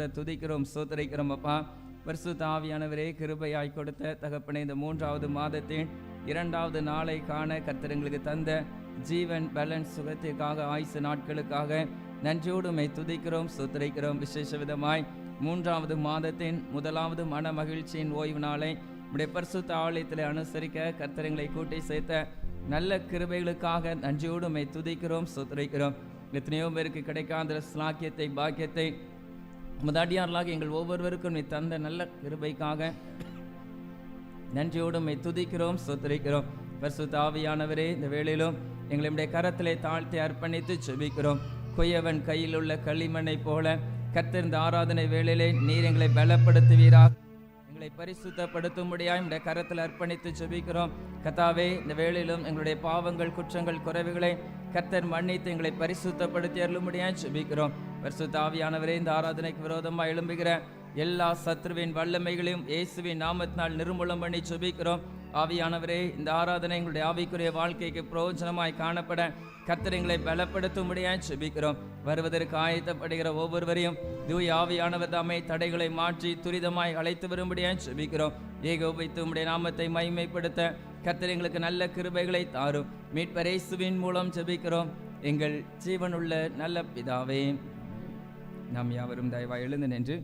கூட துதிக்கிறோம், ஸ்தோத்திரிக்கிறோம் அப்பா. பரிசுத்த ஆவியானவரே, கிருபையாய் கொடுத்த தகப்பனே, இந்த 3வது மாதத்தின் 2வது நாளை காண கர்த்தர் எங்களுக்கு தந்த ஜீவன் பேலன்ஸ் சுகத்திற்காக, ஆயுசு நாட்களுக்காக நன்றியோடு உம்மை துதிக்கிறோம், ஸ்தோத்திரிக்கிறோம். விசேஷ விதமாய் 3வது மாதத்தின் 1வது மன மகிழ்ச்சியின் ஓய்வு நாளை உடைய பரிசுத்த ஆலயத்தில் அனுசரிக்க கர்த்தர் எங்களை கூட்டி சேர்த்த நல்ல கிருபைகளுக்காக நன்றியோடு உம்மை துதிக்கிறோம், ஸ்தோத்திரிக்கிறோம். எத்தனையோ பேருக்கு கிடைக்காத ஸ்லாக்கியத்தை, பாக்கியத்தை முதடியார்களாக எங்கள் ஒவ்வொருவருக்கும் நீ தந்த நல்ல கிருபைக்காக நன்றியோடு உம்மை துதிக்கிறோம், ஸ்தோத்திரிக்கிறோம். பரிசுத்த ஆவியானவரே, இந்த வேளையிலும் எங்களுடைய கரத்திலே தாழ்த்தி அர்ப்பணித்து செபிக்கிறோம். குயவன் கையில் உள்ள களிமண்ணை போல கர்த்தர் இந்த ஆராதனை வேளையிலே நீர் எங்களை பலப்படுத்துவீராக, எங்களை பரிசுத்தப்படுத்தும்படியாய் உம்முடைய கரத்தில் அர்ப்பணித்து செபிக்கிறோம். கர்த்தாவே, இந்த வேளையிலும் எங்களுடைய பாவங்கள், குற்றங்கள், குறைவுகளை கர்த்தர் மன்னித்து எங்களை பரிசுத்தப்படுத்தி அருளும்படியாய் செபிக்கிறோம். பரிசுத்த ஆவியானவரே, இந்த ஆராதனைக்கு விரோதமாக எழும்புகிற எல்லா சத்ருவின் வல்லமைகளையும் இயேசுவின் நாமத்தினால் நிர்மூலம் பண்ணி செபிக்கிறோம். ஆவியானவரே, இந்த ஆராதனை எங்களுடைய ஆவிக்குரிய வாழ்க்கைக்கு பிரயோஜனமாய் காணப்பட கர்த்தர் எங்களை பலப்படுத்தும்படியாய் செபிக்கிறோம். வருவதற்கு ஆயத்தப்படுகிற ஒவ்வொருவரையும் தூய ஆவியானவர் தாமே தடைகளை மாற்றி துரிதமாய் அழைத்து வரும்படியாய் செபிக்கிறோம். ஏகோபித்து உம்முடைய நாமத்தை மகிமைப்படுத்த கர்த்தர் எங்களுக்கு நல்ல கிருபைகளை தாரும். மீட்பர் இயேசுவின் மூலம் செபிக்கிறோம் எங்கள் ஜீவனுள்ள நல்ல பிதாவே. நாம் யாவரும் தயவாய் எழுந்து நின்று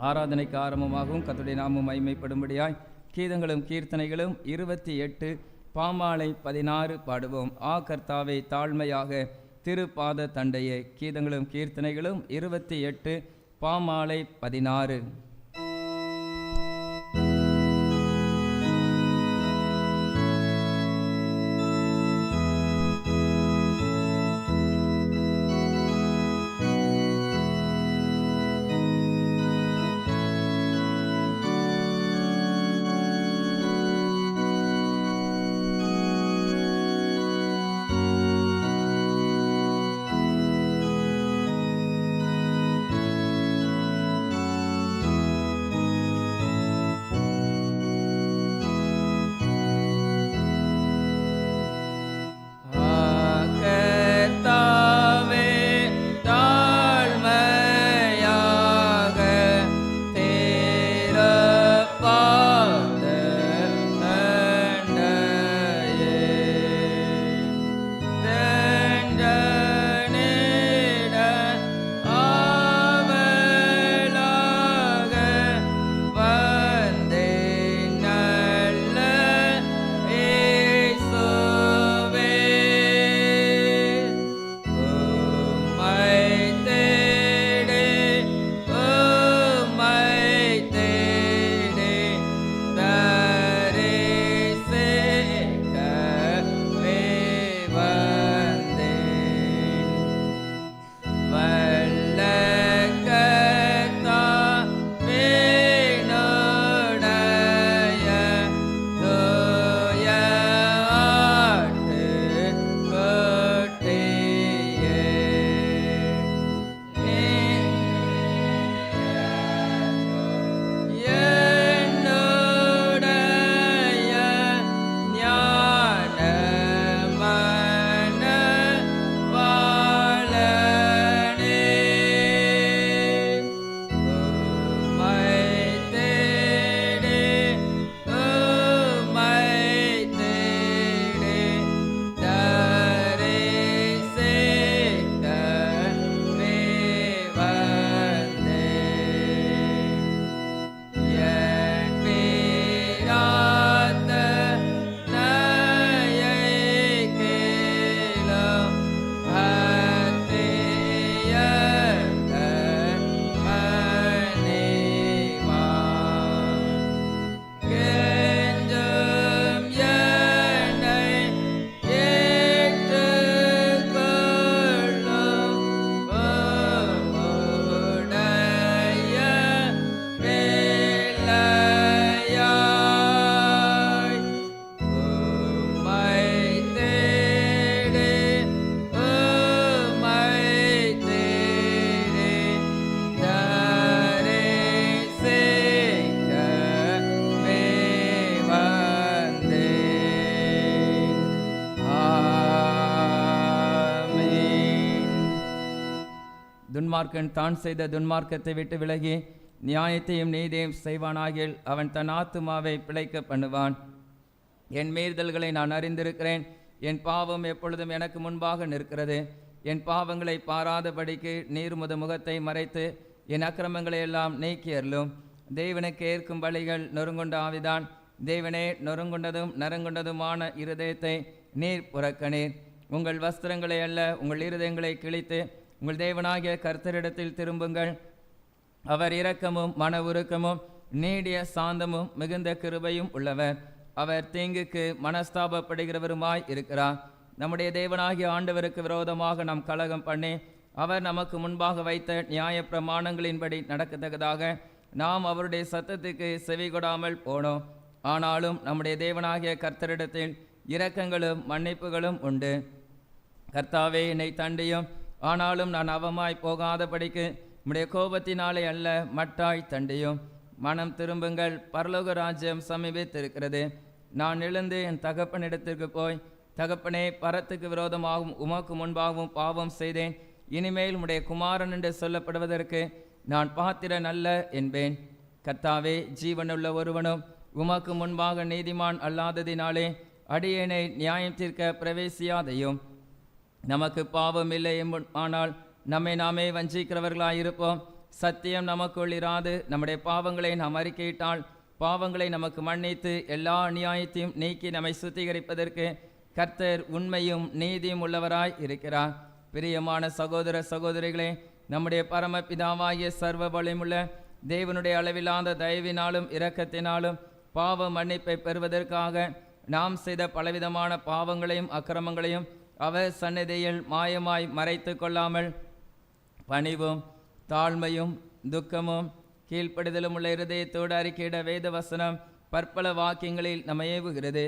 ஆராதனைக்கு ஆரம்பமாகவும் கர்த்தருடைய நாமம் மகிமைப்படும்படியாய் கீதங்களும் கீர்த்தனைகளும் 28 பாமாலை 16 பாடுவோம். ஆ கர்த்தாவே, தாழ்மையாக திருப்பாத தண்டையே. கீதங்களும் கீர்த்தனைகளும் 28 பாமாலை 16. துன்மார்க்கன் தான் செய்த துன்மார்க்கத்தை விட்டு விலகி நியாயத்தையும் நீதியையும் செய்வானாகில் அவன் தன் ஆத்துமாவை பிழைக்க பண்ணுவான். என் மீறுதல்களை நான் அறிந்திருக்கிறேன், என் பாவம் எப்பொழுதும் எனக்கு முன்பாக நிற்கிறது. என் பாவங்களை பாராதபடிக்கு நீர் முத முகத்தை மறைத்து என் அக்கிரமங்களை எல்லாம் நீக்கி அருளும். தேவனுக்கு ஏற்கும் பலிகள் நொறுங்குண்ட ஆவிதான். தேவனே, நொறுங்குண்டதும் நறுங்குண்டதுமான இருதயத்தை நீர் புறக்கணீர். உங்கள் வஸ்திரங்களை அல்ல, உங்கள் இருதயங்களை கிழித்து உங்கள் தேவனாகிய கர்த்தரிடத்தில் திரும்புங்கள். அவர் இரக்கமும் மன உருக்கமும் நீடிய சாந்தமும் மிகுந்த கிருபையும் உள்ளவர். அவர் தீங்குக்கு மனஸ்தாபப்படுகிறவருமாய் இருக்கிறார். நம்முடைய தேவனாகிய ஆண்டவருக்கு விரோதமாக நாம் கலகம் பண்ணி அவர் நமக்கு முன்பாக வைத்த நியாய பிரமாணங்களின்படி நடக்கத்தக்கதாக நாம் அவருடைய சத்தத்துக்கு செவி கொடாமல் போனோம். ஆனாலும் நம்முடைய தேவனாகிய கர்த்தரிடத்தில் இரக்கங்களும் மன்னிப்புகளும் உண்டு. கர்த்தாவே, என்னை தண்டியும், ஆனாலும் நான் அவமாய் போகாதபடிக்கு உம்முடைய கோபத்தினாலே அல்ல, மட்டாய் தண்டியும். மனம் திரும்புங்கள், பரலோக ராஜ்யம் சமீபித்திருக்கிறது. நான் எழுந்து என் தகப்பனிடத்திற்கு போய், தகப்பனே, பரத்துக்கு விரோதமாகவும் உமக்கு முன்பாகவும் பாவம் செய்தேன். இனிமேல் உம்முடைய குமாரன் என்று சொல்லப்படுவதற்கு நான் பாத்திரன் அல்ல என்பேன். கர்த்தாவே, ஜீவனுள்ள ஒருவனும் உமக்கு முன்பாக நீதிமான் அல்லாததினாலே அடியேனை நியாயம் தீர்க்க பிரவேசியாதையும். நமக்கு பாவம் இல்லை ஆனால் நம்மை நாமே வஞ்சிக்கிறவர்களாயிருப்போம். சத்தியம் நமக்குள் இராது நம்முடைய பாவங்களை நாம் அறிக்கையிட்டால் பாவங்களை நமக்கு மன்னித்து எல்லா அநியாயத்தையும் நீக்கி நம்மை சுத்திகரிப்பதற்கு கர்த்தர் உண்மையும் நீதியும் உள்ளவராய் இருக்கிறார். பிரியமான சகோதர சகோதரிகளே, நம்முடைய பரமபிதாவாகிய சர்வ வலிமுள்ள தேவனுடைய அளவில்லாத தயவினாலும் இரக்கத்தினாலும் பாவ மன்னிப்பை பெறுவதற்காக நாம் செய்த பலவிதமான பாவங்களையும் அக்கிரமங்களையும் அவர் சந்நிதியில் மாயமாய் மறைத்து கொள்ளாமல் பணிவும் தாழ்மையும் துக்கமும் கீழ்ப்படிதலும் உள்ள இருதயத்தோடு அறிக்கையிட வேத வசனம் பற்பல வாக்கியங்களில் நம்ம ஏவுகிறது.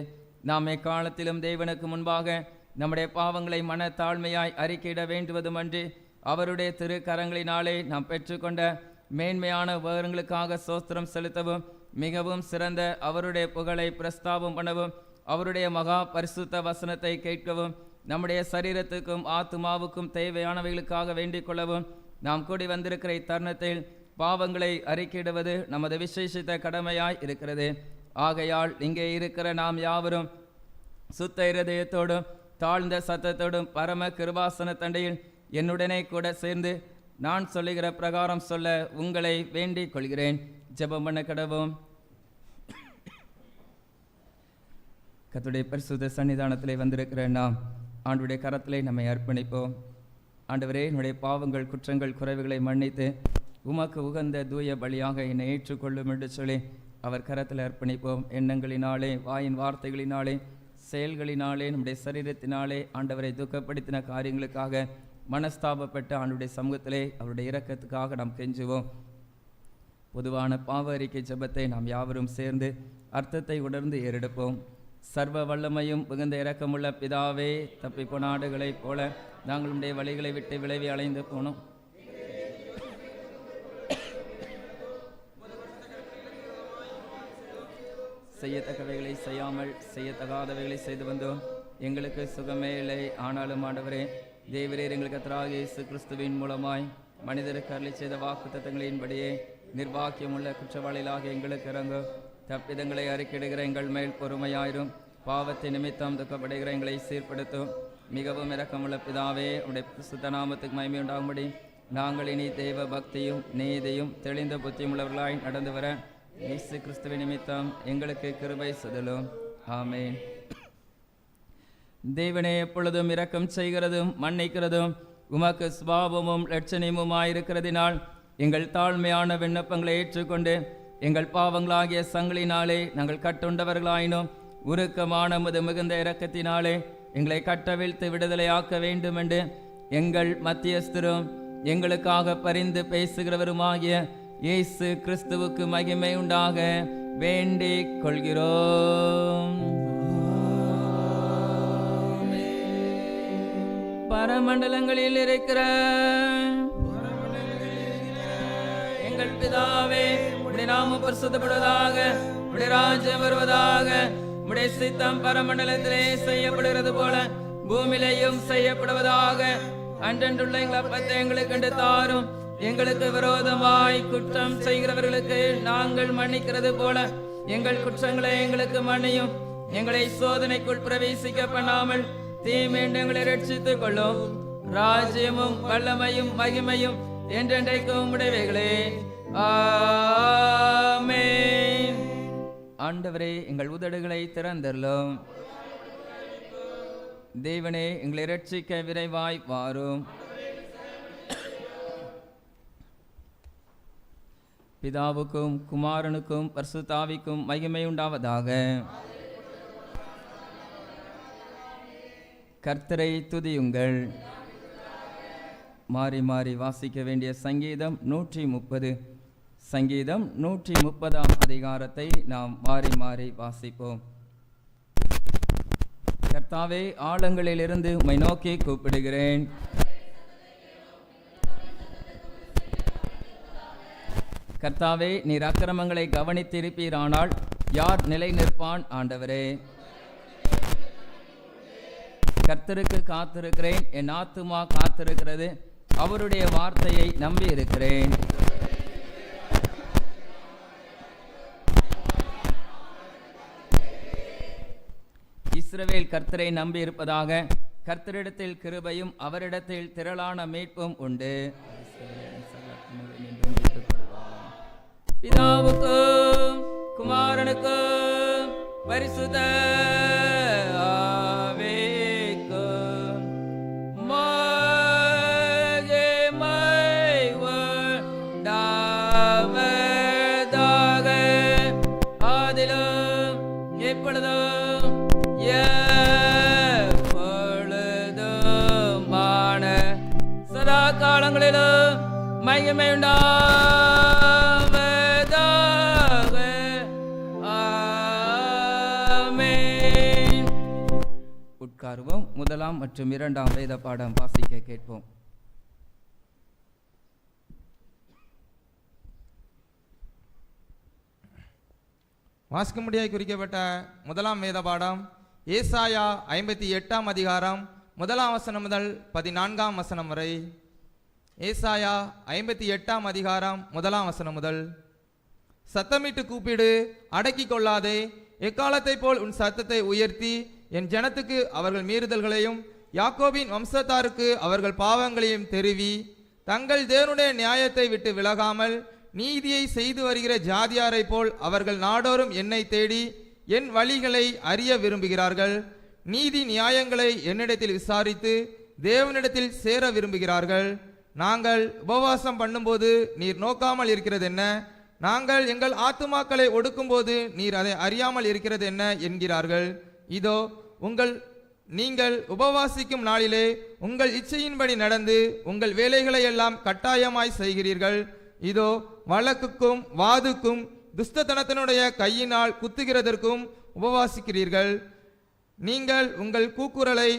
நாம் எக்காலத்திலும் தேவனுக்கு முன்பாக நம்முடைய பாவங்களை மன தாழ்மையாய் அறிக்கையிட வேண்டுவதுமன்றி அவருடைய திரு கரங்களினாலே நாம் பெற்றுக்கொண்ட மேன்மையான உபகாரங்களுக்காக சோஸ்திரம் செலுத்தவும் மிகவும் சிறந்த அவருடைய புகழை பிரஸ்தாபம் பண்ணவும் அவருடைய மகா பரிசுத்த வசனத்தை கேட்கவும் நம்முடைய சரீரத்துக்கும் ஆத்துமாவுக்கும் தேவையானவைகளுக்காக வேண்டிக் கொள்ளவும் நாம் கூடி வந்திருக்கிற இத்தருணத்தில் பாவங்களை அறிக்கையிடுவது நமது விசேஷித்த கடமையாய் இருக்கிறது. ஆகையால் இங்கே இருக்கிற நாம் யாவரும் சுத்த இருதயத்தோடும் தாழ்ந்த சத்தத்தோடும் பரம கிருபாசன தண்டையில் என்னுடனே கூட சேர்ந்து நான் சொல்லுகிற பிரகாரம் சொல்ல உங்களை வேண்டிக் கொள்கிறேன். ஜெபம் பண்ண கடவோம். கர்த்தருடைய பரிசுத்த சன்னிதானத்திலே வந்திருக்கிற நாம் ஆண்டவருடைய கரத்திலே நம்மை அர்ப்பணிப்போம். ஆண்டவரே, என்னுடைய பாவங்கள் குற்றங்கள் குறைவுகளை மன்னித்து உமக்கு உகந்த தூய பலியாக என்னை ஏற்றுக்கொள்ளும் என்று சொல்லி அவர் கரத்தில் அர்ப்பணிப்போம். எண்ணங்களினாலே, வாயின் வார்த்தைகளினாலே, செயல்களினாலே, நம்முடைய சரீரத்தினாலே ஆண்டவரை துக்கப்படுத்தின காரியங்களுக்காக மனஸ்தாபப்பட்ட ஆண்டுடைய சமூகத்திலே அவருடைய இரக்கத்துக்காக நாம் கெஞ்சுவோம். பொதுவான பாவ அறிக்கை ஜெபத்தை நாம் யாவரும் சேர்ந்து அர்த்தத்தை உணர்ந்து ஏறெடுப்போம். சர்வ வல்லமையும் மிகுந்த இரக்கமுள்ள பிதாவே, தப்பி போன ஆடுகளைப் போல நாங்களுடைய வழிகளை விட்டு விளைவி அலைந்து போனோம். செய்யத்தக்கவைகளை செய்யாமல் செய்யத்தகாதவைகளை செய்து வந்தோம். எங்களுக்கு சுகமே இல்லை. ஆனாலும் ஆண்டவரே, தேவரீர் எங்களுக்கு கர்த்தராகிய இயேசு கிறிஸ்துவின் மூலமாய் மனிதருக்கு அருளி செய்த வாக்குத்தத்தங்களின்படியே நிர்வாக்கியமுள்ள குற்றவாளிகளாக எங்களுக்கு இறங்கும். தப்பிதங்களை அறிக்கையிடுகிற எங்கள் மேல் பொறுமையாயிரும். பாவத்தை நிமித்தம் துக்கப்படுகிற எங்களை சீர்படுத்தும். மிகவும் இரக்கமுள்ள பிதாவே, உடைய சுத்த நாமத்துக்கு மகிமை உண்டாகும்படி நாங்கள் இனி தெய்வ பக்தியும் நீதியும் தெளிந்த புத்தியும் உள்ளவர்களாய் நடந்து வர இயேசு கிறிஸ்துவின் நிமித்தம் எங்களுக்கு கிருபை செய்தலும். ஆமென். தேவனே, எப்பொழுதும் இரக்கம் செய்கிறதும் மன்னிக்கிறதும் உமக்கு சுபாவமும் லட்சணியமுமாயிருக்கிறதினால் எங்கள் தாழ்மையான விண்ணப்பங்களை ஏற்றுக்கொண்டு எங்கள் பாவங்களாகிய சங்கிலினாலே நாங்கள் கட்டுண்டவர்களாயினும் உருக்கமான மிகுந்த இரக்கத்தினாலே எங்களை கட்டவிழ்த்து விடுதலையாக்க வேண்டும் என்று எங்கள் மத்தியஸ்தரும் எங்களுக்காக பரிந்து பேசுகிறவருமாகிய இயேசு கிறிஸ்துவுக்கு மகிமை உண்டாக வேண்டிக் கொள்கிறோம். பரமண்டலங்களில் இருக்கிற எங்கள் பிதாவே, உம்முடைய நாமம் பரிசுத்தப்படுவதாக, உம்முடைய ராஜ்யம் வருவதாக, உம்முடைய சித்தம் பரமண்டலத்திலே செய்யப்படுகிறது போல பூமியிலேயும் செய்யப்படுவதாக. அன்றன்றுள்ள எங்கள் அப்பத்தை எங்களுக்கு தாரும். எங்களுக்கு விரோதமாய் குற்றம் செய்கிறவர்களுக்கு நாங்கள் மன்னிக்கிறது போல எங்கள் குற்றங்களை எங்களுக்கு மன்னியும். எங்களை சோதனைக்குள் பிரவேசிக்க பண்ணாமல் தீமையை எங்களை ரட்சித்துக் கொள்ளும். ராஜ்யமும் வல்லமையும் மகிமையும் என்றென்றைக்கும் உடையவைகளே. ஆமென். ஆண்டவரே, எங்கள் உதடுகளை திறந்தருளும். தேவனே, எங்களை ரட்சிக்க விரைவாய் வாரும். பிதாவுக்கும் குமாரனுக்கும் பரிசுத்த ஆவிக்கும் மகிமை உண்டாவதாக. கர்த்தரை துதியுங்கள். மாறி மாறி வாசிக்க வேண்டிய சங்கீதம் 130. சங்கீதம் 130ஆம் அதிகாரத்தை நாம் மாறி மாறி வாசிப்போம். கர்த்தாவே, ஆழங்களிலிருந்து உம்மை நோக்கி கூப்பிடுகிறேன். கர்த்தாவே, நீர் அக்கிரமங்களை கவனித்திருப்பீரானால் யார் நிலை நிற்பான்? ஆண்டவரே, கர்த்தருக்கு காத்திருக்கிறேன், என் ஆத்துமா காத்திருக்கிறது, அவருடைய வார்த்தையை நம்பி இருக்கிறேன். இஸ்ரவேல் கர்த்தரை நம்பி இருப்பதாக. கர்த்தரிடத்தில் கிருபையும் அவரிடத்தில் திரளான மீட்பும் உண்டு. பிதாவுக்கும் குமாரனுக்கும் பரிசுத்த ஆவிக்கும் மகிமை உண்டாவதாக. ஆதிலும் எப்பொழுதும் எப்பொழுதுமான சதா காலங்களிலும் மகிமை உண்டாவதாக. ஆமென். உட்காருவோம். முதலாம் மற்றும் இரண்டாம் வேத பாடம் வாசிக்க கேட்போம். வாசிக்கும்படியாய் குறிக்கப்பட்ட முதலாம் வேத பாடம் ஏசாயா 58ஆம் அதிகாரம் 1ஆம் வசனம் முதல் 14ஆம் வசனம் வரை. ஏசாயா 58ஆம் அதிகாரம் 1ஆம் வசனம் முதல். சத்தமிட்டு கூப்பிடு, அடக்கி கொள்ளாதே. எக்காலத்தை போல் உன் சத்தத்தை உயர்த்தி என் ஜனத்துக்கு அவர்கள் மீறுதல்களையும் யாக்கோபின் வம்சத்தாருக்கு அவர்கள் பாவங்களையும் தெரிவி. தங்கள் தேவனுடைய நியாயத்தை விட்டு விலகாமல் நீதியை செய்து வருகிற ஜாதியாரை போல் அவர்கள் நாடோறும் என்னை தேடி என் வழிகளை அறிய விரும்புகிறார்கள். நீதி நியாயங்களை என்னிடத்தில் விசாரித்து தேவனிடத்தில் சேர விரும்புகிறார்கள். நாங்கள் உபவாசம் பண்ணும்போது நீர் நோக்காமல் இருக்கிறது என்ன? நாங்கள் எங்கள் ஆத்துமாக்களை ஒடுக்கும்போது நீர் அதை அறியாமல் இருக்கிறது என்ன என்கிறார்கள். இதோ நீங்கள் உபவாசிக்கும் நாளிலே உங்கள் இச்சையின்படி நடந்து உங்கள் வேலைகளை எல்லாம் கட்டாயமாய் செய்கிறீர்கள். இதோ வழக்குக்கும் வாதுக்கும் துஷ்டத்தனத்தினுடைய கையினால் குத்துகிறதற்கும் உபவாசிக்கிறீர்கள். நீங்கள் உங்கள் கூக்குரலை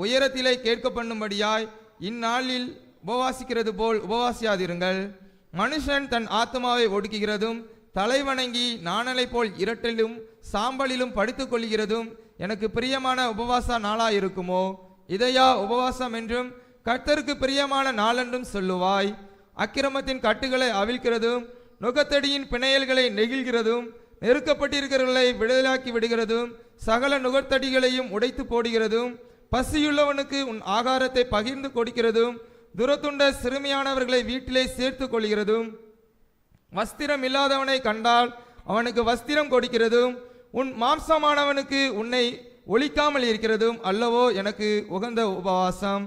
உயரத்திலே கேட்க பண்ணும்படியாய் இந்நாளில் உபவாசிக்கிறது போல் உபவாசியாதிருங்கள். மனுஷன் தன் ஆத்மாவை ஒடுக்குகிறதும் தலைவணங்கி நாணலை போல் இரட்டிலும் சாம்பலிலும் படுத்துக் கொள்கிறதும் எனக்கு பிரியமான உபவாச நாளாயிருக்குமோ? இதையா உபவாசம் என்றும் கர்த்தருக்கு பிரியமான நாளென்றும் சொல்லுவாய்? அக்கிரமத்தின் கட்டுகளை அவிழ்க்கிறதும் நுகத்தடியின் பிணையல்களை நெகிழ்கிறதும் நெருக்கப்பட்டிருக்கிறவர்களை விடுதலாக்கி விடுகிறதும் சகல நுகத்தடிகளையும் உடைத்து போடுகிறதும் பசியுள்ளவனுக்கு உன் ஆகாரத்தை பகிர்ந்து கொடுக்கிறதும் துரத்துண்ட சிறுமியானவர்களை வீட்டிலே சேர்த்து கொள்கிறதும் வஸ்திரம் இல்லாதவனை கண்டால் அவனுக்கு வஸ்திரம் கொடுக்கிறதும் உன் மாம்சமானவனுக்கு உன்னை ஒழிக்காமல் இருக்கிறதும் அல்லவோ எனக்கு உகந்த உபவாசம்.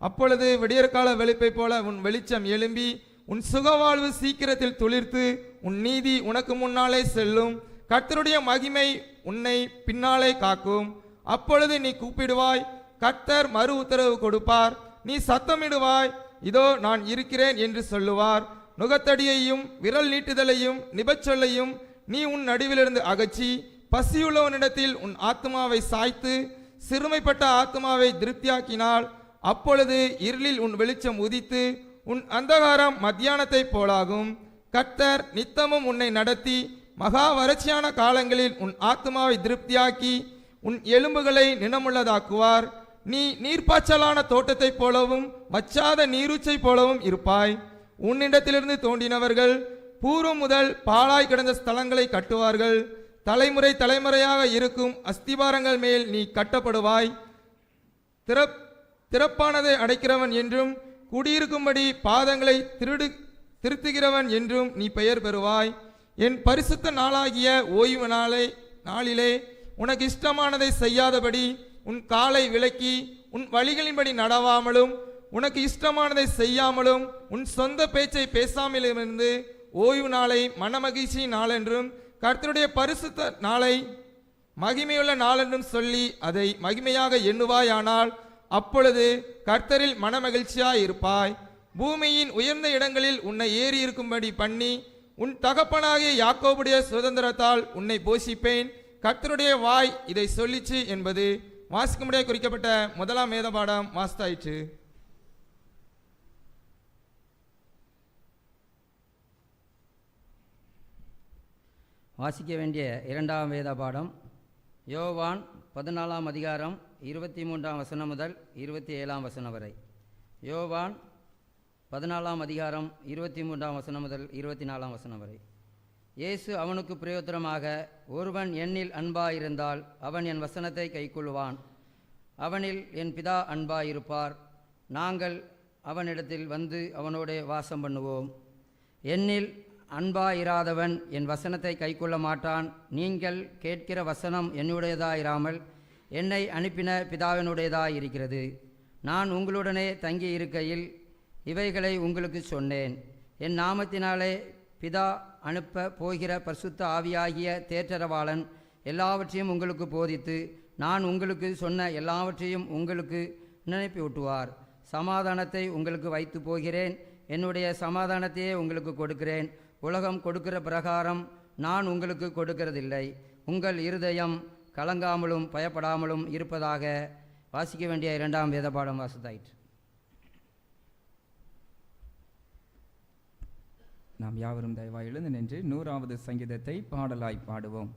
அப்பொழுது விடியற்கால வெளிப்பை போல உன் வெளிச்சம் எழும்பி உன் சுகவாழ்வு சீக்கிரத்தில் துளிர்த்து உன் நீதி உனக்கு முன்னாலே செல்லும். கர்த்தருடைய மகிமை உன்னை பின்னாலே காக்கும். அப்பொழுது நீ கூப்பிடுவாய், கர்த்தர் மறு உத்தரவு கொடுப்பார். நீ சத்தமிடுவாய், இதோ நான் இருக்கிறேன் என்று சொல்லுவார். நுகத்தடியையும் விரல் நீட்டுதலையும் நிபச்சொல்லையும் நீ உன் நடுவிலிருந்து அகற்றி பசியுள்ளவனிடத்தில் உன் ஆத்மாவை சாய்த்து சிறுமைப்பட்ட ஆத்மாவை திருப்தியாக்கினால் அப்பொழுது இருளில் உன் வெளிச்சம் உதித்து உன் அந்தகாரம் மத்தியானத்தை போலாகும். கர்த்தர் நித்தமும் உன்னை நடத்தி மகா வறட்சியான காலங்களில் உன் ஆத்மாவை திருப்தியாக்கி உன் எலும்புகளை நினமுள்ளதாக்குவார். நீ நீர்ப்பாய்ச்சலான தோட்டத்தைப் போலவும் வற்றாத நீரூற்றை போலவும் இருப்பாய். உன்னிடத்திலிருந்து தோன்றினவர்கள் பூர்வம் முதல் பாழாய் கிடந்த ஸ்தலங்களை கட்டுவார்கள். தலைமுறை தலைமுறையாக இருக்கும் அஸ்திபாரங்கள் மேல் நீ கட்டப்படுவாய். திறப்பானதை அடைக்கிறவன் என்றும் குடியிருக்கும்படி பாதங்களை திருத்துகிறவன் என்றும் நீ பெயர் பெறுவாய். என் பரிசுத்த நாளாகிய ஓய்வு நாளிலே உனக்கு இஷ்டமானதை செய்யாதபடி உன் காலை விலக்கி உன் வழிகளின்படி நடவாமலும் உனக்கு இஷ்டமானதை செய்யாமலும் உன் சொந்த பேச்சை பேசாமலிருந்து ஓய்வு நாளை மனமகிழ்ச்சி நாளென்றும் கர்த்தருடைய பரிசுத்த நாளை மகிமையுள்ள நாளென்றும் சொல்லி அதை மகிமையாக எண்ணுவாயானால் அப்பொழுது கர்த்தரில் மனமகிழ்ச்சியாய் இருப்பாய். பூமியின் உயர்ந்த இடங்களில் உன்னை ஏறி இருக்கும்படி பண்ணி உன் தகப்பனாகிய யாக்கோபுடைய சுதந்திரத்தால் உன்னை போஷிப்பேன். கர்த்தருடைய வாய் இதை சொல்லிச்சு என்பது வாசிக்கும்படியாக குறிக்கப்பட்ட முதலாம் வேத பாடம் வாசித்தாயிற்று. வாசிக்க வேண்டிய இரண்டாம் வேத பாடம் யோவான் 14ஆம் அதிகாரம் 23ஆம் வசனம் முதல் 27ஆம் வசனம் வரை. யோவான் 14ஆம் அதிகாரம் 23ஆம் வசனம் முதல் 24ஆம் வசனம் வரை. இயேசு அவனுக்கு பிரயோத்தரமாக, ஒருவன் என்னில் அன்பாயிருந்தால் அவன் என் வசனத்தை கைக்கொள்வான். அவனில் என் பிதா அன்பாயிருப்பார். நாங்கள் அவனிடத்தில் வந்து அவனோடு வாசம் பண்ணுவோம். என்னில் அன்பாயிராதவன் என் வசனத்தை கைக்கொள்ள மாட்டான். நீங்கள் கேட்கிற வசனம் என்னுடையதாயிராமல் என்னை அனுப்பின பிதாவினுடையதாயிருக்கிறது. நான் உங்களுடனே தங்கி இருக்கையில் இவைகளை உங்களுக்கு சொன்னேன். என் நாமத்தினாலே பிதா அனுப்ப போகிற பரிசுத்த ஆவியாகிய தேற்றரவாளன் எல்லாவற்றையும் உங்களுக்கு போதித்து நான் உங்களுக்கு சொன்ன எல்லாவற்றையும் உங்களுக்கு நினைப்பூட்டுவார். சமாதானத்தை உங்களுக்கு வைத்து போகிறேன், என்னுடைய சமாதானத்தையே உங்களுக்கு கொடுக்கிறேன். உலகம் கொடுக்கிற பிரகாரம் நான் உங்களுக்கு கொடுக்கிறதில்லை. உங்கள் இருதயம் கலங்காமலும் பயப்படாமலும் இருப்பதாக. வாசிக்க வேண்டிய இரண்டாம் வேத பாடம் வாசித்தாயிற்று. நாம் யாவரும் தயவாய் எழுந்து நின்று 100வது சங்கீதத்தை பாடலாய் பாடுவோம்.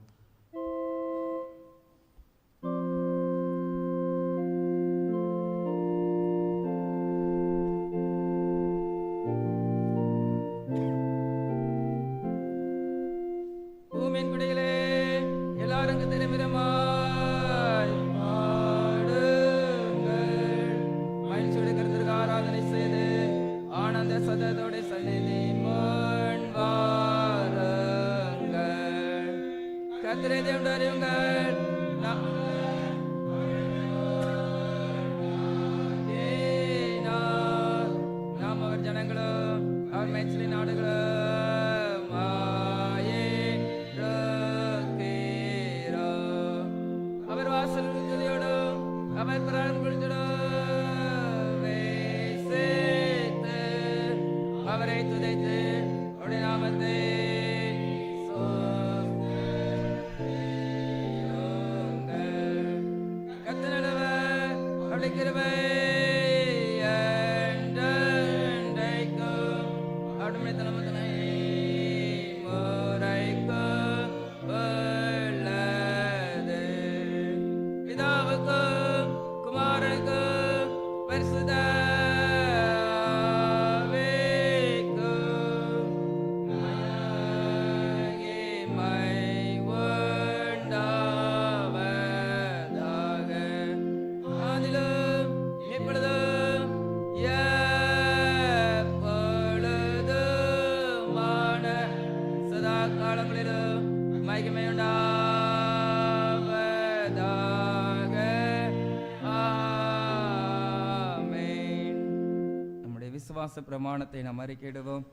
விசுவாச பிரமாணத்தை நாம் அறிக்கையிடுவோம்.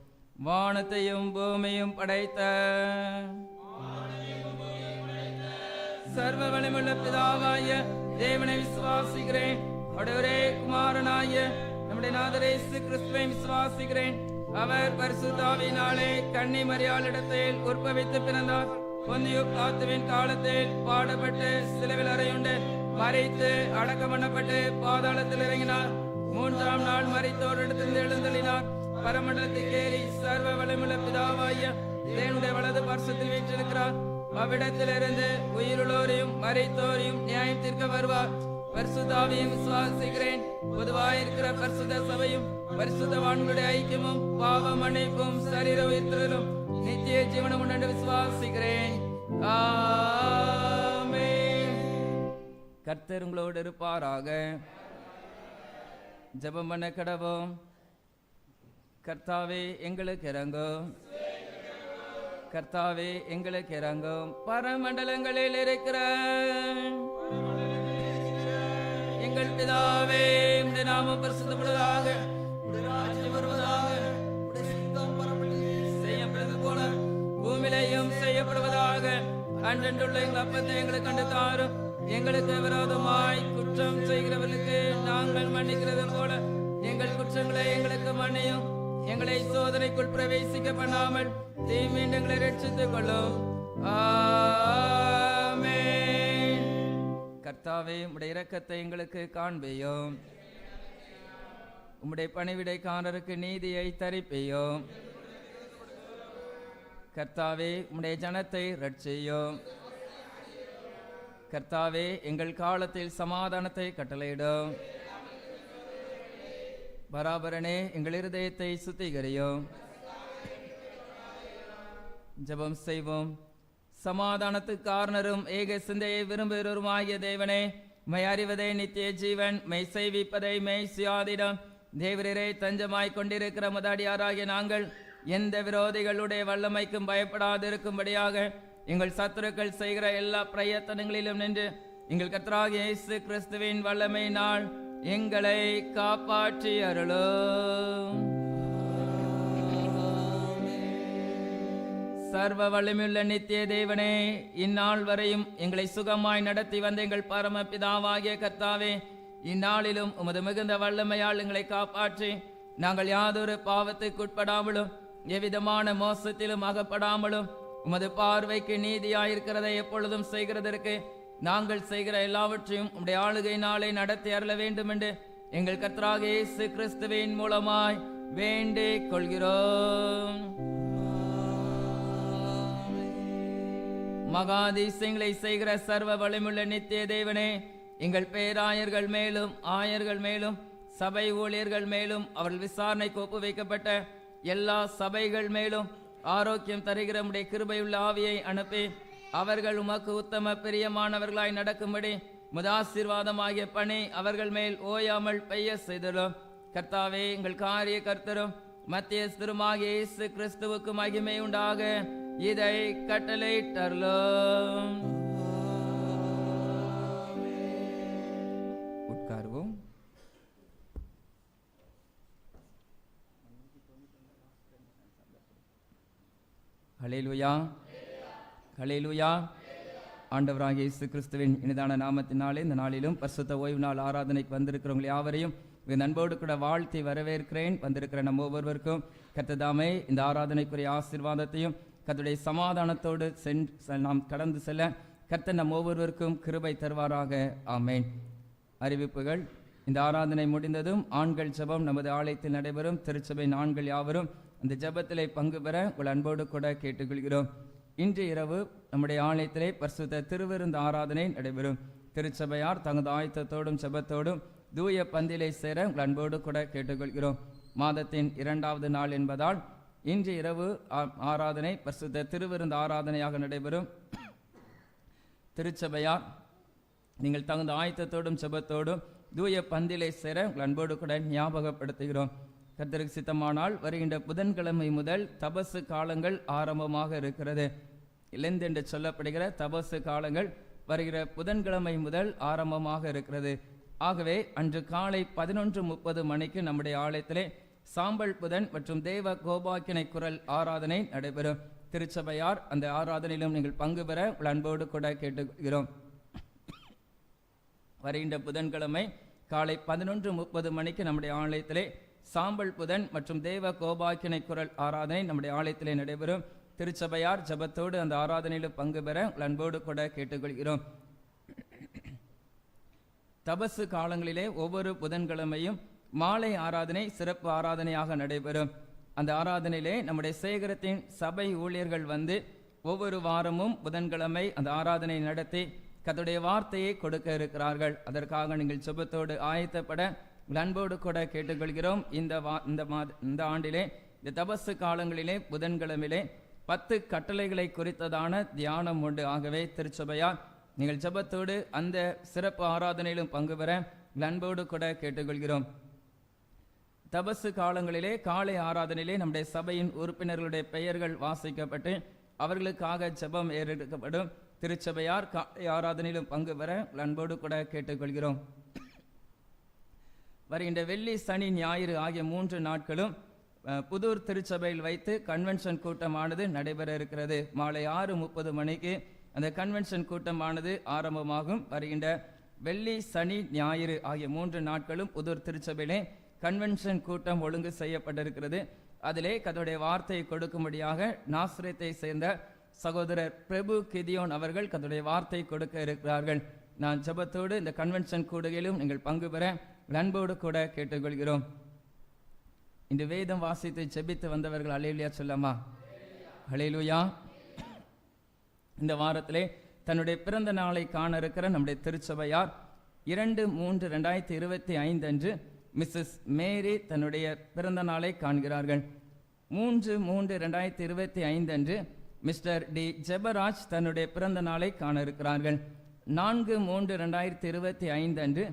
வானத்தையும் பூமியும் படைத்த சர்வ வலிமுள்ள பிதாவாய தேவனை விசுவாசிக்கிறேன். ஒரே குமாரனாய நம்முடைய நாதர் இயேசு கிறிஸ்துவை விசுவாசிக்கிறேன். அவர் பரிசுத்த ஆவியினாலே கன்னி மரியாளிடத்தில் உற்பவித்து பிறந்தார். பொந்தியு பிலாத்துவின் காலத்தில் பாடுபட்டு சிலுவையில் அறையுண்டு மரித்து அடக்கம் பண்ணப்பட்டு பாதாளத்தில் இறங்கினார். 3ஆம் நாள் மரித்தோரிடத்திலிருந்து எழுந்தள்ளினார். பரமண்டலத்துக்கு ஏறி சர்வ வலிமுள்ள பிதாவாய தேவனுடைய வலது பார்சத்தில் வீற்றிருக்கிறார். அவ்விடத்திலிருந்து உயிருள்ளோரையும் மரித்தோரையும் நியாயம் தீர்க்க வருவார். பரிசுத்தாவியும் விசுவாசிக்கிறேன். பொதுவாயிருக்கிற பரிசுத்த சபையும் பரிசுத்தவான்களுடைய ஐக்கியமும் பாவ மன்னிப்பும் சரீர உயிர்த்தலும் நித்திய ஜீவனம் உண்டு விசுவாசிக்கிறேன். ஆமென். கர்த்தர் உங்களோடு இருப்பாராக. ஜெபம் பண்ண கடவோம். கர்த்தாவே எங்களுக்கு இறங்கும். கர்த்தாவே எங்களுக்கு இறங்கும். பரமண்டலங்களில் இருக்கிற எங்கள் பிதாவே, உம்முடைய நாமம் பரிசுத்தப்படுவதாக, உம்முடைய ராஜ்யம் வருவதாக, உம்முடைய சித்தம் பரமண்டலத்தில் செய்யப்படுவது போல பூமியிலேயும் செய்யப்படுவதாக. அன்றன்றுள்ள எங்கள் அப்பத்தை எங்களுக்கு கண்டு தாரும். எங்களுக்கு விரோதமாய் குற்றம் செய்கிறவர்களுக்கு நாங்கள் மன்னிக்கிறது போல எங்கள் குற்றங்களை எங்களுக்கு மன்னியும். எங்களை சோதனைக்குள் பிரவேசிக்க பண்ணாமல் தீமையிலிருந்து எங்களை ரட்சித்துக் கொள்ளும். ஆமென். கர்த்தாவே, உம்முடைய இரக்கத்தை எங்களுக்கு காண்பியும். உம்முடைய பணிவிடைக்காரருக்கு நீதியை தரிப்பியும். கர்த்தாவே, உம்முடைய ஜனத்தை ரட்சியும். கர்த்தாவே, எங்கள் காலத்தில் சமாதானத்தை கட்டளையிடும். பராபரனே, எங்கள் இருதயத்தை சுத்திகரியும். ஜெபம் செய்வோம். சமாதானத்துக்கு காரணரும் ஏக சிந்தையை விரும்புகிறவருமாகிய தேவனே, மெய் அறிவதை நித்திய ஜீவன், மெய் செய்விப்பதை மெய் சுயாதிடம் தேவரே தஞ்சமாய் கொண்டிருக்கிற முதடியாராகிய நாங்கள் எந்த விரோதிகளுடைய வல்லமைக்கும் பயப்படாதிருக்கும்படியாக எங்கள் சத்துருக்கள் செய்கிற எல்லா பிரயத்தனங்களிலும் நின்று எங்கள் கர்த்தராகிய இயேசு கிறிஸ்துவின் வல்லமை நாள் எங்களை காப்பாற்றி அருளும். சர்வ வல்லமையுள்ள நித்திய தேவனே, இந்நாள் வரையும் எங்களை சுகமாய் நடத்தி வந்த எங்கள் பரம பிதாவாகிய கர்த்தாவே, இந்நாளிலும் உமது மிகுந்த வல்லமையால் எங்களை காப்பாற்றி நாங்கள் யாதொரு பாவத்துக்குட்படாமலும் எவ்விதமான மோசத்திலும் அகப்படாமலும் உமது பார்வைக்கு நீதியாயிருக்கிறதை எப்பொழுதும் செய்கிறதற்கு நாங்கள் செய்கிற எல்லாவற்றையும் உம்முடைய ஆளுகையினாலே நடத்தி அருள வேண்டும் என்று எங்கள் கர்த்தராகிய இயேசு கிறிஸ்துவின் மூலமாய் வேண்டிக் கொள்கிறோம். மகாதிசயங்களை செய்கிற சர்வ வலிமுள்ள நித்திய தேவனே, எங்கள் பேராயர்கள் மேலும் ஆயர்கள் மேலும் சபை ஊழியர்கள் மேலும் அவர்கள் விசாரணைக்கு ஒப்பு வைக்கப்பட்ட எல்லா சபைகள் மேலும் ஆரோக்கியம் தருகிற உம்முடைய கிருபையுள்ள ஆவியை அனுப்பி அவர்கள் உமக்கு உத்தம பிரியமானவர்களாய் நடக்கும்படி முதாசீர்வாதமாகிய பணி அவர்கள் மேல் ஓயாமல் பெய்ய செய்தலும். கர்த்தாவே, எங்கள் காரிய கர்த்தரும் மத்தியஸ்தருமாகிய இயேசு கிறிஸ்துவுக்கு மகிமை உண்டாக இதை கட்டளையிட்டருளும். உட்காருவோம். ஹல்லேலூயா, ஹல்லேலூயா. ஆண்டவராகிய இயேசு கிறிஸ்துவின் இனிதான நாமத்தினாலே இந்த நாளிலும் பரிசுத்த ஓய்வு நாள் ஆராதனைக்கு வந்திருக்கிறவங்க யாவரையும் நண்போடு கூட வாழ்த்தி வரவேற்கிறேன். வந்திருக்கிற நம்ம ஒவ்வொருவருக்கும் கர்த்ததாமே இந்த ஆராதனைக்குரிய ஆசீர்வாதத்தையும் கர்த்தருடைய சமாதானத்தோடு நாம் கடந்து செல்ல கர்த்தர் நம் ஒவ்வொருவருக்கும் கிருபை தருவாராக. ஆமேன். அறிவிப்புகள். இந்த ஆராதனை முடிந்ததும் ஆண்கள் ஜெபம் நமது ஆலயத்தில் நடைபெறும். திருச்சபையின் ஆண்கள் யாவரும் அந்த ஜெபத்திலே பங்கு பெற உங்கள் அன்போடு கூட கேட்டுக்கொள்கிறோம். இன்று இரவு நம்முடைய ஆலயத்திலே பரிசுத்த திருவிருந்து ஆராதனை நடைபெறும். திருச்சபையார் தகுந்த ஆயத்தத்தோடும் ஜெபத்தோடும் தூய பந்திலை சேர உங்கள் அன்போடு கூட கேட்டுக்கொள்கிறோம். மாதத்தின் 2வது நாள் என்பதால் இன்று இரவு ஆராதனை பரிசுத்த திருவிருந்து ஆராதனையாக நடைபெறும். திருச்சபையார் நீங்கள் தகுந்த ஆயத்தத்தோடும் ஜெபத்தோடும் தூய பந்திலை சேர உங்கள் அன்போடு கூட ஞாபகப்படுத்துகிறோம். கர்த்தருக்கு சித்தமானால் வருகின்ற புதன்கிழமை முதல் தபசு காலங்கள் ஆரம்பமாக இருக்கிறது. லெந்த் என்று சொல்லப்படுகிற தபசு காலங்கள் வருகிற புதன்கிழமை முதல் ஆரம்பமாக இருக்கிறது. ஆகவே அன்று காலை 11:30 மணிக்கு நம்முடைய ஆலயத்திலே சாம்பல் புதன் மற்றும் தேவ கோபாக்கினை குரல் ஆராதனை நடைபெறும். திருச்சபையார் அந்த ஆராதனையிலும் நீங்கள் பங்கு பெற உங்கள் அன்போடு கூட கேட்டுக்கிறோம். வருகின்ற புதன்கிழமை காலை 11:30 மணிக்கு நம்முடைய ஆலயத்திலே சாம்பல் புதன் மற்றும் தேவ கோபாக்கினை குரல் ஆராதனை நம்முடைய ஆலயத்திலே நடைபெறும். திருச்சபையார் ஜெபத்தோடு அந்த ஆராதனையில் பங்கு பெற உங்கள் அன்போடு கூட கேட்டுக்கொள்கிறோம். தபசு காலங்களிலே ஒவ்வொரு புதன்கிழமையும் மாலை ஆராதனை சிறப்பு ஆராதனையாக நடைபெறும். அந்த ஆராதனையிலே நம்முடைய சேகரத்தின் சபை ஊழியர்கள் வந்து ஒவ்வொரு வாரமும் புதன்கிழமை அந்த ஆராதனை நடத்தி கர்த்தருடைய வார்த்தையை கொடுக்க இருக்கிறார்கள். அதற்காக நீங்கள் ஜெபத்தோடு ஆயத்தப்பட அன்போடு கூட கேட்டுக்கொள்கிறோம். இந்த ஆண்டிலே இந்த தபசு காலங்களிலே புதன்கிழமையிலே 10 கட்டளைகளை குறித்ததான தியானம் உண்டு. ஆகவே திருச்சபையார் நீங்கள் ஜெபத்தோடு அந்த சிறப்பு ஆராதனையிலும் பங்கு பெற அன்போடு கூட கேட்டுக்கொள்கிறோம். தபசு காலங்களிலே காலை ஆராதனையிலே நம்முடைய சபையின் உறுப்பினர்களுடைய பெயர்கள் வாசிக்கப்பட்டு அவர்களுக்காக ஜெபம் ஏறெடுக்கப்படும். திருச்சபையார் காலை ஆராதனையிலும் பங்கு பெற அன்போடு கூட கேட்டுக்கொள்கிறோம். வருகின்ற வெள்ளி, சனி, ஞாயிறு ஆகிய 3 நாட்களும் புதூர் திருச்சபையில் வைத்து கன்வென்ஷன் கூட்டமானது நடைபெற இருக்கிறது. மாலை 6:30 மணிக்கு அந்த கன்வென்ஷன் கூட்டமானது ஆரம்பமாகும். வருகின்ற வெள்ளி, சனி, ஞாயிறு ஆகிய 3 நாட்களும் புதூர் திருச்சபையிலே கன்வென்ஷன் கூட்டம் ஒழுங்கு செய்யப்பட்டிருக்கிறது. அதிலே கர்த்தருடைய வார்த்தையை கொடுக்கும்படியாக நாசரேத்தை சேர்ந்த சகோதரர் பிரபு கிதியோன் அவர்கள் கர்த்தருடைய வார்த்தை கொடுக்க இருக்கிறார்கள். நான் ஜெபத்தோடு இந்த கன்வென்ஷன் கூடுகையிலும் நீங்கள் பங்கு பெற அன்போடு கூட கேட்டுக்கொள்கிறோம். இன்று வேதம் வாசித்து ஜெபித்து வந்தவர்கள் அல்லேலூயா சொல்லமா? அல்லேலூயா. இந்த வாரத்திலே தன்னுடைய பிறந்த நாளை காண இருக்கிற நம்முடைய திருச்சபையார் 2/3/2025 அன்று மிஸ்ஸஸ் மேரி தன்னுடைய பிறந்த நாளை காண்கிறார்கள். 3/3/2025 அன்று மிஸ்டர் டி ஜெபராஜ் தன்னுடைய பிறந்த நாளை காண இருக்கிறார்கள். 4/3/2025 அன்று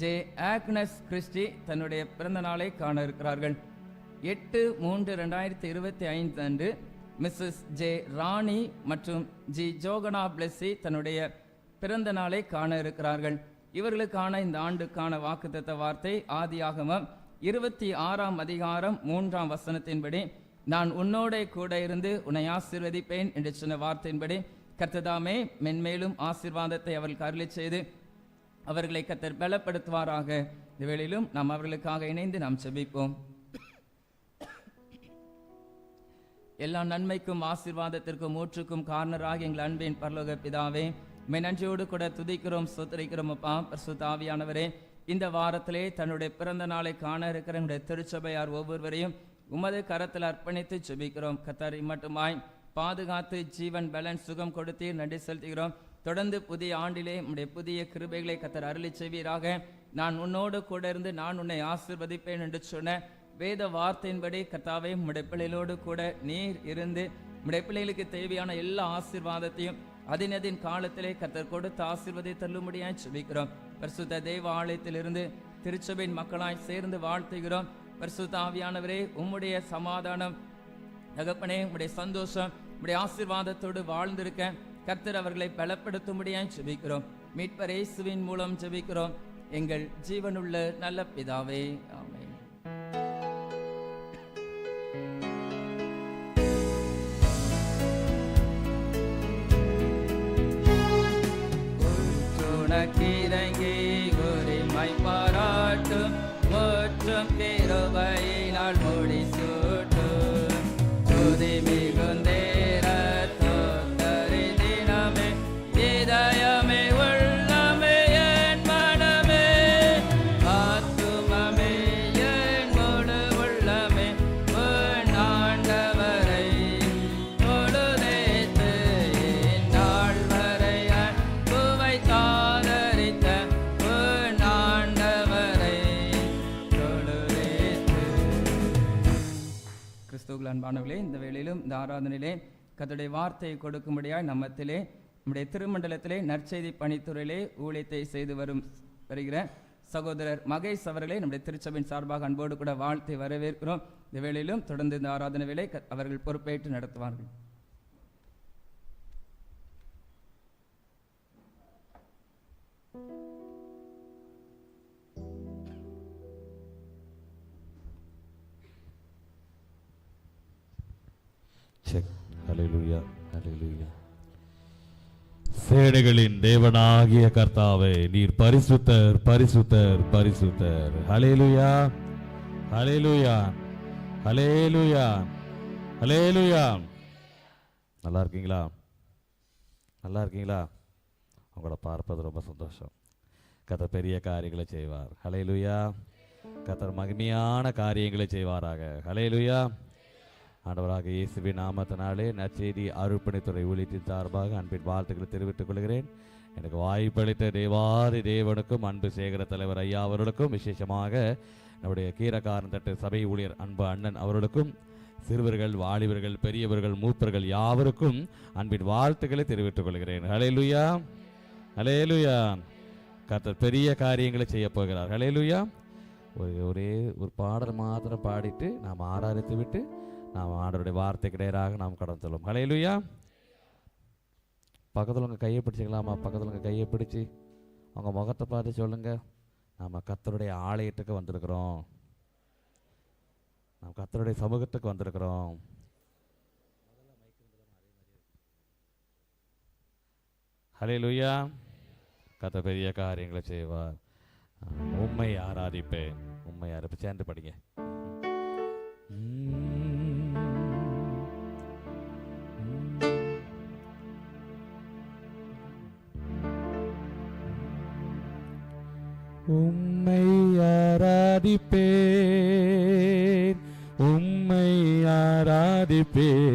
ஜே ஆக்னஸ் கிறிஸ்டி தன்னுடைய பிறந்த நாளை காண இருக்கிறார்கள். 8/3/2025 அன்று மிஸ்ஸஸ் ஜே ராணி மற்றும் ஜி ஜோகனா பிளெஸ்ஸி தன்னுடைய பிறந்த நாளை காண இருக்கிறார்கள். இவர்களுக்கான இந்த ஆண்டுக்கான வாக்குத்தத்த வார்த்தை ஆதியாகமம் 26ஆம் அதிகாரம் 3ஆம் வசனத்தின்படி, நான் உன்னோட கூட இருந்து உன்னை ஆசீர்வதிப்பேன் என்று சொன்ன வார்த்தையின்படி கர்த்ததாமே மென்மேலும் ஆசீர்வாதத்தை அவர்களுக்கு அருளி செய்து அவர்களை கர்த்தர் பலப்படுத்துவாராக. இந்த வேளையிலும் நாம் அவர்களுக்காக இணைந்து நாம் ஜெபிப்போம். எல்லா நன்மைக்கும் ஆசீர்வாதத்திற்கும் ஊற்றுக்கும் காரணராக எங்கள் அன்பின் பரலோக பிதாவே, நன்றியோடு கூட துதிக்கிறோம், ஸ்தோத்திரிக்கிறோம். அப்பா பரிசுத்த ஆவியானவரே, இந்த வாரத்திலே தன்னுடைய பிறந்த நாளை காண இருக்கிற நம்முடைய திருச்சபையார் ஒவ்வொருவரையும் உமது கரத்தில் அர்ப்பணித்து ஜெபிக்கிறோம். கர்த்தரை மட்டுமாய் பாதுகாத்து ஜீவன் பலன் சுகம் கொடுத்து நன்றி செலுத்துகிறோம். தொடர்ந்து புதிய ஆண்டிலே நம்முடைய புதிய கிருபைகளை கர்த்தர் அருளி செய்வீராக. நான் உன்னோடு கூட இருந்து நான் உன்னை ஆசீர்வதிப்பேன் என்று சொன்ன வேத வார்த்தையின்படி கர்த்தாவே, உம்முடைய பிள்ளைகளோடு கூட நீர் இருந்து உம்முடைய பிள்ளைகளுக்கு தேவையான எல்லா ஆசீர்வாதத்தையும் அதினதின் காலத்திலே கர்த்தர் கொடுத்து ஆசீர்வதித்து தள்ளும்படியாய் ஜெபிக்கிறோம். பரிசுத்த தேவ ஆலயத்திலிருந்து திருச்சபையின் மக்களாய் சேர்ந்து வாழ்த்துகிறோம். பரிசுத்த ஆவியானவரே, உம்முடைய சமாதானம் தகப்பனே, உம்முடைய சந்தோஷம், உம்முடைய ஆசீர்வாதத்தோடு வாழ்ந்திருக்க கர்த்தர் அவர்களை பலப்படுத்தும்படியாய் ஜெபிக்கிறோம். மீட்பர் இயேசுவின் மூலம் ஜெபிக்கிறோம் எங்கள் ஜீவனுள்ள நல்ல பிதாவே, ஆமென். கீரங்கி உரிமை பாராட்டும் முற்றும் கிருபையினால் முடிசூட்டும் துதி மிகுந்தேர தோத்தரி தினமே இதயமே உள்ளமே என் மனமே ஆத்துமமே என் முழு உள்ளமே உன் ஆண்டவரை தொழுதேத்து இந்நாள் வரை அன்புவை தாதரித்த உன் ஆண்டவரை தொழுதேத்து. கிறிஸ்துவுக்குள் அன்பானவர்களே, இந்த வேளையிலும் இந்த ஆராதனையிலே கர்த்தருடைய வார்த்தையை கொடுக்கும்படியாய் நம்மத்திலே நம்முடைய திருமண்டலத்திலே நற்செய்தி பணித்துறையிலே ஊழியத்தை செய்து வருகிற சகோதரர் மகேஷ் அவர்களை நம்முடைய திருச்சபையின் சார்பாக அன்போடு கூட வாழ்த்தை வரவேற்கிறோம். இந்த வேளையிலும் தொடர்ந்து இந்த ஆராதனை வேளை அவர்கள் பொறுப்பேற்று நடத்துவார்கள். ஹல்லேலூயா, ஹல்லேலூயா. சேனைகளின் தேவனாகிய கர்த்தாவே, நீர் பரிசுத்தர், பரிசுத்தர், பரிசுத்தர். ஹல்லேலூயா, ஹல்லேலூயா, ஹல்லேலூயா, ஹல்லேலூயா. நல்லா இருக்கீங்களா? நல்லா இருக்கீங்களா? உங்களை பார்ப்பது ரொம்ப சந்தோஷம். கர்த்தர் பெரிய காரியங்களை செய்வார். ஹல்லேலூயா. கர்த்தர் மகிமையான காரியங்களை செய்வாராக. ஹல்லேலூயா. ஆண்டவராக இயேசுவின் நாமத்தினாலே நற்செய்தி அருள்பணித்துறை ஊழியத்தின் சார்பாக அன்பின் வாழ்த்துக்களை தெரிவித்துக் கொள்கிறேன். எனக்கு வாய்ப்பளித்த தேவாதி தேவனுக்கும் அன்பு சேகர தலைவர் ஐயா அவர்களுக்கும், விசேஷமாக நம்முடைய கீரக்காரன் தட்டு சபை ஊழியர் அன்பு அண்ணன் அவர்களுக்கும், சிறுவர்கள், வாலிபர்கள், பெரியவர்கள், மூப்பர்கள் யாவருக்கும் அன்பின் வாழ்த்துக்களை தெரிவித்துக் கொள்கிறேன். ஹல்லேலூயா, ஹல்லேலூயா. கர்த்தர் பெரிய காரியங்களை செய்ய போகிறார். ஹல்லேலூயா. ஒரே ஒரு பாடல் மாத்திரம் பாடிட்டு நாம் ஆராதித்து விட்டு நாம் ஆண்டவருடைய வார்த்தைக்கு நேராக நாம் கடந்து செல்வோம். ஹல்லேலூயா. பக்கத்தில் உங்கள் கையை பிடிச்சிக்கலாமா? பக்கத்தில் உங்கள் கையை பிடிச்சி உங்கள் முகத்தை பார்த்து சொல்லுங்கள், நம்ம கர்த்தருடைய ஆலயத்துக்கு வந்திருக்கிறோம், நாம் கர்த்தருடைய சமூகத்துக்கு வந்திருக்கிறோம். ஹல்லேலூயா. கர்த்தர் பெரிய காரியங்களை செய்வார். உம்மை ஆராதிப்பேன், உம்மை ஆராதிப்பேன். சேர்ந்து படிங்க. உம்மை ஆராதிப்பேன், உம்மை ஆராதிப்பேன்,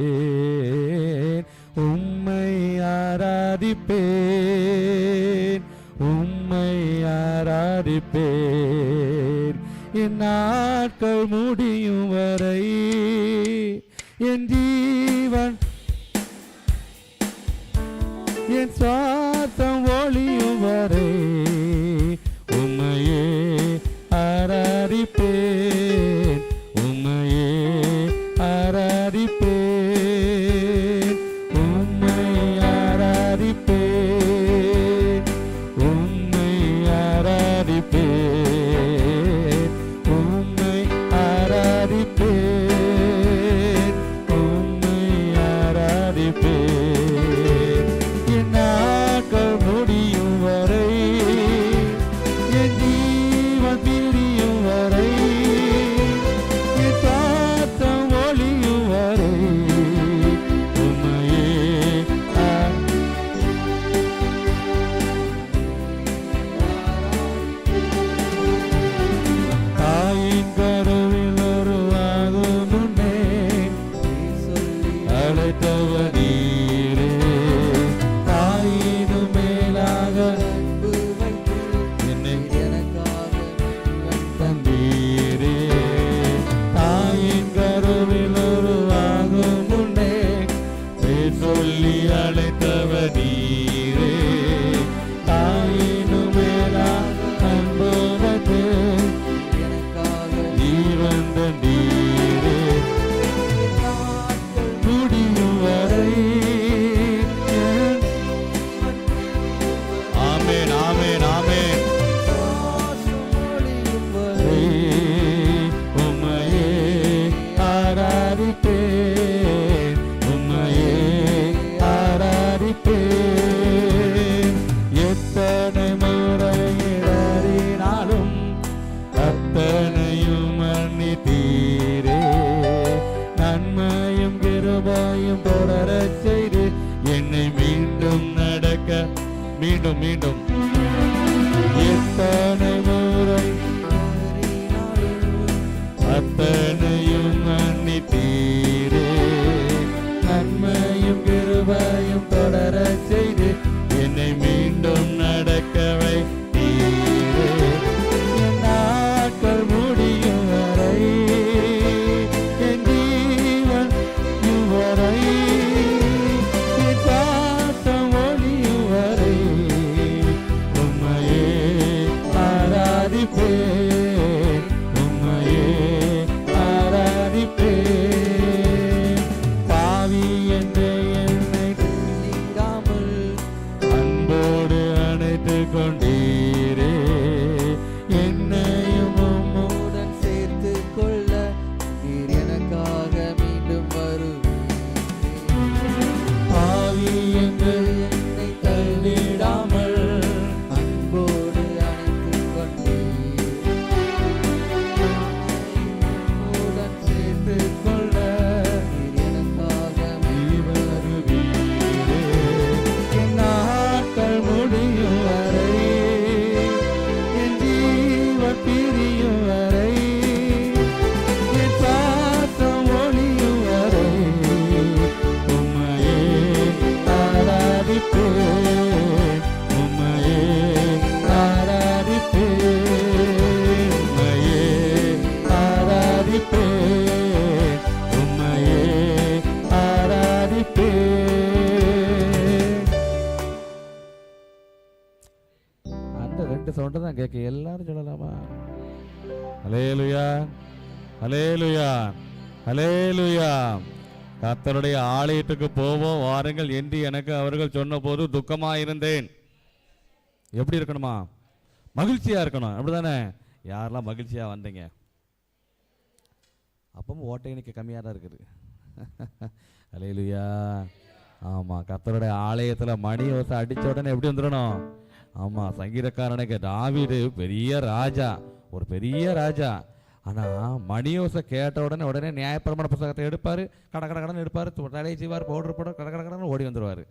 உம்மை ஆராதிப்பேன், உம்மை ஆராதிப்பேன். என் நாட்கள் முடியும் வரை, என் ஜீவன் என் சுவாசம் ஒளியும் வரை உம்மையே ஆராதிப்பேன், உம்மையே ஆராதிப்பேன், உம்மை ஆராதிப்பேன், உம்மை ஆராதிப்பேன், உம்மை ஆராதிப்பேன், உம்மை ஆராதிப்பேன். என் நாட்கள் முடியும் வரை, என் ஜீவன் பிரியும் வரை, என் சுவாசம் ஒளியும் வரை உம்மையே தாயின் கருவில் உருவாகும் முன்னே அழைத்தவர் நீரே. தாயினும் மேலாக என்னை தந்தீரே. தாயின் கருவில் உருவாகும் முன்னே பேர் சொல்லி அழைத்தவர் நீரே. தாயினும் மேலாக அன்பு வந்து ஜீவன் தந்தீரே. முடியும் வரை ஆமென், ஆமென், ஆமென். உம்மையே ஆராதிப்பேன், உம்மையே ஆராதிப்பேன். எத்தனை முறை இடறினாலும் அத்தனையும் மன்னித்தீரே. நன்மையும் கிருபையும் தொடரச் செய்து என்னை மீண்டும் நடக்க மீண்டும் மீண்டும் எத்தனை முறை அத்தனையும் மன்னித்தீரே. நன்மையும் கிருபையும் தொடரச் செய்து என்னை மீண்டும் நடக்க வைத்தீரே. என் நாட்கள் முடியும் வரை, என் ஜீவன் வரை, என் சுவாசம் ஒளியும் வரை உம்மையே ஆராதிப்பேன், உம்மையே ஆராதிப்பேன். பாவி என்று என்னை எந்த சவுண்டு தான் கேட்க, எல்லாரும் சொல்லலாமா? ஹல்லேலூயா, ஹல்லேலூயா, ஹல்லேலூயா. கர்த்தருடைய ஆலயத்துக்கு போவோம் வாருங்கள் என்று எனக்கு அவர்கள் சொன்ன போது துக்கமாயிருந்தேன். எப்படி இருக்கணுமா? மகிழ்ச்சியா இருக்கணும், அப்படிதானே? யாரெல்லாம் மகிழ்ச்சியா வந்தீங்க? அப்பவும் ஓட்டை இன்னைக்கு கம்மியாக தான் இருக்குது. ஹல்லேலூயா. ஆமாம், கர்த்தருடைய ஆலயத்தில் மணி ஓசை அடித்த உடனே எப்படி வந்துடணும்? ஆமாம், சங்கீதக்காரனுக்கு தாவீது பெரிய ராஜா, ஒரு பெரிய ராஜா. ஆனால் மணி ஓசை கேட்ட உடனே நியாயப்பிரமாண புத்தகத்தை எடுப்பார், கடன்னு எடுப்பார், தலையை செய்வார், பவுடர் போட கடன்னு ஓடி வந்துடுவார்.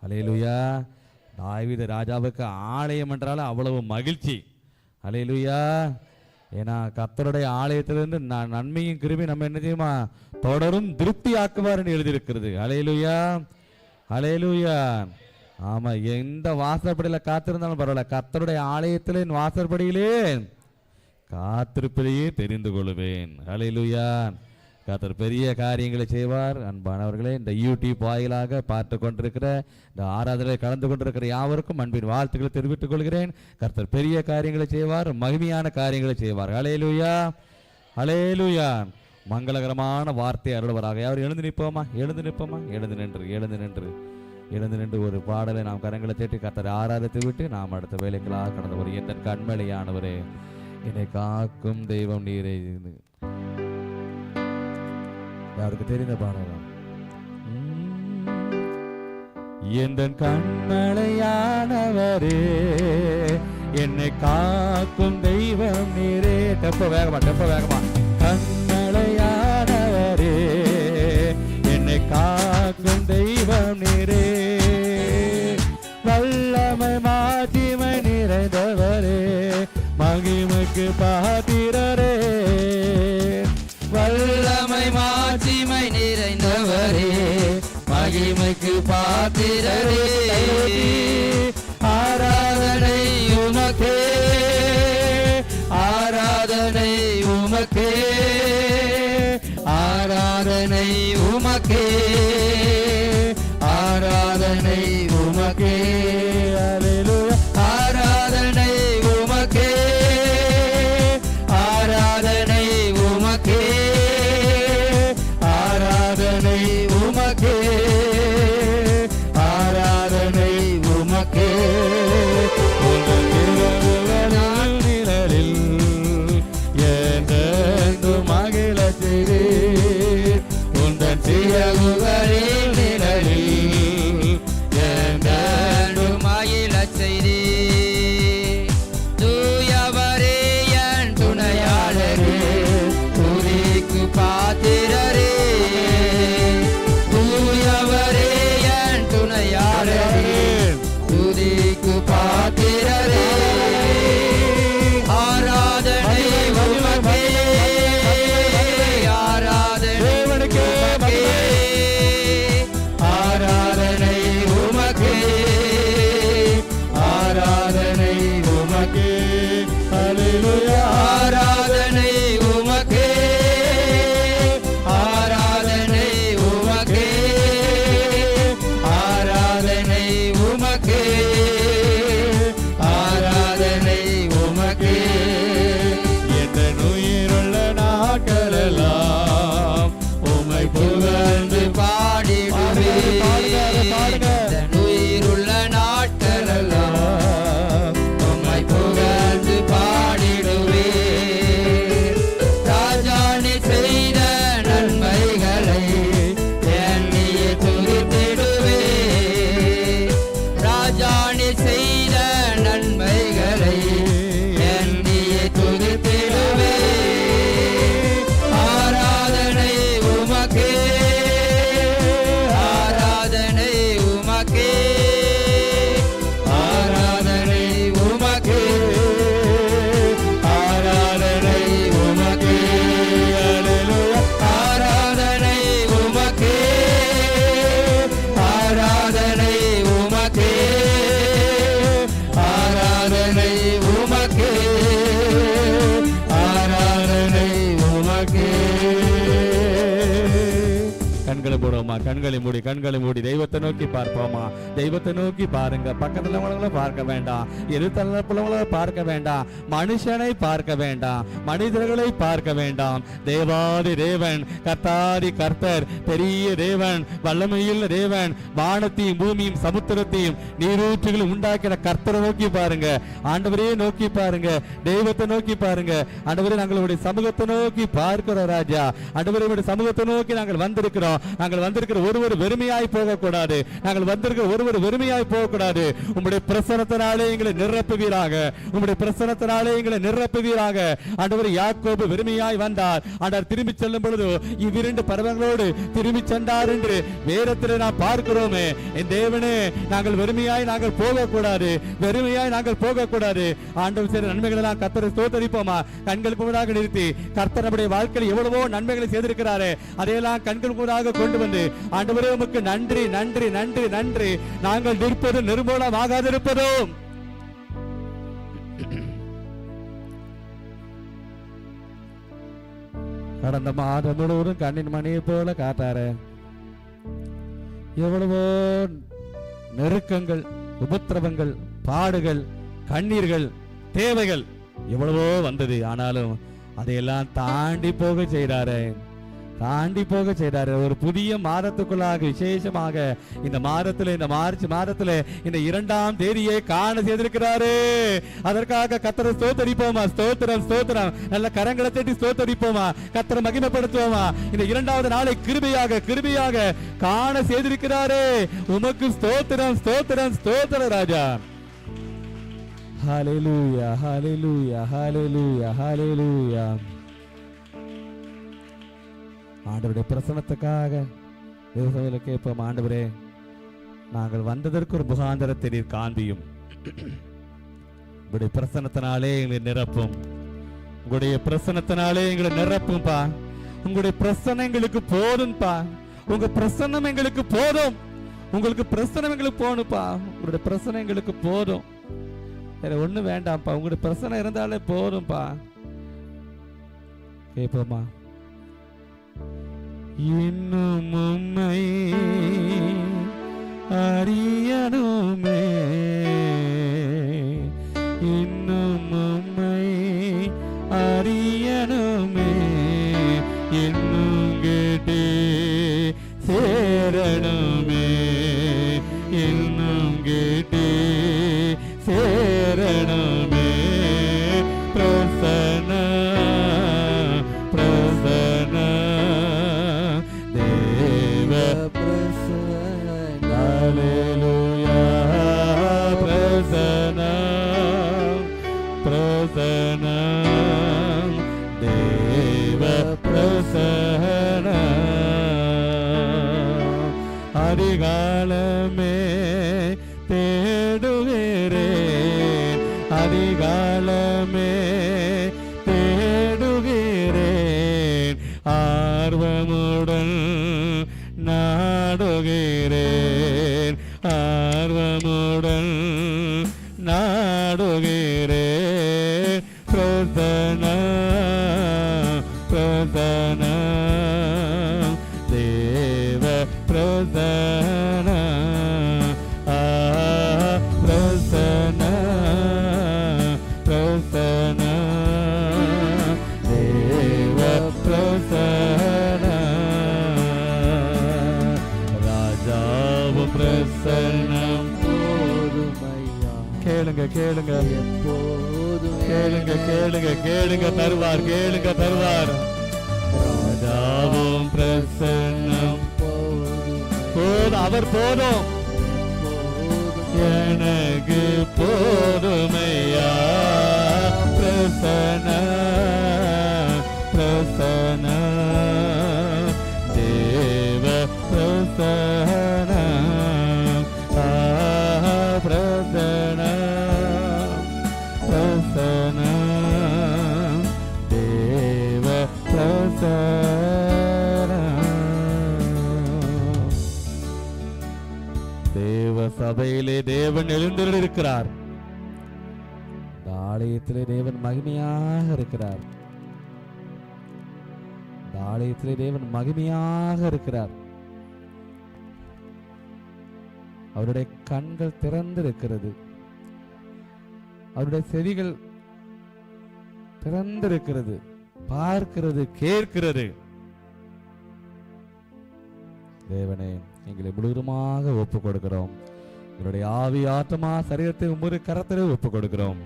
ஹல்லேலூயா. தாவீது ராஜாவுக்கு ஆலயம் என்றாலும் அவ்வளவு மகிழ்ச்சி. ஹல்லேலூயா. ஏன்னா கர்த்தருடைய ஆலயத்திலிருந்து நன்மையும் கிருபை நம்ம என்ன செய்யுமா தொடரும் திருப்தி ஆக்குவார் என்று எழுதியிருக்கிறது. ஹல்லேலூயா, ஹல்லேலூயா. ஆமா, எந்த வாசற்படியில காத்திருந்தாலும் பரவாயில்ல, கர்த்தருடைய ஆலயத்திலே வாசற்படியிலே காத்திருப்பதையே தெரிந்து கொள்வேன். ஹல்லேலூயா. கர்த்தர் பெரிய காரியங்களை செய்வார். அன்பானவர்களே, இந்த யூடியூப் வாயிலாக பார்த்து கொண்டிருக்கிற, இந்த ஆராதனையில் கலந்து கொண்டிருக்கிற யாவருக்கும் அன்பின் வாழ்த்துக்களை தெரிவித்துக் கொள்கிறேன். கர்த்தர் பெரிய காரியங்களை செய்வார், மகிமையான காரியங்களை செய்வார். ஹல்லேலூயா, ஹல்லேலூயா. மங்களகரமான வார்த்தை அருள்வராக. யாரும் எழுந்து நிற்போமா? எழுந்து நிற்போமா? எழுந்து நின்று ஒரு பாடலை நாம் கரங்களை தேட்டி கர்த்தரை ஆராதித்து விட்டு நாம் அடுத்த வேலைகளாக கடந்த ஒரு எந்த கண்மலையானவரே, என்னை காக்கும் தெய்வம் நீரே. யாருக்கு தெரிந்த பாடலாம்? எந்த கண்மலையானவரே, என்னை காக்கும் தெய்வம் நீரே. டெப்போ வேகமா, கண்மலையானவரே, என்னை காக்கும் தெய்வம் நீரே. வல்லமை மாட்சிமை நிறைந்தவரே, மகிமைக்கு பாத்திரரே. வல்லமை மாட்சிமை நிறைந்தவரே, மகிமைக்கு பாத்திரரே. ஆராதனை உமக்கே, ஆராதனை உமக்கே, ஆராதனை உமக்கே, ஆராதனை உமக்கே. ஹல்லேலூயா. ஆராதனை உமக்கே, ஆராதனை உமக்கே, ஆராதனை உமக்கே, ஆராதனை உமக்கே. நிழலில் என்றென்று மகிழ செய்தீர், உந்தன் சிறகுகளில் நிழலில் என்றென்று மகிழ செய்தீர். தூயவரே என் துணையாளரே, துதிக்கு பாத்திரரே. தூயவரே என் துணையாளரே, துதிக்கு பாத்திரரே. ஆராதனை உமக்கே, ஆராதனை உமக்கே, ஆராதனை உமக்கே, ஆராதனை உமக்கே. ஹல்லேலூயா. ஆராதனை உமக்கே, ஆராதனை உமக்கே, ஆராதனை உமக்கே, ஆராதனை உமக்கே. எந்த உயிருள்ள நாட்களெல்லாம் உம்மை புகழ்ந்து பாடிடுவேன். உயிருள்ள நாட்களெல்லாம் உம்மை புகழ்ந்து பாடிடுவேன். ராஜாணி செய்த நன்மைகளை எண்ணியே துதித்திடுவேன். ராஜாணி செய்த நன்மைகளை எண்ணியே துதித்திடுவேன். ஆராதனை உமக்கே, ஆராதனை உமக்கே, ஆராதனை உமக்கே, ஆராதனை உமக்கே. ஹல்லேலூயா. ஆராதனை உமக்கே, ஆராதனை உமக்கே, ஆராதனை உமக்கே, ஆராதனை உமக்கே. கண்களை கண்களை மூடுவோமா, கண்களை மூடி தெய்வத்தை நோக்கி பார்ப்போமா. தெய்வத்தை நோக்கி பாருங்க. பக்கத்துல உள்ளவங்களை பார்க்க வேண்டாம், எதிர்த்தரப்புள்ளவங்களை பார்க்க வேண்டாம், மனுஷனை பார்க்க வேண்டாம், மனிதர்களை பார்க்க வேண்டாம். தேவாதி தேவன், கர்த்தாதி கர்த்தர், பெரிய தேவன், வல்லமையுள்ள தேவன், வானத்தையும் பூமியும் சமுத்திரத்தையும் நீரூற்றுகளை உண்டாக்கிற கர்த்தரை நோக்கி பாருங்க. ஆண்டவரே நோக்கி பாருங்க, தெய்வத்தை நோக்கி பாருங்க. ஆண்டவரே நாங்களுடைய சமூகத்தை நோக்கி பார்க்கிறோம் ராஜா. ஆண்டவரே சமூகத்தை நோக்கி நாங்கள் வந்திருக்கிறோம். நாங்கள் வந்திருக்கிற ஒருவர் வெறுமையாய் போகக்கூடாது. நாங்கள் வந்திருக்கிற ஒருவர் வெறுமையாய் போகக்கூடாது. உம்முடைய பிரசன்னத்தினாலே எங்களை நிரப்புவீராக. உம்முடைய பிரசன்னத்தினாலே எங்களை நிரப்புவீராக. ஆண்டவர் யாக்கோபு வெறுமையாய் வந்தார். ஆண்டவர் திரும்பி செல்லும் பொழுது இவ்விரண்டு பருவங்களோடு திரும்பி சென்றார் என்று வேதத்தில் நாம் பார்க்கிறோமே. என் தேவனே, நாங்கள் வெறுமையாய் நாங்கள் போகக்கூடாது, வெறுமையாய் நாங்கள் போகக்கூடாது. ஆண்டவர் செய்த நன்மைகளை எல்லாம் கர்த்தரை ஸ்தோத்தரிப்போமா. கண்களுக்கு முன்னாக நிறுத்தி கர்த்தர் நம்முடைய வாழ்க்கையில் எவ்வளவோ நன்மைகளை செய்திருக்கிறாரே, அதையெல்லாம் கண்கள் முன்னாக கொண்டு வந்து ஆண்டவரே உமக்கு நன்றி நன்றி நன்றி நன்றி. நாங்கள் நிற்பதும் நிர்மூலமாகாதிருப்பதும் கடந்த மாதம் முழுவதும் கண்ணின் மணியை போல காத்தாரு. எவ்வளவோ நெருக்கங்கள், உபத்திரவங்கள், பாடுகள், கண்ணீர்கள், தேவைகள் எவ்வளவோ வந்தது. ஆனாலும் அதையெல்லாம் தாண்டி போக செய்தாரு. ஒரு புதிய மாதத்துக்குள்ளாக விசேஷமாக இந்த மாதத்துல, இந்த மார்ச் மாதத்துல இந்த 2ஆம் தேதியை காண செய்திருக்கிறாரு. அதற்காக கர்த்தரை ஸ்தோத்தரிப்போமா. ஸ்தோத்திரம் ஸ்தோத்திரம். நல்ல கரங்களை தட்டி ஸ்தோத்தரிப்போமா, கர்த்தரை மகிமைப்படுத்துவோமா. இந்த 2வது நாளை கிருபையாக காண செய்திருக்கிறாரு. உமக்கு ஸ்தோத்திரம் ஸ்தோத்திரம் ஸ்தோத்திரம் ராஜா. ஹல்லேலூயா ஹல்லேலூயா ஹல்லேலூயா ஹல்லேலூயா. ஆண்டவருடைய பிரசன்னத்துக்காக தேவசபையில கேட்போம். ஆண்டவரே, நாங்கள் வந்ததற்கு ஒரு முகாந்தரத்தை நீர் காண்பியும். உங்களுடைய பிரசன்னத்தினாலே எங்களை நிரப்பும். உங்களுடைய பிரசன்னத்தினாலே எங்களை நிரப்பும்பா. உங்களுடைய பிரசன்னம் எங்களுக்கு போதும்பா. உங்க பிரசன்னம் எங்களுக்கு போதும். உங்களுக்கு பிரசன்னம் எங்களுக்கு போகணும்பா. உங்களுடைய பிரசன்னம் எங்களுக்கு போதும். வேற ஒண்ணு வேண்டாம்ப்பா. உங்களுடைய பிரசன்னம் இருந்தாலே போதும்பா. கேட்போமா. இன்னும் உம்மை அறியணுமே, இன்னும் உம்மை அறியணுமே, இன்னும் கேட்டே சேரணுமே, இன்னும் கேட்டே சேரணுமே. பிரசன்ன பிரசன்ன தேவ பிரசன்ன. ஹல்லேலூயா. பிரசன்ன பிரசன்ன தேவ பிரசன்ன. அதிகாலமே தேடுகிறேன், அதிகாலமே தேடுகிறேன், ஆர்வமுடன் நாடுகிறேன், ஆர்வமுடன் நாடுகிறேன். பிரசன்ன பிரசன்ன தேவ பிரசன்ன. பிரசன்ன பிரசன்ன தேவ பிரசன்ன. ராஜாவும் பிரசன்னம் போதுமையா. கேளுங்க கேளுங்க கேளுங்க கேளுங்க கேளுங்க தருவார், கேளுங்க தருவார். ராஜாவும் பிரசன்னம் போதும். அவர் போதும், எனக்கு போதுமையா. பிரசன்ன பிரசன்ன தேவ பிரசன்ன. பிரசன்ன பிரசன்ன தேவ பிரசன்ன. தேவ சபையிலே தேவன் எழுந்திருக்கிறார். இந்த ஆலயத்திலே தேவன் மகிமையாக இருக்கிறார். இந்த ஆலயத்திலே தேவன் மகிமையாக இருக்கிறார். அவருடைய கண்கள் திறந்திருக்கிறது, அவருடைய செவிகள் திறந்திருக்கிறது, பார்க்கிறது, கேட்கிறது. தேவனே, எங்களை முழுவதுமாக ஒப்பு கொடுக்கிறோம். எங்களுடைய ஆவி, ஆத்மா, சரீரத்தை உம்முடைய கரத்திலே ஒப்பு கொடுக்கிறோம்.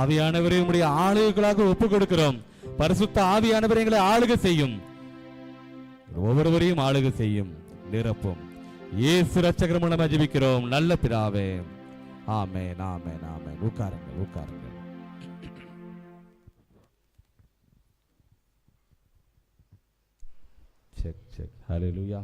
ஆவியானவரை உம்முடைய ஆளுகைகளாக ஒப்பு கொடுக்கிறோம். பரிசுத்த ஆவியானவரை எங்களை ஆளுகை செய்யும், ஒவ்வொருவரையும் ஆளுகை செய்யும், நிரப்பும். இயேசு ரட்சகர் மூலம் ஜெபிக்கிறோம் நல்ல பிதாவே, ஆமென், ஆமென், ஆமென். உட்காருங்கள், உட்காருங்கள். Check check. ஹல்லேலூயா.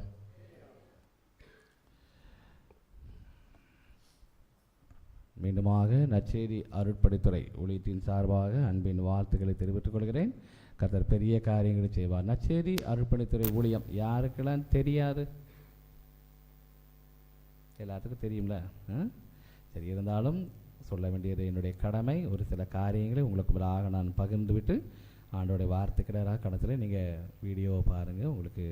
மீண்டுமாக நற்செய்தி அருட்படைத்துறை ஊழியத்தின் சார்பாக அன்பின் வாழ்த்துக்களை தெரிவித்துக் கொள்கிறேன். கர்த்தர் பெரிய காரியங்களை செய்வார். நற்செய்தி அருட்படைத்துறை ஊழியம் யாருக்கெல்லாம் தெரியாது? எல்லாத்துக்கும் தெரியும்ல? சரி, இருந்தாலும் சொல்ல வேண்டியது என்னுடைய கடமை. ஒரு சில காரியங்களை உங்களுக்கு முன்னாக நான் பகிர்ந்து விட்டு ஆண்டோடைய வார்த்தைக்கிடராக கடத்தில் நீங்கள் வீடியோ பாருங்கள். உங்களுக்கு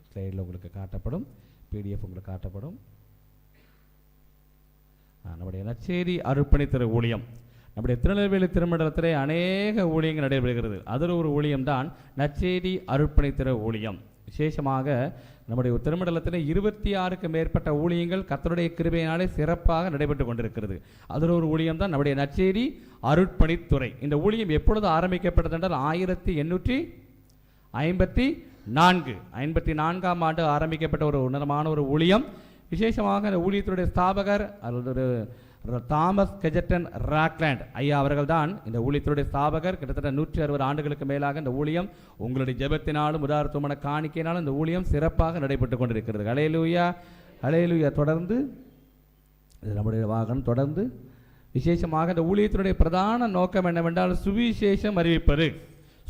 ஸ்லைடில் உங்களுக்கு காட்டப்படும், பிடிஎஃப் உங்களுக்கு காட்டப்படும். நம்முடைய நற்செய்தி அருட்பணித்துறை ஊழியம் நம்முடைய திருநெல்வேலி திருமண்டலத்திலே அநேக ஊழியங்கள் நடைபெறுகிறது. அதில் ஒரு ஊழியம்தான் நற்செய்தி அருட்பணித்துறை ஊழியம். விசேஷமாக நம்முடைய திருமண்டலத்தில் 26க்கும் மேற்பட்ட ஊழியங்கள் கர்த்தருடைய கிருபையினாலே சிறப்பாக நடைபெற்று கொண்டிருக்கிறது. அதில் ஒரு ஊழியம் தான் நம்முடைய நற்செய்தி அருட்பணித்துறை. இந்த ஊழியம் எப்பொழுது ஆரம்பிக்கப்பட்டது என்றால் 1854ஆம் ஆண்டு ஆரம்பிக்கப்பட்ட ஒரு உன்னதமான ஒரு ஊழியம். விசேஷமாக இந்த ஊழியத்தினுடைய ஸ்தாபகர் தாமஸ் கெஜட்டன் ராக்லாண்ட் ஐயா அவர்கள் தான் இந்த ஊழியத்தினுடைய ஸ்தாபகர். கிட்டத்தட்ட 160 ஆண்டுகளுக்கு மேலாக இந்த ஊழியம் உங்களுடைய ஜெபத்தினாலும் உதாரணத்துவமான காணிக்கையினாலும் இந்த ஊழியம் சிறப்பாக நடைபெற்று கொண்டிருக்கிறது. ஹல்லேலூயா, ஹல்லேலூயா. தொடர்ந்து நம்முடைய வாகனம் தொடர்ந்து விசேஷமாக இந்த ஊழியத்தினுடைய பிரதான நோக்கம் என்னவென்றால் சுவிசேஷம் அறிவிப்பது.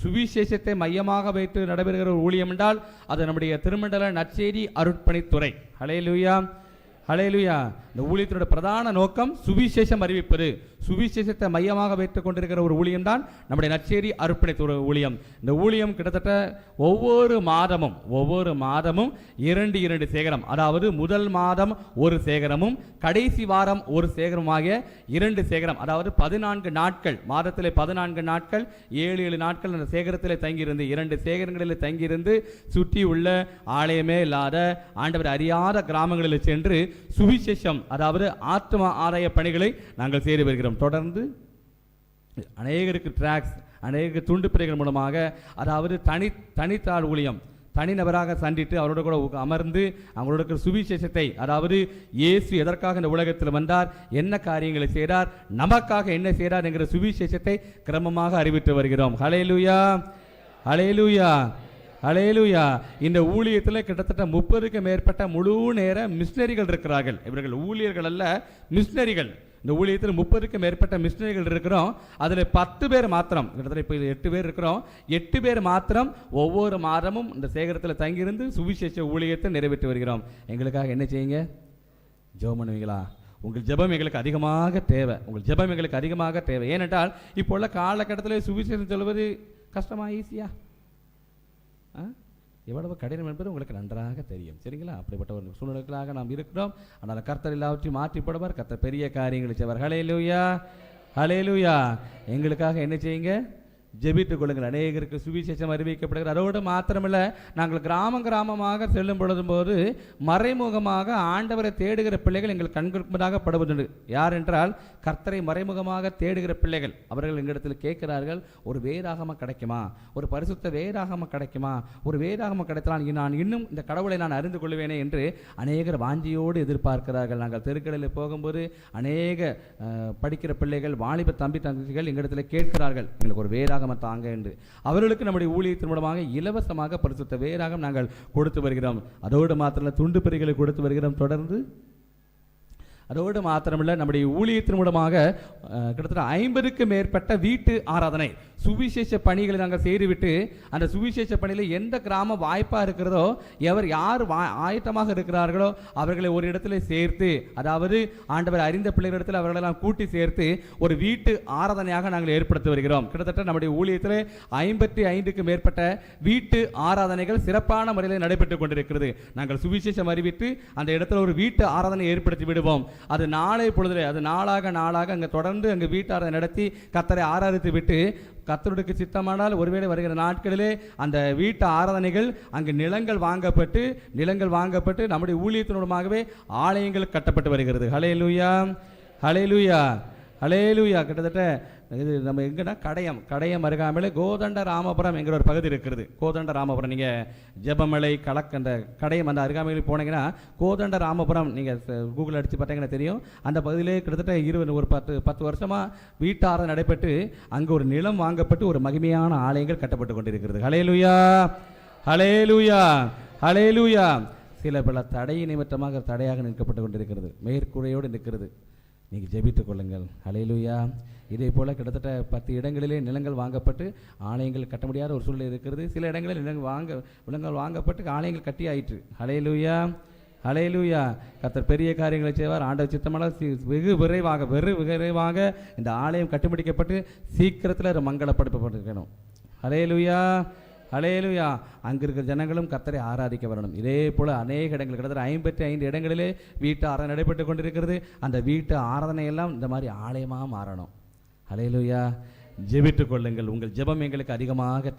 சுவிசேஷத்தை மையமாக வைத்து நடைபெறுகிற ஒரு ஊழியம் என்றால் அது நம்முடைய திருமண்டல நற்செய்தி அருட்பணித்துறை. ஹல்லேலூயா, ஹல்லேலூயா. இந்த ஊழியத்தினுடைய பிரதான நோக்கம் சுவிசேஷம் அறிவிப்பது. சுவிசேஷத்தை மையமாக வைத்துக் கொண்டிருக்கிற ஒரு ஊழியம் தான் நம்முடைய நற்செய்தி அருட்பணித்துறை ஊழியம். இந்த ஊழியம் கிட்டத்தட்ட ஒவ்வொரு மாதமும் 2 சேகரம், அதாவது முதல் மாதம் ஒரு சேகரமும் கடைசி வாரம் ஒரு சேகரமாகிய 2 சேகரம், அதாவது 14 நாட்கள், மாதத்திலே 14 நாட்கள் 7 நாட்கள் அந்த சேகரத்திலே தங்கியிருந்து 2 சேகரங்களில் தங்கியிருந்து சுற்றி உள்ள ஆலயமே இல்லாத ஆண்டவர் அறியாத கிராமங்களில் சென்று சுவிசேஷம், அதாவது ஆத்ம ஆதாய பணிகளை நாங்கள் செய்து வருகிறோம். தொடர்ந்து அநேகருக்கு டிராக்ஸ், அநேக துண்டு பிரிவுகள் மூலமாக, அதாவது தனித்தாள் ஊழியம், தனிநபராக சந்தித்து அவரோட கூட அமர்ந்து அவங்களோட சுவிசேஷத்தை, அதாவது இயேசு எதற்காக இந்த உலகத்தில் வந்தார், என்ன காரியங்களை செய்தார், நமக்காக என்ன செய்தார் என்கிற சுவிசேஷத்தை கிரமமாக அறிவித்து வருகிறோம். ஹல்லேலூயா, ஹல்லேலூயா, ஹல்லேலூயா. இந்த ஊழியத்தில் கிட்டத்தட்ட 30க்கும் மேற்பட்ட முழு நேர மிஷினரிகள் இருக்கிறார்கள். இவர்கள் ஊழியர்கள் அல்ல, மிஷினரிகள். இந்த ஊழியத்தில் 30க்கும் மேற்பட்ட மிஷினரிகள் இருக்கிறோம். அதில் 10 பேர் மாத்திரம், கிட்டத்தட்ட இப்போ 8 பேர் இருக்கிறோம், 8 பேர் மாத்திரம் ஒவ்வொரு மாதமும் இந்த சேகரத்தில் தங்கியிருந்து சுவிசேஷ ஊழியத்தை நிறைவேற்றி வருகிறோம். எங்களுக்காக என்ன செய்யுங்க? ஜெபம் பண்ணுவீங்களா? உங்கள் ஜெபம் எங்களுக்கு அதிகமாக தேவை. உங்கள் ஜெபம் எங்களுக்கு அதிகமாக தேவை. ஏனென்றால் இப்போ உள்ள காலகட்டத்தில் சுவிசேஷம் சொல்வது கஷ்டமா, ஈஸியா? எவ்வளவு கடினம் என்பது உங்களுக்கு நன்றாக தெரியும். சரிங்களா? அப்படிப்பட்ட ஒரு சூழ்நிலைகளாக நாம் இருக்கிறோம். ஆனால் கர்த்தர் எல்லாவற்றையும் மாற்றிப்படுவார். கர்த்தர் பெரிய காரியங்களை செய்வார். ஹல்லேலூயா, ஹல்லேலூயா. எங்களுக்காக என்ன செய்யுங்க? ஜெபித்துக் கொள்ளுங்கள். அநேகருக்கு சுவிசேஷம் அறிவிக்கப்படுகிறது. அதோடு மாத்திரமல்ல, நாங்கள் கிராமமாக செல்லும் பொழுதும்போது மறைமுகமாக ஆண்டவரை தேடுகிற பிள்ளைகள் எங்கள் கண்களுக்கு முன்னதாக படுவதுண்டு. யார் என்றால் கர்த்தரை மறைமுகமாக தேடுகிற பிள்ளைகள். அவர்கள் எங்களிடத்தில் கேட்கிறார்கள், ஒரு வேதாகமம் கிடைக்குமா, ஒரு பரிசுத்த வேதாகமம் கிடைக்குமா, ஒரு வேதாகமம் கிடைத்தால் நான் இன்னும் இந்த கடவுளை நான் அறிந்து கொள்வேனே என்று அநேகர் வாஞ்சியோடு எதிர்பார்க்கிறார்கள். நாங்கள் தெருக்களில் போகும்போது அநேக படிக்கிற பிள்ளைகள், வாலிப தம்பிகள் எங்களிடத்தில் கேட்கிறார்கள், எங்களுக்கு ஒரு வேதாகமம் தாங்க என்று. அவர்களுக்கு நம்முடைய ஊழியத்தின் மூலமாக இலவசமாக பரிசுத்த வேதாகம் நாங்கள் கொடுத்து வருகிறோம். அதோடு மாத்திரம் துண்டு பிரிகளை கொடுத்து வருகிறோம். தொடர்ந்து அதோடு மாத்திரமில்லை, நம்முடைய ஊழியத்தின் மூலமாக கிட்டத்தட்ட 50க்கு மேற்பட்ட வீட்டு ஆராதனை சுவிசேஷ பணிகளை நாங்கள் செய்துவிட்டு, அந்த சுவிசேஷ பணியில் எந்த கிராமம் வாய்ப்பாக இருக்கிறதோ, யார் ஆயத்தமாக இருக்கிறார்களோ அவர்களை ஒரு இடத்துல சேர்த்து, அதாவது ஆண்டவர் அறிந்த பிள்ளைகளிடத்தில் அவர்களெல்லாம் கூட்டி சேர்த்து ஒரு வீட்டு ஆராதனையாக நாங்கள் ஏற்படுத்தி வருகிறோம். கிட்டத்தட்ட நம்முடைய ஊழியத்தில் 55க்கு மேற்பட்ட வீட்டு ஆராதனைகள் சிறப்பான முறையில் நடைபெற்றுக் கொண்டிருக்கிறது. நாங்கள் சுவிசேஷம் அறிவித்து அந்த இடத்துல ஒரு வீட்டு ஆராதனை ஏற்படுத்தி விடுவோம். அது நாளை பொழுதிலே, அது நாளாக அங்கே தொடர்ந்து அங்கே வீட்டாரை நடத்தி கர்த்தரை ஆராதித்து விட்டு, கர்த்தருக்கு சித்தமானால் ஒருவேளை வருகிற நாட்களிலே அந்த வீட்டு ஆராதனைகள் அங்கு நிலங்கள் வாங்கப்பட்டு நம்முடைய ஊழியத்தினூடமாகவே ஆலயங்கள் கட்டப்பட்டு வருகிறது. ஹல்லேலூயா, ஹல்லேலூயா, ஹல்லேலூயா. கிட்டத்தட்ட இது நம்ம எங்கன்னா கடையம் அருகாமையில் கோதண்ட ராமபுரம் என்கிற ஒரு பகுதி இருக்கிறது. கோதண்ட ராமபுரம், நீங்கள் ஜெபமலை அந்த கடையம் அந்த அருகாமையில் போனீங்கன்னா கோதண்ட ராமபுரம் நீங்கள் கூகுள் அடித்து பார்த்தீங்கன்னா தெரியும். அந்த பகுதியிலே கிட்டத்தட்ட ஒரு 10 வருஷமாக வீட்டார நடைபெற்று அங்கே ஒரு நிலம் வாங்கப்பட்டு ஒரு மகிமையான ஆலயங்கள் கட்டப்பட்டு கொண்டிருக்கிறது. ஹல்லேலூயா, ஹல்லேலூயா, ஹல்லேலூயா. சில பல தடை நிமித்தமாக தடையாக நிற்கப்பட்டு கொண்டிருக்கிறது, மேற்கூரையோடு நிற்கிறது. நீங்கள் ஜெபித்துக் கொள்ளுங்கள். ஹல்லேலூயா. இதே போல் கிட்டத்தட்ட 10 இடங்களிலே நிலங்கள் வாங்கப்பட்டு ஆலயங்கள் கட்ட முடியாத ஒரு சூழ்நிலை இருக்கிறது. சில இடங்களில் நிலங்கள் வாங்கப்பட்டு ஆலயங்கள் கட்டி ஆயிற்று. ஹல்லேலூயா, ஹல்லேலூயா. கர்த்தர் பெரிய காரியங்களை செய்வார். ஆண்டவர் சித்தமான வெகு விரைவாக இந்த ஆலயம் கட்டுப்பிடிக்கப்பட்டு சீக்கிரத்தில் மங்களப்படுத்தப்பட்டிருக்கணும். ஹல்லேலூயா, ஹல்லேலூயா. அங்கே இருக்கிற ஜனங்களும் கர்த்தரை ஆராதிக்க வரணும். இதே போல் அநேக இடங்கள் கிட்டத்தட்ட 55 இடங்களிலே வீட்டு ஆராதனை நடைபெற்று கொண்டிருக்கிறது. அந்த வீட்டு ஆராதனை எல்லாம் இந்த மாதிரி ஆலயமாக மாறணும். ஹல்லேலூயா. ஜெபித்துக் கொள்ளுங்கள். உங்கள் ஜெபம் எங்களுக்கு அதிகமாக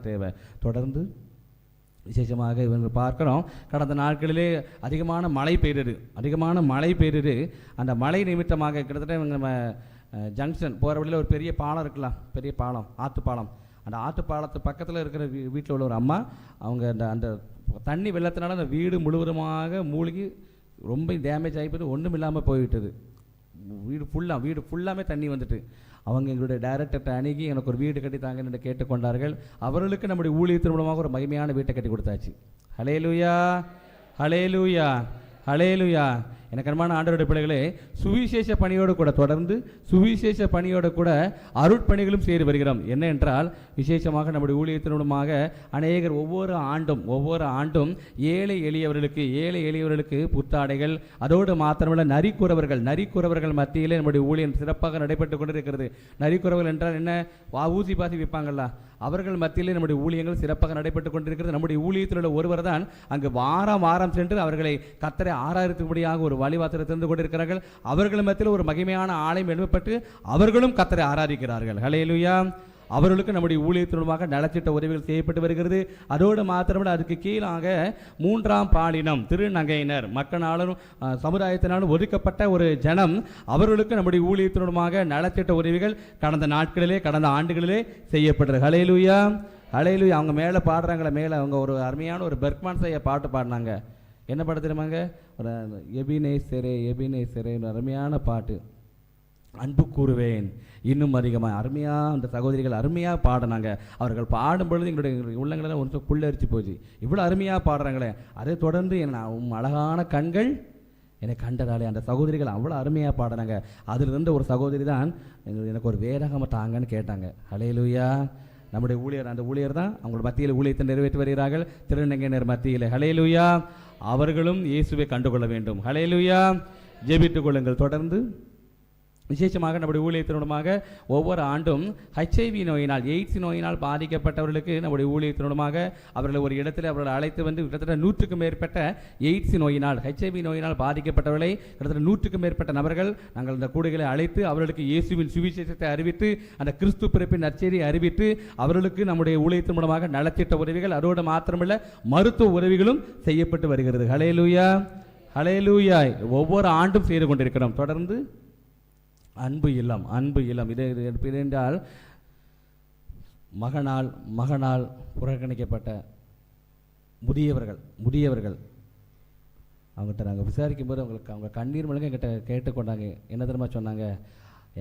தேவை. தொடர்ந்து விசேஷமாக இவங்க பார்க்குறோம், கடந்த நாட்களிலே அதிகமான மழை பெய்தது. அந்த மழை நிமித்தமாக கிட்டத்தட்ட இவங்க நம்ம ஜங்ஷன் போகிற வழியில் ஒரு பெரிய பாலம் இருக்கலாம், பெரிய பாலம், ஆற்றுப்பாலம். அந்த ஆற்றுப்பாலத்து பக்கத்தில் இருக்கிற வீட்டில் உள்ள ஒரு அம்மா, அவங்க அந்த தண்ணி வெள்ளத்தினால அந்த வீடு முழுவதுமாக மூழ்கி ரொம்ப டேமேஜ் ஆகிப்போது, ஒன்றும் இல்லாமல் போய்விட்டது. வீடு ஃபுல்லாமே தண்ணி வந்துட்டு அவங்க எங்களுடைய டைரக்டர்கிட்ட அணுகி எனக்கு ஒரு வீடு கட்டி தாங்க என்று கேட்டுக்கொண்டார்கள். அவர்களுக்கு நம்முடைய ஊழியத்தின் மூலமாக ஒரு மகிமையான வீட்டை கட்டி கொடுத்தாச்சு. ஹல்லேலூயா, ஹல்லேலூயா, ஹல்லேலூயா. எனக்கு அன்பான ஆண்டவருடைய பிள்ளைகளே, சுவிசேஷ பணியோடு கூட தொடர்ந்து சுவிசேஷ பணியோடு கூட அருட்பணிகளும் செய்து வருகிறோம். என்ன என்றால், விசேஷமாக நம்முடைய ஊழியத்தினூடமாக அநேகர் ஒவ்வொரு ஆண்டும் ஏழை எளியவர்களுக்கு புத்தாடைகள், அதோடு மாத்திரமல்ல நரிக்குறவர்கள் மத்தியிலே நம்முடைய ஊழியம் சிறப்பாக நடைபெற்று கொண்டிருக்கிறது. நரிக்குறவர்கள் என்றால் என்ன? ஊசி பாசி விற்பாங்களா, அவர்கள் மத்தியிலே நம்முடைய ஊழியங்கள் சிறப்பாக நடைபெற்று கொண்டிருக்கிறது. நம்முடைய ஊழியத்தில் உள்ள ஒருவர் தான் அங்கு வாரம் சென்று அவர்களை கர்த்தரை ஆராதிக்கும்படியாக ஒரு வழிவாசலை திறந்து கொண்டிருக்கிறார்கள். அவர்கள் மத்தியில் ஒரு மகிமையான ஆலயம் எழுப்பப்பட்டு அவர்களும் கர்த்தரை ஆராதிக்கிறார்கள். ஹல்லேலூயா. அவர்களுக்கு நம்முடைய ஊழியத்தினூடாக நலத்திட்ட உதவிகள் செய்யப்பட்டு வருகிறது. அதோடு மாத்திரமல்ல, அதுக்கு கீழாக 3ஆம் பாலினம் திருநங்கையினர், மக்களாலும் சமுதாயத்தினாலும் ஒதுக்கப்பட்ட ஒரு ஜனம், அவர்களுக்கு நம்முடைய ஊழியத்தினூடாக நலத்திட்ட உதவிகள் கடந்த ஆண்டுகளிலே செய்யப்படுறது. ஹல்லேலூயா, ஹல்லேலூயா. அவங்க மேலே பாடுறாங்களே, அவங்க ஒரு அருமையான ஒரு பெர்க்மான் செய்ய பாட்டு பாடினாங்க. என்ன பாட்டு தெரியுமாங்க? ஒரு எபினேசரே ஒரு அருமையான பாட்டு. அன்பு கூறுவேன் இன்னும் அதிகமாக. அருமையாக அந்த சகோதரிகள் அருமையாக பாடினாங்க. அவர்கள் பாடும் பொழுது எங்களுடைய உள்ளங்களெல்லாம் ஒன்று புல்லரிச்சு போச்சு. இவ்வளோ அருமையாக பாடுறாங்களே. அதை தொடர்ந்து அழகான கண்கள் என்னை கண்டதாலே அந்த சகோதரிகள் அவ்வளோ அருமையாக பாடினாங்க. அதிலிருந்து ஒரு சகோதரி தான் எனக்கு ஒரு வேதகமாக தாங்கன்னு கேட்டாங்க. ஹல்லேலூயா. நம்முடைய ஊழியர், அந்த ஊழியர் தான் அவங்களோட மத்தியில் ஊழியத்தை நிறைவேற்றி வருகிறார்கள், திருநங்கையினர் மத்தியில். ஹல்லேலூயா. அவர்களும் இயேசுவை கண்டுகொள்ள வேண்டும். ஹல்லேலூயா. ஜெபித்துக் கொள்ளுங்கள். தொடர்ந்து விசேஷமாக நம்முடைய ஊழியத்தினூடமாக ஒவ்வொரு ஆண்டும் HIV நோயினால், எய்ட்ஸ் நோயினால் பாதிக்கப்பட்டவர்களுக்கு நம்முடைய ஊழியத்தினூடமாக அவர்களை ஒரு இடத்துல அவர்களை அழைத்து வந்து கிட்டத்தட்ட 100க்கும் மேற்பட்ட எய்ட்ஸ் நோயினால், HIV நோயினால் பாதிக்கப்பட்டவர்களை கிட்டத்தட்ட 100க்கும் மேற்பட்ட நபர்கள் நாங்கள் இந்த கூடைகளை அழைத்து அவர்களுக்கு இயேசுவின் சுவிசேஷத்தை அறிவித்து, அந்த கிறிஸ்து பிறப்பின் நற்செய்தியை அறிவித்து அவர்களுக்கு நம்முடைய ஊழியத்தின் மூலமாக நலத்திட்ட உதவிகள், அதோடு மாத்திரமல்ல மருத்துவ உதவிகளும் செய்யப்பட்டு வருகிறது. ஹல்லேலூயா, ஹல்லேலூயா. ஒவ்வொரு ஆண்டும் செய்து கொண்டிருக்கிறோம். தொடர்ந்து அன்பு இல்லம் இது என்றால் மகனால் புறக்கணிக்கப்பட்ட முதியவர்கள் அவங்ககிட்ட நாங்கள் விசாரிக்கும் போது அவங்க கண்ணீர் மல்க என்கிட்ட கேட்டுக்கொண்டாங்க. என்ன தெரியுமா சொன்னாங்க?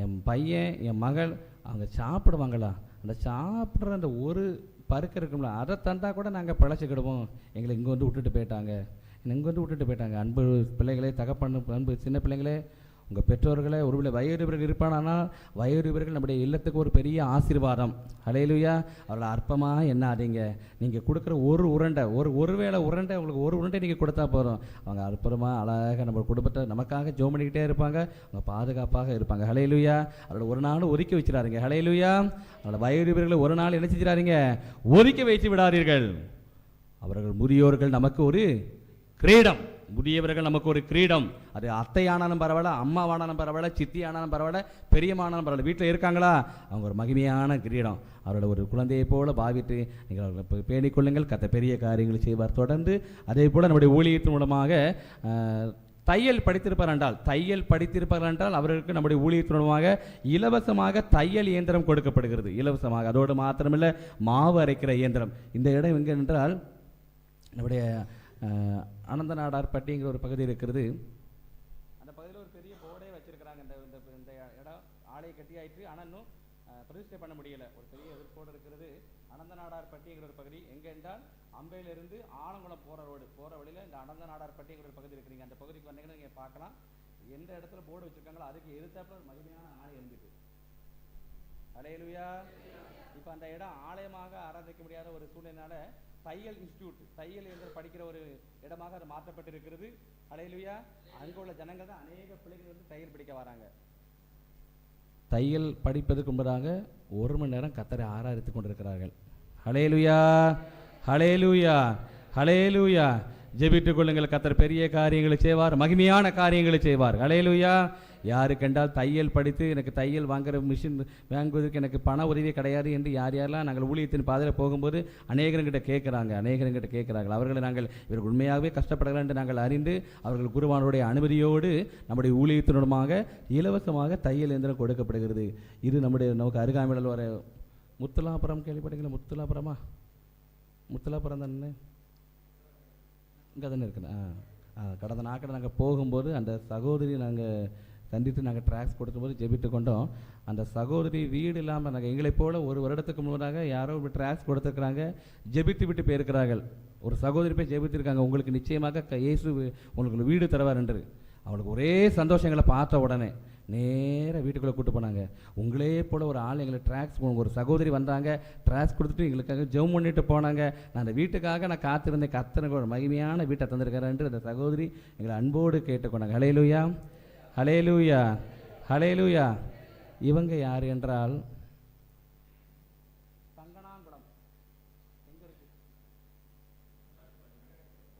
என் பையன் என் மகள் அவங்க சாப்பிடுவாங்களா, அந்த சாப்பிட்ற அந்த ஒரு பருக்க இருக்கும்ல, அதை தந்தா கூட நாங்கள் பிழைச்சிக்கிடுவோம், எங்களை இங்கே வந்து விட்டுட்டு போயிட்டாங்க. இங்கே வந்து விட்டுட்டு போயிட்டாங்க. அன்பு பிள்ளைகளே, தகப்பன் அன்பு சின்ன பிள்ளைங்களே, உங்கள் பெற்றோர்களை ஒருவேளை வயோதிபர்கள் இருப்பானால் வயோதிபர்கள் நம்முடைய இல்லத்துக்கு ஒரு பெரிய ஆசீர்வாதம். ஹல்லேலூயா. அவர்களை அற்பமாக எண்ணாதீங்க. நீங்கள் கொடுக்குற ஒரு உருண்டை, ஒருவேளை உருண்டை, உங்களுக்கு ஒரு உருண்டை நீங்கள் கொடுத்தா போதும். அவங்க அற்புதமாக அழகாக நம்ம குடும்பத்தை நமக்காக ஜெபம் பண்ணிக்கிட்டே இருப்பாங்க. அவங்க பாதுகாப்பாக இருப்பாங்க. ஹல்லேலூயா. அவரோட ஒரு நாள் ஒதுக்கி வச்சிடாதீங்க. ஹல்லேலூயா. அவரோட வயோதிபர்களை ஒரு நாள் என்ன செஞ்சிடாதீங்க, ஒதுக்கி வைத்து விடாதீர்கள். அவர்கள் முதியோர்கள் நமக்கு ஒரு கிரீடம். முதியவர்கள் நமக்கு ஒரு கிரீடம். அது அத்தையானாலும் பரவாயில்ல, அம்மாவானாலும் பரவாயில்ல, சித்தி ஆனாலும் பரவாயில்ல, பெரியம்மானாலும் பரவாயில்ல, வீட்டில் இருக்காங்களா, அவங்க ஒரு மகிமையான கிரீடம். அவரோட ஒரு குழந்தையை போல பாவித்து நீங்கள் அவர்களை பேணிக்கொள்ளுங்கள். கத்த பெரிய காரியங்களை செய்வார். தொடர்ந்து அதே போல் நம்முடைய ஊழியத்தின் மூலமாக தையல் படித்திருப்பார் என்றால் அவர்களுக்கு நம்முடைய ஊழியத்தின் மூலமாக இலவசமாக தையல் இயந்திரம் கொடுக்கப்படுகிறது. இலவசமாக. அதோடு மாத்திரமில்லை, மாவு அரைக்கிற இயந்திரம். இந்த இடம் எங்கே என்றால் நம்முடைய அனந்த நாடார்பட்டிங்கிற ஒரு பகுதி இருக்கிறது. அந்த பகுதியில் ஒரு பெரிய போர்டே வச்சிருக்கிறாங்க. இந்த இடம் ஆலை கட்டி ஆயிட்டு, ஆனால் இன்னும் பிரதிஷ்டை பண்ண முடியல. ஒரு பெரிய எதிர்ப்போடு இருக்கிறது. அனந்த நாடார்பட்டிங்கிற ஒரு பகுதி எங்கே என்றால் அம்பையிலிருந்து ஆலங்குளம் போகிற வழியில் இந்த அனந்த நாடார்பட்டிங்கிற ஒரு பகுதி இருக்கிறீங்க. அந்த பகுதிக்கு வந்தீங்கன்னா நீங்கள் பார்க்கலாம். எந்த இடத்துல போர்டு வச்சுருக்காங்களோ அதுக்கு எதிர்த்தாப்புல ஒரு மகிமையான ஆலை இருந்துட்டு. ஹல்லேலூயா. இப்போ அந்த இடம் ஆலயமாக ஆராதிக்க முடியாத ஒரு சூழ்நிலைனால தையல் இன்ஸ்டியூட், தையல் என்று படிக்கிற ஒரு இடமாக அது மாற்றப்பட்டிருக்கிறது. ஹல்லேலூயா. அங்கே உள்ள ஜனங்கள் தான் அநேக பிள்ளைகள் வந்து தையல் படிக்க வராங்க. தையல் படிப்பதற்கு முன்பதாக 1 மணி நேரம் கர்த்தரை ஆராதித்து கொண்டிருக்கிறார்கள். ஹல்லேலூயா. ஹல்லேலூயா. ஹல்லேலூயா. ஜெபித்துக் கொள்ளுங்கள். கர்த்தர் பெரிய காரியங்களை செய்வார், மகிமையான காரியங்களை செய்வார். ஹல்லேலூயா. யாரு கண்டால் தையல் படித்து எனக்கு தையல் வாங்குற மிஷின் வாங்குவதற்கு எனக்கு பண உதவி கிடையாது என்று யாரெல்லாம் நாங்கள் ஊழியத்தின் பாதையில் போகும்போது அநேகர்கிட்ட கேட்குறாங்க. அவர்களை நாங்கள் இவர்கள் உண்மையாகவே கஷ்டப்படுகிறார் என்று நாங்கள் அறிந்து அவர்கள் குருவானுடைய அனுமதியோடு நம்முடைய ஊழியத்தினூடமாக இலவசமாக தையல் இயந்திரம் கொடுக்கப்படுகிறது. இது நமக்கு அருகாமையில் வர முத்துலாபுரம் கேள்விப்பட்டீங்களா? முத்துலாபுரம் தானே இங்கே தானே இருக்குண்ணா. கடந்த நாட்கள் நாங்கள் போகும்போது அந்த சகோதரி நாங்கள் சந்தித்து நாங்கள் ட்ராக்ஸ் கொடுக்கும்போது ஜெபித்து கொண்டோம். அந்த சகோதரி வீடு இல்லாமல் நாங்கள் எங்களைப் போல 1 வருடத்துக்கு முன்னதாக யாரோ ட்ராக்ஸ் கொடுத்துருக்குறாங்க, ஜெபித்து விட்டு போயிருக்கிறார்கள். ஒரு சகோதரி போய் ஜெபித்திருக்காங்க, உங்களுக்கு நிச்சயமாக இயேசு உங்களுக்கு வீடு தருவார் என்று. அவளுக்கு ஒரே சந்தோஷங்களை பார்த்த உடனே நேராக வீட்டுக்குள்ளே கூப்பிட்டு போனாங்க. உங்களே போல் ஒரு ஆள் எங்களை ட்ராக்ஸ் ஒரு சகோதரி வந்தாங்க, ட்ராக்ஸ் கொடுத்துட்டு எங்களுக்காக ஜெபம் பண்ணிட்டு போனாங்க. நான் அந்த வீட்டுக்காக நான் காத்திருந்தேன். கர்த்தர் ஒரு மகிமையான வீட்டை தந்திருக்கிறேன் என்று அந்த சகோதரி எங்களை அன்போடு கேட்டுக்கொண்டாங்க. ஹல்லேலூயா. ஹல்லேலூயா. ஹல்லேலூயா. இவங்க யார் என்றால் தங்கனாங்குளம் எங்கே இருக்கு?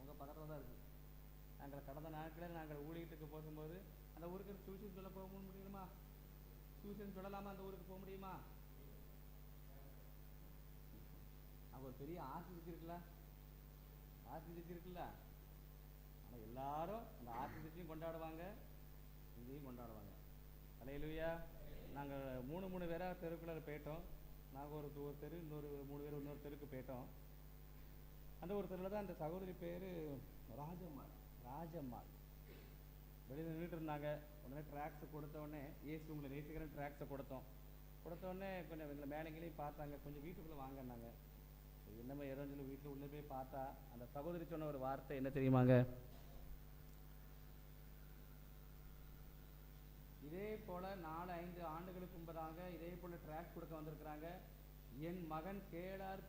உங்கள் பக்கத்தில் தான் இருக்குது. நாங்கள் கடந்த நாட்களில் நாங்கள் ஊழியத்துக்கு போகும்போது அந்த ஊருக்கு டியூஷன் சொல்ல போக முடியுமா? டியூஷன் சொல்லலாமா? அந்த ஊருக்கு போக முடியுமா? அங்கே ஒரு பெரிய ஆர்டிஸ்ட் இருக்குல்ல, ஆனால் எல்லாரும் அந்த ஆர்டிஸ்டையும் கொண்டாடுவாங்க, இதையும் கொண்டாடுவாங்க. ஹல்லேலூயா. நாங்கள் 3 பேராக தெருக்குள்ளே போயிட்டோம். நாங்கள் ஒரு தெரு, இன்னொரு 3 பேர் இன்னொரு தெருக்கு போயிட்டோம். அந்த ஒரு தெருவில் தான் அந்த சகோதரி பேர் ராஜம்மாள் வெளியில் நின்றுட்டு இருந்தாங்க. உடனே ட்ராக்ஸை கொடுத்தோடனே ஏசு உங்களை நேசிக்கிறேன் ட்ராக்ஸை கொடுத்தோடனே கொஞ்சம் எங்களை மேலேங்களையும் பார்த்தாங்க. கொஞ்சம் வீட்டுக்குள்ளே வாங்கினாங்க. என்னமே ஏதோ சொல்லி வீட்டில் உள்ளே போய் பார்த்தா அந்த சகோதரி சொன்ன ஒரு வார்த்தை என்ன தெரியுமாங்க? இதே போல் 4-5 ஆண்டுகளுக்கு முன்பதாக இதே போல் ட்ராக்ஸ் கொடுக்க வந்திருக்கிறாங்க. என் மகன் கேளார்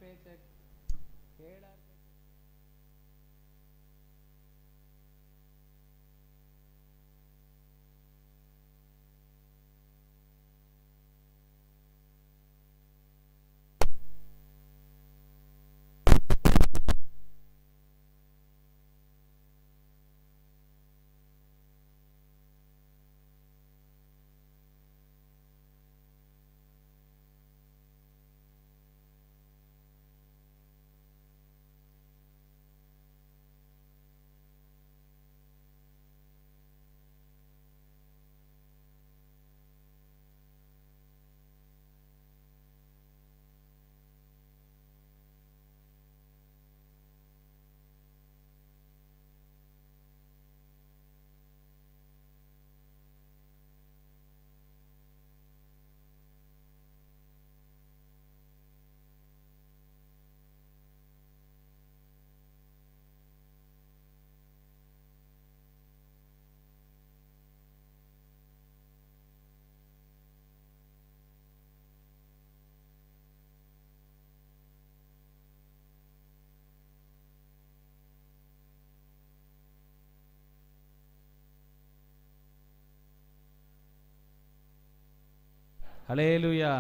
ஹல்லேலூயா.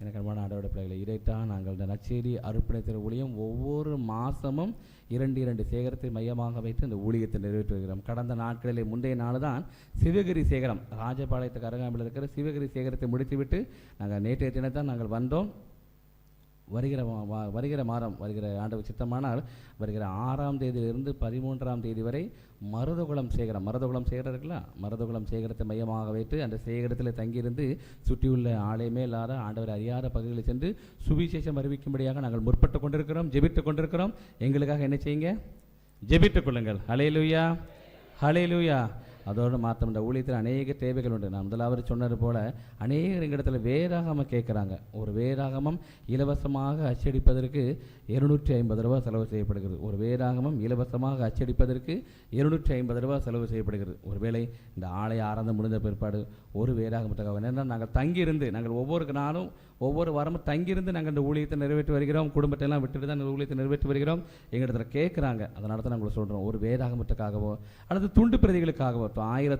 எனக்கு அன்பான ஆண்டவருடைய பிள்ளைகளை, இதைத்தான் நாங்கள் இந்த நற்செய்தி அர்ப்பணிக்கிற ஊழியம் ஒவ்வொரு மாதமும் 2 சேகரத்தை மையமாக வைத்து இந்த ஊழியத்தை நிறைவேற்றி வருகிறோம். கடந்த நாட்களிலே முந்தைய நாள் தான் சிவகிரி சேகரம், ராஜபாளையத்துக்கு அருகாமையில் இருக்கிற சிவகிரி சேகரத்தை முடித்துவிட்டு நாங்கள் நேற்றைய தினத்தான் நாங்கள் வந்தோம். வருகிற மாதம், வருகிற ஆண்டவர் சித்தமானால் வருகிற 6ஆம் தேதியிலிருந்து 13ஆம் தேதி வரை மருதகுளம் சேகரம் இருக்குல்ல, மருதகுளம் சேகரத்தை மையமாக வைத்து அந்த சேகரத்தில் தங்கியிருந்து சுற்றியுள்ள ஆலயமே இல்லாத ஆண்டவர் அறியாத பகுதிகளில் சென்று சுவிசேஷம் அறிவிக்கும்படியாக நாங்கள் முற்பட்டு கொண்டிருக்கிறோம், ஜெபித்து கொண்டிருக்கிறோம். எங்களுக்காக என்ன செய்யுங்க? ஜெபித்துக் கொள்ளுங்கள். ஹல்லேலூயா, ஹல்லேலூயா. அதோடு மாத்திரம் இந்த ஊழியத்தில் அநேக தேவைகள் உண்டு. நான் முதலாவது சொன்னது போல அநேகர் எங்களிடத்துல வேதாகமம் கேட்குறாங்க. ஒரு வேதாகமம் இலவசமாக அச்சடிப்பதற்கு 250 ரூபா செலவு செய்யப்படுகிறது. ஒரு வேதாகமம் இலவசமாக அச்சடிப்பதற்கு 250 ரூபா செலவு செய்யப்படுகிறது. ஒருவேளை இந்த ஆலய ஆரம்பம் முடிந்த பிற்பாடு ஒரு வேதாகமத்துக்காக ஏன்னா நாங்கள் தங்கியிருந்து, நாங்கள் ஒவ்வொரு நாளும் ஒவ்வொரு வாரமும் தங்கியிருந்து நாங்கள் இந்த ஊழியத்தை நிறைவேற்றி வருகிறோம். குடும்பத்தை எல்லாம் விட்டுட்டு தான் இந்த ஊழியத்தை நிறைவேற்றி வருகிறோம். எங்களிடத்துல கேட்குறாங்க. அதனால தான் நாங்கள் சொல்கிறோம், ஒரு வேதாகமத்துக்காகவோ அல்லது துண்டு பிரதிகளுக்காகவோ 1000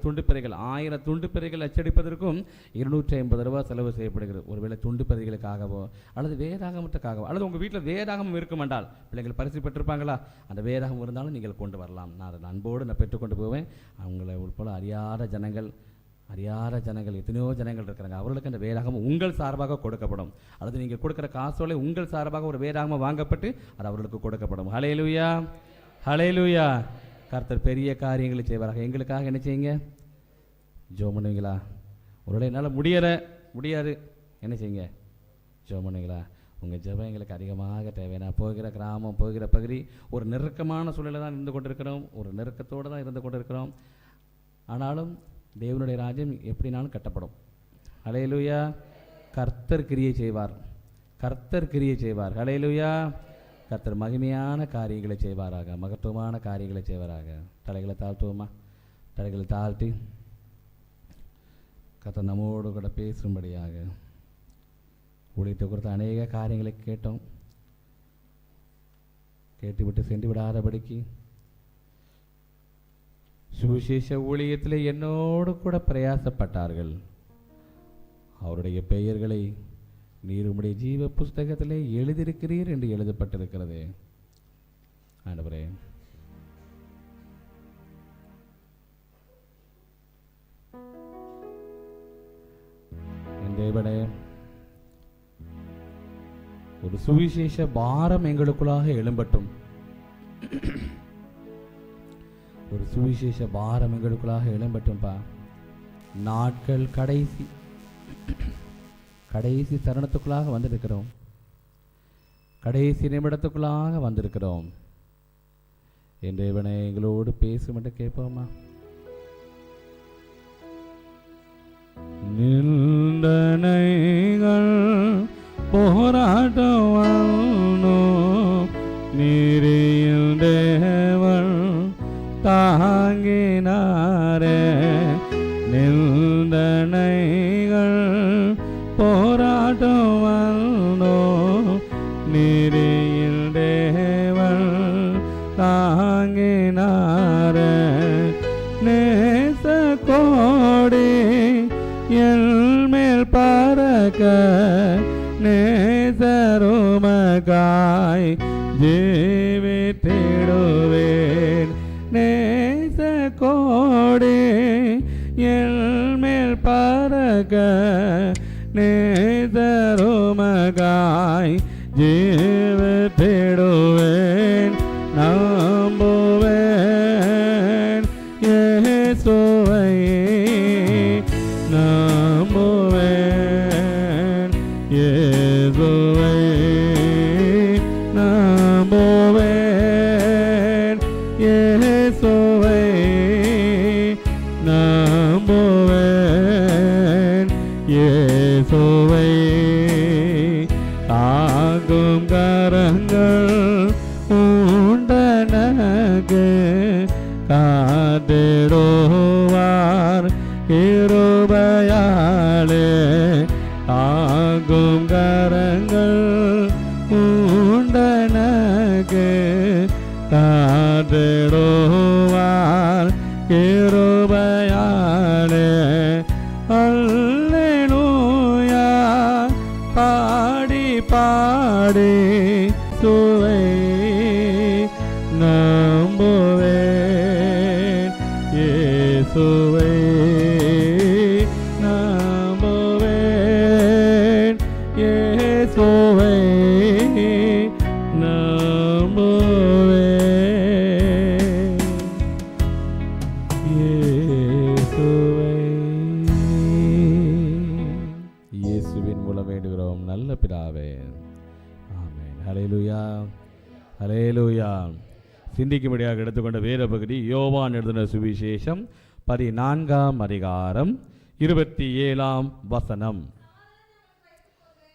துண்டு பிரதிகள் அச்சடிப்பதற்கும் 250 ரூபா செலவு செய்யப்படுகிறது. ஒருவேளை துண்டு பிரதிகளுக்காகவோ அல்லது வேதாகமத்துக்காகவோ அல்லது உங்கள் வீட்டில் வேதாகமம் இருக்கும் என்றால், பிள்ளைகள் பரிசு பெற்றிருப்பாங்களா, அந்த வேதாகம் இருந்தாலும் நீங்கள் கொண்டு வரலாம். நான் அதை அன்போடு நான் பெற்றுக்கொண்டு போவேன். அவங்களை உட்பட அறியாத ஜனங்கள் எத்தனையோ ஜனங்கள் இருக்கிறாங்க. அவர்களுக்கு அந்த வேதாகமம் உங்கள் சார்பாக கொடுக்கப்படும். அல்லது நீங்கள் கொடுக்குற காசோலை உங்கள் சார்பாக ஒரு வேதாகமம் வாங்கப்பட்டு அது அவர்களுக்கு கொடுக்கப்படும். ஹல்லேலூயா, ஹல்லேலூயா. கர்த்தர் பெரிய காரியங்களை செய்வாராக. எங்களுக்காக என்ன செய்யுங்க? ஜெபம் பண்ணுவீங்களா? ஒருவேளை என்னால் முடியாது என்ன செய்யுங்க? ஜெபம் பண்ணுவீங்களா? உங்கள் ஜெபம் எங்களுக்கு அதிகமாக தேவை. நான் போகிற கிராமம், போகிற பகுதி ஒரு நெருக்கமான சூழலில் தான் இருந்து கொண்டிருக்கிறோம், ஒரு நெருக்கத்தோடு தான் இருந்து கொண்டிருக்கிறோம். ஆனாலும் தேவனுடைய ராஜ்யம் எப்படினாலும் கட்டப்படும். ஹல்லேலூயா. கர்த்தர் கிரியை செய்வார். ஹல்லேலூயா. கர்த்தர் மகிமையான காரியங்களை செய்வாராக, மகத்துவமான காரியங்களை செய்வாராக. தலைகளை தாழ்த்துவோமா? தலைகளை தாழ்த்தி கர்த்தர் நம்மோடு கூட பேசும்படியாக ஊழியத்தை குறித்த அநேக காரியங்களை கேட்டோம். கேட்டுவிட்டு சென்று விடாதபடிக்கு சுவிசேஷ ஊழியத்தில் என்னோடு கூட பிரயாசப்பட்டார்கள். அவருடைய பெயர்களை நீர் உம்முடைய ஜீவ புஸ்தகத்திலே எழுதியிருக்கிறீர் என்று எழுதப்பட்டிருக்கிறது. ஆண்டவரே, என் தேவனே, ஒரு சுவிசேஷ பாரம் எங்களுக்குள்ளாக எழும்பட்டும். ஒரு சுவிசேஷ பாரம் எங்களுக்குள்ளாக எழும்பட்டும்பா. நாட்கள் கடைசி தருணத்துக்குள்ளாக வந்திருக்கிறோம். கடைசி நிமிடத்துக்குள்ளாக வந்திருக்கிறோம். என் தேவனே, எங்களோடு பேசும் என்று கேட்போமா? நிந்தனைகள் போராட்டம் நீரில் தேவன் தாங்கினாரே. நிந்தனைகள் போராட்டம் நீரில் தேவன் தாங்கினாரே. நேச கோடி என் மேல் பறக்க நேசருமகாய் ஜீவித்திடுவேன். நேச கோடி என் மேல் பறக்க நேசருமகாய் ஜீவித்திடுவேன். நம்புவேன் இயேசுவை, நம்புவேன் இயேசுவை, நம்புவேன் இயேசுவை, நம்புவேன் இயேசுவை. தாங்கும் கரங்கள் உண்டனக்கு காத்திடுவார் இயேசுவை நம்புவேன், இயேசுவை நம்புவேன், இயேசுவை. இயேசுவின் மூலம் வேண்டுகிறோம் நல்ல பிதாவே, ஆமென். ஹல்லேலூயா, ஹல்லேலூயா. சிந்திக்கும்படியாக எடுத்துக்கொண்ட வேத பகுதி யோவான் எழுதின சுவிசேஷம் 14ஆம் அதிகாரம் 27ஆம் வசனம்.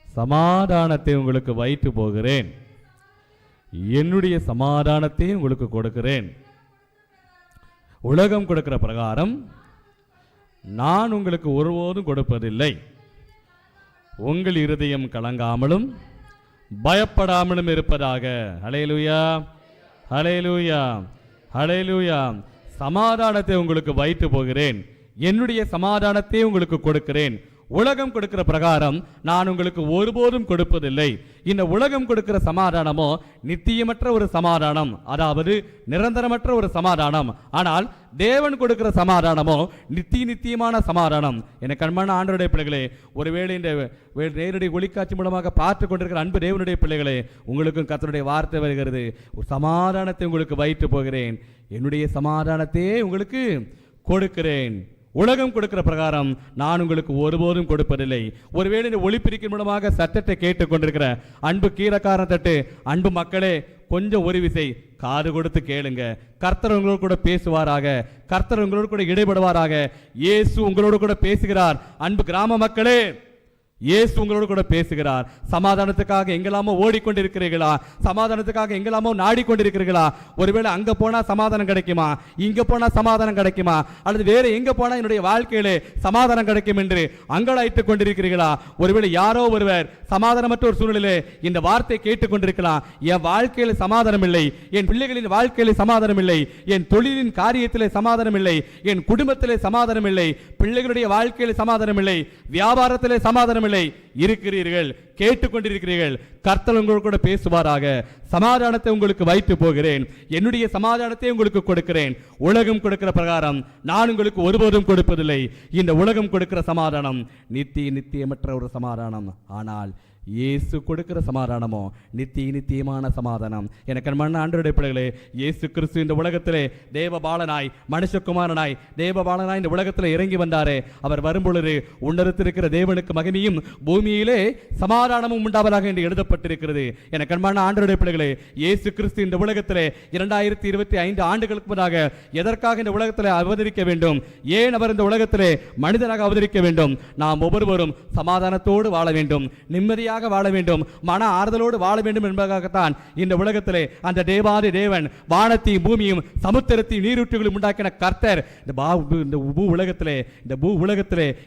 சமாதானத்தை உங்களுக்கு வைத்து போகிறேன், என்னுடைய சமாதானத்தை உங்களுக்கு கொடுக்கிறேன். உலகம் கொடுக்கிற பிரகாரம் நான் உங்களுக்கு ஒருபோதும் கொடுப்பதில்லை. உங்கள் இருதயம் கலங்காமலும் பயப்படாமலும் இருப்பதாக. ஹல்லேலூயா, ஹல்லேலூயா, ஹல்லேலூயா. சமாதானத்தை உங்களுக்கு வைத்து போகிறேன், என்னுடைய சமாதானத்தை உங்களுக்கு கொடுக்கிறேன். உலகம் கொடுக்கிற பிரகாரம் நான் உங்களுக்கு ஒருபோதும் கொடுப்பதில்லை. இந்த உலகம் கொடுக்கிற சமாதானமோ நித்தியமற்ற ஒரு சமாதானம், அதாவது நிரந்தரமற்ற ஒரு சமாதானம். ஆனால் தேவன் கொடுக்கிற சமாதானமோ நித்தியமான சமாதானம். எனக்கு அன்பான ஆண்டவருடைய பிள்ளைகளே, ஒருவேளை இந்த நேரடி ஒளிக்காட்சி மூலமாக பார்த்து கொண்டிருக்கிற அன்பு தேவனுடைய பிள்ளைகளே, உங்களுக்கும் கர்த்தருடைய வார்த்தை வருகிறது. ஒரு சமாதானத்தை உங்களுக்கு வைத்து போகிறேன், என்னுடைய சமாதானத்தையே உங்களுக்கு கொடுக்கிறேன். உலகம் கொடுக்கிற பிரகாரம் நான் உங்களுக்கு ஒருபோதும் கொடுப்பதில்லை. ஒருவேளை இந்த ஒளிப்பிரிக்கின் மூலமாக சத்தத்தை கேட்டுக் கொண்டிருக்கிற அன்பு கீரக்காரன் தட்டு அன்பு மக்களே, கொஞ்சம் ஒரு விசை காது கொடுத்து கேளுங்க. கர்த்தர் உங்களோடு கூட பேசுவாராக, கர்த்தர் உங்களோடு கூட இடைபடுவாராக. இயேசு உங்களோடு கூட பேசுகிறார். அன்பு கிராம மக்களே, இயேசு உங்களோடு கூட பேசுகிறார். சமாதானத்துக்காக எங்கெல்லாமோ ஓடிக்கொண்டிருக்கிறீர்களா? சமாதானத்துக்காக எங்கெல்லாமோ நாடிக்கொண்டிருக்கிறீர்களா? ஒருவேளை அங்க போனா சமாதானம் கிடைக்குமா, இங்க போனா சமாதானம் கிடைக்குமா, அல்லது வேற எங்க போனா என்னுடைய வாழ்க்கையிலே சமாதானம் கிடைக்கும் என்று அங்கலாய்த்துக் கொண்டிருக்கிறீர்களா? ஒருவேளை யாரோ ஒருவர் சமாதானமற்ற ஒரு சூழ்நிலை இந்த வார்த்தை கேட்டுக் கொண்டிருக்கலாம். என் வாழ்க்கையில சமாதானம் இல்லை, என் பிள்ளைகளின் வாழ்க்கையில சமாதானம் இல்லை, என் தொழிலின் காரியத்திலே சமாதானம் இல்லை, என் குடும்பத்திலே சமாதானம் இல்லை, பிள்ளைகளுடைய வாழ்க்கையில சமாதானம் இல்லை, வியாபாரத்திலே சமாதானம் இல்லை. இருக்கிறீர்கள், கேட்டுக்கொண்டிருக்கிறீர்கள். கர்த்தர் உங்களோடு கூட பேசுவாராக. சமாதானத்தை உங்களுக்கு வைத்து போகிறேன், என்னுடைய சமாதானத்தை உங்களுக்கு கொடுக்கிறேன். உலகம் கொடுக்கிற பிரகாரம் நான் உங்களுக்கு ஒருபோதும் கொடுப்பதில்லை. இந்த உலகம் கொடுக்கிற சமாதானம் நித்தியமற்ற ஒரு சமாதானம். ஆனால் இயேசு கொடுக்கிற சமாதானமோ நித்தியமான சமாதானம். எனக்கு அன்பான ஆண்டவருடைய பிள்ளைகளே, இயேசு கிறிஸ்து இந்த உலகத்திலே தேவபாலனாய் மனுஷகுமாரனாய் தேவபாலனாய் இந்த உலகத்தில் இறங்கி வந்தாரே, அவர் வரும்பொழுது உன்னதத்திலிருக்கிற தேவனுக்கு மகிமையும் பூமியிலே சமாதானமும் உண்டாவதாக என்று எழுதப்பட்டிருக்கிறது. எனக்கு அன்பான ஆண்டவருடைய பிள்ளைகளே, இயேசு கிறிஸ்து இந்த உலகத்திலே 2025 ஆண்டுகளுக்கு முன்னதாக எதற்காக இந்த உலகத்திலே அவதரிக்க வேண்டும், ஏன் அவர் இந்த உலகத்திலே மனிதனாக அவதரிக்க வேண்டும்? நாம் ஒவ்வொருவரும் சமாதானத்தோடு வாழ வேண்டும், நிம்மதியாக வாழ வேண்டும், மன ஆறுதலோடு வாழ வேண்டும் என்பதற்காகத்தான் இந்த உலகத்திலே அந்த தேவாதி தேவன் வானத்தையும் பூமியும் சமுத்திரத்தையும் நீரூற்றுகளையும் உண்டாக்கின கர்த்தர் இந்த பூ உலகத்திலே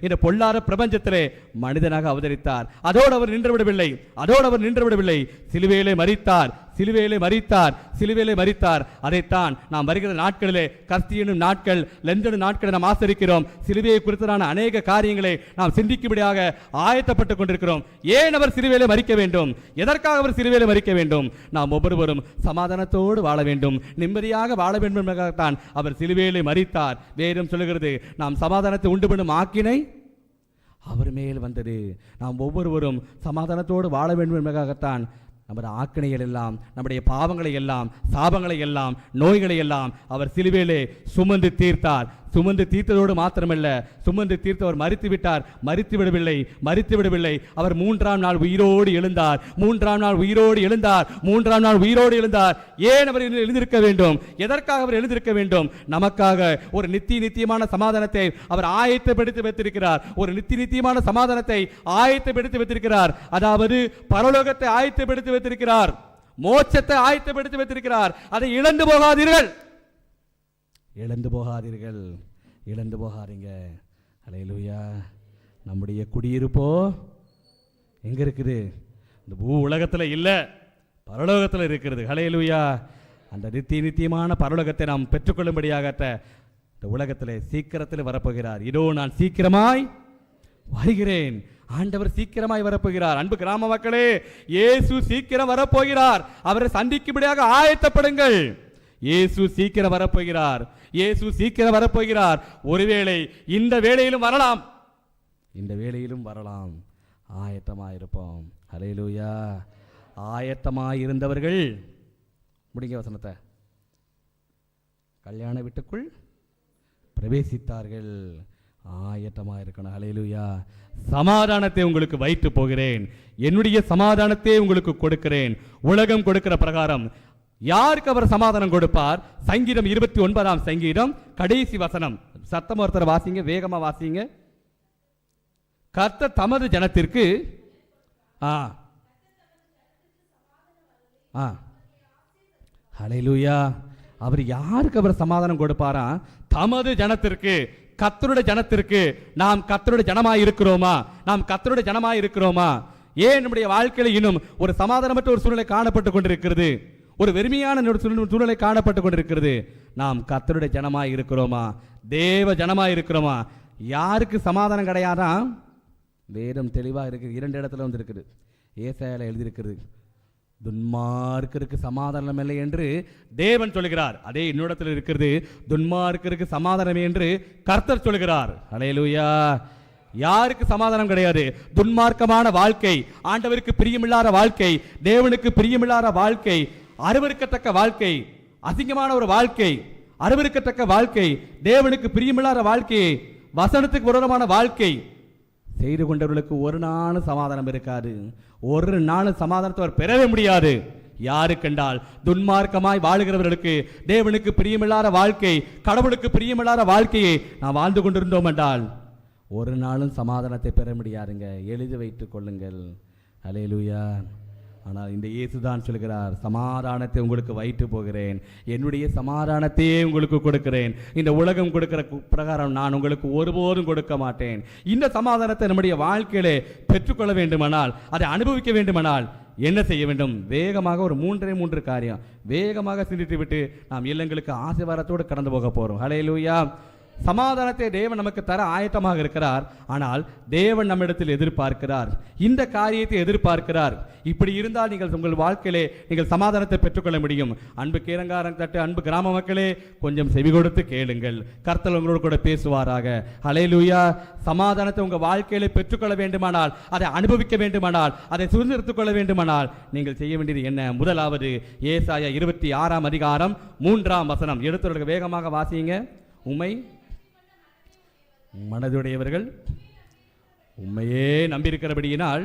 இந்த பொல்லாத பிரபஞ்சத்திலே மனிதனாக அவதரித்தார். அதோடு அவர் நின்றுவிடவில்லை, சிலுவையிலே மரித்தார். அதைத்தான் நாம் வருகிற நாட்களிலே கர்த்தியனும் நாட்கள், லெஞ்சனும் நாட்களை நாம் ஆசரிக்கிறோம். சிலுவையை குறித்தான அநேக காரியங்களை நாம் சிந்திக்கும்படியாக ஆயத்தப்பட்டுக் கொண்டிருக்கிறோம். ஏன் அவர் சிலுவையிலே மரிக்க வேண்டும்? எதற்காக அவர் சிலுவையிலே மரிக்க வேண்டும்? நாம் ஒவ்வொருவரும் சமாதானத்தோடு வாழ வேண்டும், நிம்மதியாக வாழ வேண்டும் என்பதற்காகத்தான் அவர் சிலுவையிலே மரித்தார். வேதம் சொல்லுகிறது, நாம் சமாதானத்தை உண்டு பண்ணும் ஆக்கினை அவர் மேல் வந்தது. நாம் ஒவ்வொருவரும் சமாதானத்தோடு வாழ வேண்டும் என்பதற்காகத்தான் நம்முடைய ஆக்கினைகள் எல்லாம், நம்முடைய பாவங்களை எல்லாம், சாபங்களை எல்லாம், நோய்களை எல்லாம் அவர் சிலுவையிலே சுமந்து தீர்த்தார். சுமந்து தீர்த்ததோடு மாத்திரமல்ல, சுமந்து தீர்த்தவர் மரித்து விடவில்லை. அவர் 3ஆம் நாள் உயிரோடு எழுந்தார். 3ஆம் நாள் உயிரோடு எழுந்தார். ஏன் அவர் எழுந்திருக்க வேண்டும்? எதற்காக அவர் எழுந்திருக்க வேண்டும்? நமக்காக ஒரு நித்தியமான சமாதானத்தை அவர் ஆயத்தப்படுத்தி வைத்திருக்கிறார். ஒரு நித்தியமான சமாதானத்தை ஆயத்தப்படுத்தி வைத்திருக்கிறார். அதாவது பரலோகத்தை ஆயத்தப்படுத்தி வைத்திருக்கிறார், மோட்சத்தை ஆயத்தப்படுத்தி வைத்திருக்கிறார். அதை இழந்து போகாதீங்க. ஹல்லேலூயா. நம்முடைய குடியிருப்போ எங்க இருக்குது? இந்த பூ உலகத்துல இல்ல, பரலோகத்துல இருக்கிறது. ஹல்லேலூயா. அந்த நித்தியமான பரலோகத்தை நாம் பெற்றுக்கொள்ளும்படியாக இந்த உலகத்திலே சீக்கிரத்தில் வரப்போகிறார். இதோ நான் சீக்கிரமாய் வருகிறேன். ஆண்டவர் சீக்கிரமாய் வரப்போகிறார். அன்பு கிராம மக்களே, இயேசு சீக்கிரம் வரப்போகிறார். அவரை சந்திக்கும்படியாக ஆயத்தப்படுங்கள். இயேசு சீக்கிரம் வரப்போகிறார். இயேசு சீக்கிரம் வரப்போகிறார். ஒருவேளை இந்த வேளையிலும் வரலாம், இந்த வேளையிலும் வரலாம். ஆயத்தமாயிருப்போம். ஹல்லேலூயா. ஆயத்தமாயிருந்தவர்கள் முடிங்க வசனத்தை, கல்யாண வீட்டுக்குள் பிரவேசித்தார்கள். ஆயத்தமாயிருக்கணும். ஹல்லேலூயா. சமாதானத்தை உங்களுக்கு வைத்து போகிறேன், என்னுடைய சமாதானத்தை உங்களுக்கு கொடுக்கிறேன். உலகம் கொடுக்கிற பிரகாரம் யாருக்கு அவர் சமாதானம் கொடுப்பார்? சங்கீதம் 29ஆம் சங்கீதம் கடைசி வசனம். சத்தம் ஒருத்தர் வாசிங்க, வேகமா வாசிங்க. கர்த்தர் தமது ஜனத்திற்கு ஹல்லேலூயா. அவர் யாருக்கு அவர் சமாதானம் கொடுப்பாரா? தமது ஜனத்திற்கு, கர்த்தருடைய ஜனத்திற்கு. நாம் கர்த்தருடைய ஜனமாய் இருக்கிறோமா? நாம் கர்த்தருடைய ஜனமாய் இருக்கிறோமா? ஏன் நம்முடைய வாழ்க்கையில் இன்னும் ஒரு சமாதானமற்ற ஒரு சூழ்நிலை காணப்பட்டு கொண்டிருக்கிறது? ஒரு வெறுமையான சூழ்நிலை காணப்பட்டு கொண்டிருக்கிறது. நாம் கர்த்தருடைய ஜனமாய் இருக்கிறோமா? தேவ ஜனமாய் இருக்கிறோமா? யாருக்கு சமாதானம் கிடையாதா? வேதம் தெளிவாக இருக்குது. 2 இடத்துல வந்து இருக்குது. ஏசாயால எழுதியிருக்கிறது, துன்மார்க்கருக்கு சமாதானம் இல்லை என்று தேவன் சொல்கிறார். அதே இன்னொரு இருக்கிறது, துன்மார்க்கருக்கு சமாதானம் என்று கர்த்தர் சொல்கிறார். ஹல்லேலூயா. யாருக்கு சமாதானம் கிடையாது? துன்மார்க்கமான வாழ்க்கை, ஆண்டவருக்கு பிரியமில்லாத வாழ்க்கை, தேவனுக்கு பிரியமில்லாத வாழ்க்கை, அருவருக்கத்தக்க வாழ்க்கை, அசிங்கமான ஒரு வாழ்க்கை, அருவருக்கத்தக்க வாழ்க்கை, தேவனுக்கு பிரியமில்லாத வாழ்க்கை, வசனத்துக்கு விரோதமான வாழ்க்கை செய்து கொண்டவர்களுக்கு ஒரு நாளும் சமாதானம் இருக்காது. ஒரு நாளும் சமாதானத்தை அவர் பெறவே முடியாது. யாரு கண்டால் துன்மார்க்கமாய் வாழுகிறவர்களுக்கு, தேவனுக்கு பிரியமில்லாத வாழ்க்கை, கடவுளுக்கு பிரியமில்லாத வாழ்க்கையை நாம் வாழ்ந்து கொண்டிருந்தோம் என்றால் ஒரு நாளும் சமாதானத்தை பெற முடியாதுங்க. எழுதி வைத்துக் கொள்ளுங்கள். ஹல்லேலூயா. ஆனால் இந்த இயேசுதான் சொல்கிறார், சமாதானத்தை உங்களுக்கு வைத்து போகிறேன், என்னுடைய சமாதானத்தையே உங்களுக்கு கொடுக்கிறேன். இந்த உலகம் கொடுக்கிற பிரகாரம் நான் உங்களுக்கு ஒருபோதும் கொடுக்க மாட்டேன். இந்த சமாதானத்தை நம்முடைய வாழ்க்கையிலே பெற்றுக்கொள்ள வேண்டுமானால், அதை அனுபவிக்க வேண்டுமானால் என்ன செய்ய வேண்டும்? வேகமாக ஒரு 3 காரியம் வேகமாக சிந்தித்து விட்டு நாம் இல்லங்களுக்கு ஆசீர்வாதத்தோடு கடந்து போக போறோம். ஹல்லேலூயா. சமாதானத்தை தேவன் நமக்கு தர ஆயத்தமாக இருக்கிறார். ஆனால் தேவன் நம்மிடத்தில் எதிர்பார்க்கிறார், இந்த காரியத்தை எதிர்பார்க்கிறார். இப்படி இருந்தால் நீங்கள் உங்கள் வாழ்க்கையிலே நீங்கள் சமாதானத்தை பெற்றுக்கொள்ள முடியும். அன்பு கேரங்காரன் தட்டு, அன்பு கிராம மக்களே, கொஞ்சம் செவி கொடுத்து கேளுங்கள். கர்த்தர் உங்களோடு கூட பேசுவாராக. ஹல்லேலூயா. சமாதானத்தை உங்கள் வாழ்க்கையிலே பெற்றுக்கொள்ள வேண்டுமானால், அதை அனுபவிக்க வேண்டுமானால், அதை சுதந்திரத்துக் கொள்ள வேண்டுமானால் நீங்கள் செய்ய வேண்டியது என்ன? முதலாவது ஏசாயா 26ஆம் அதிகாரம் 3ஆம் வசனம். எடுத்து வேகமாக வாசியுங்க. உம்மை மனதுடையவர்கள் உண்மையே நம்பியிருக்கிறபடியினால்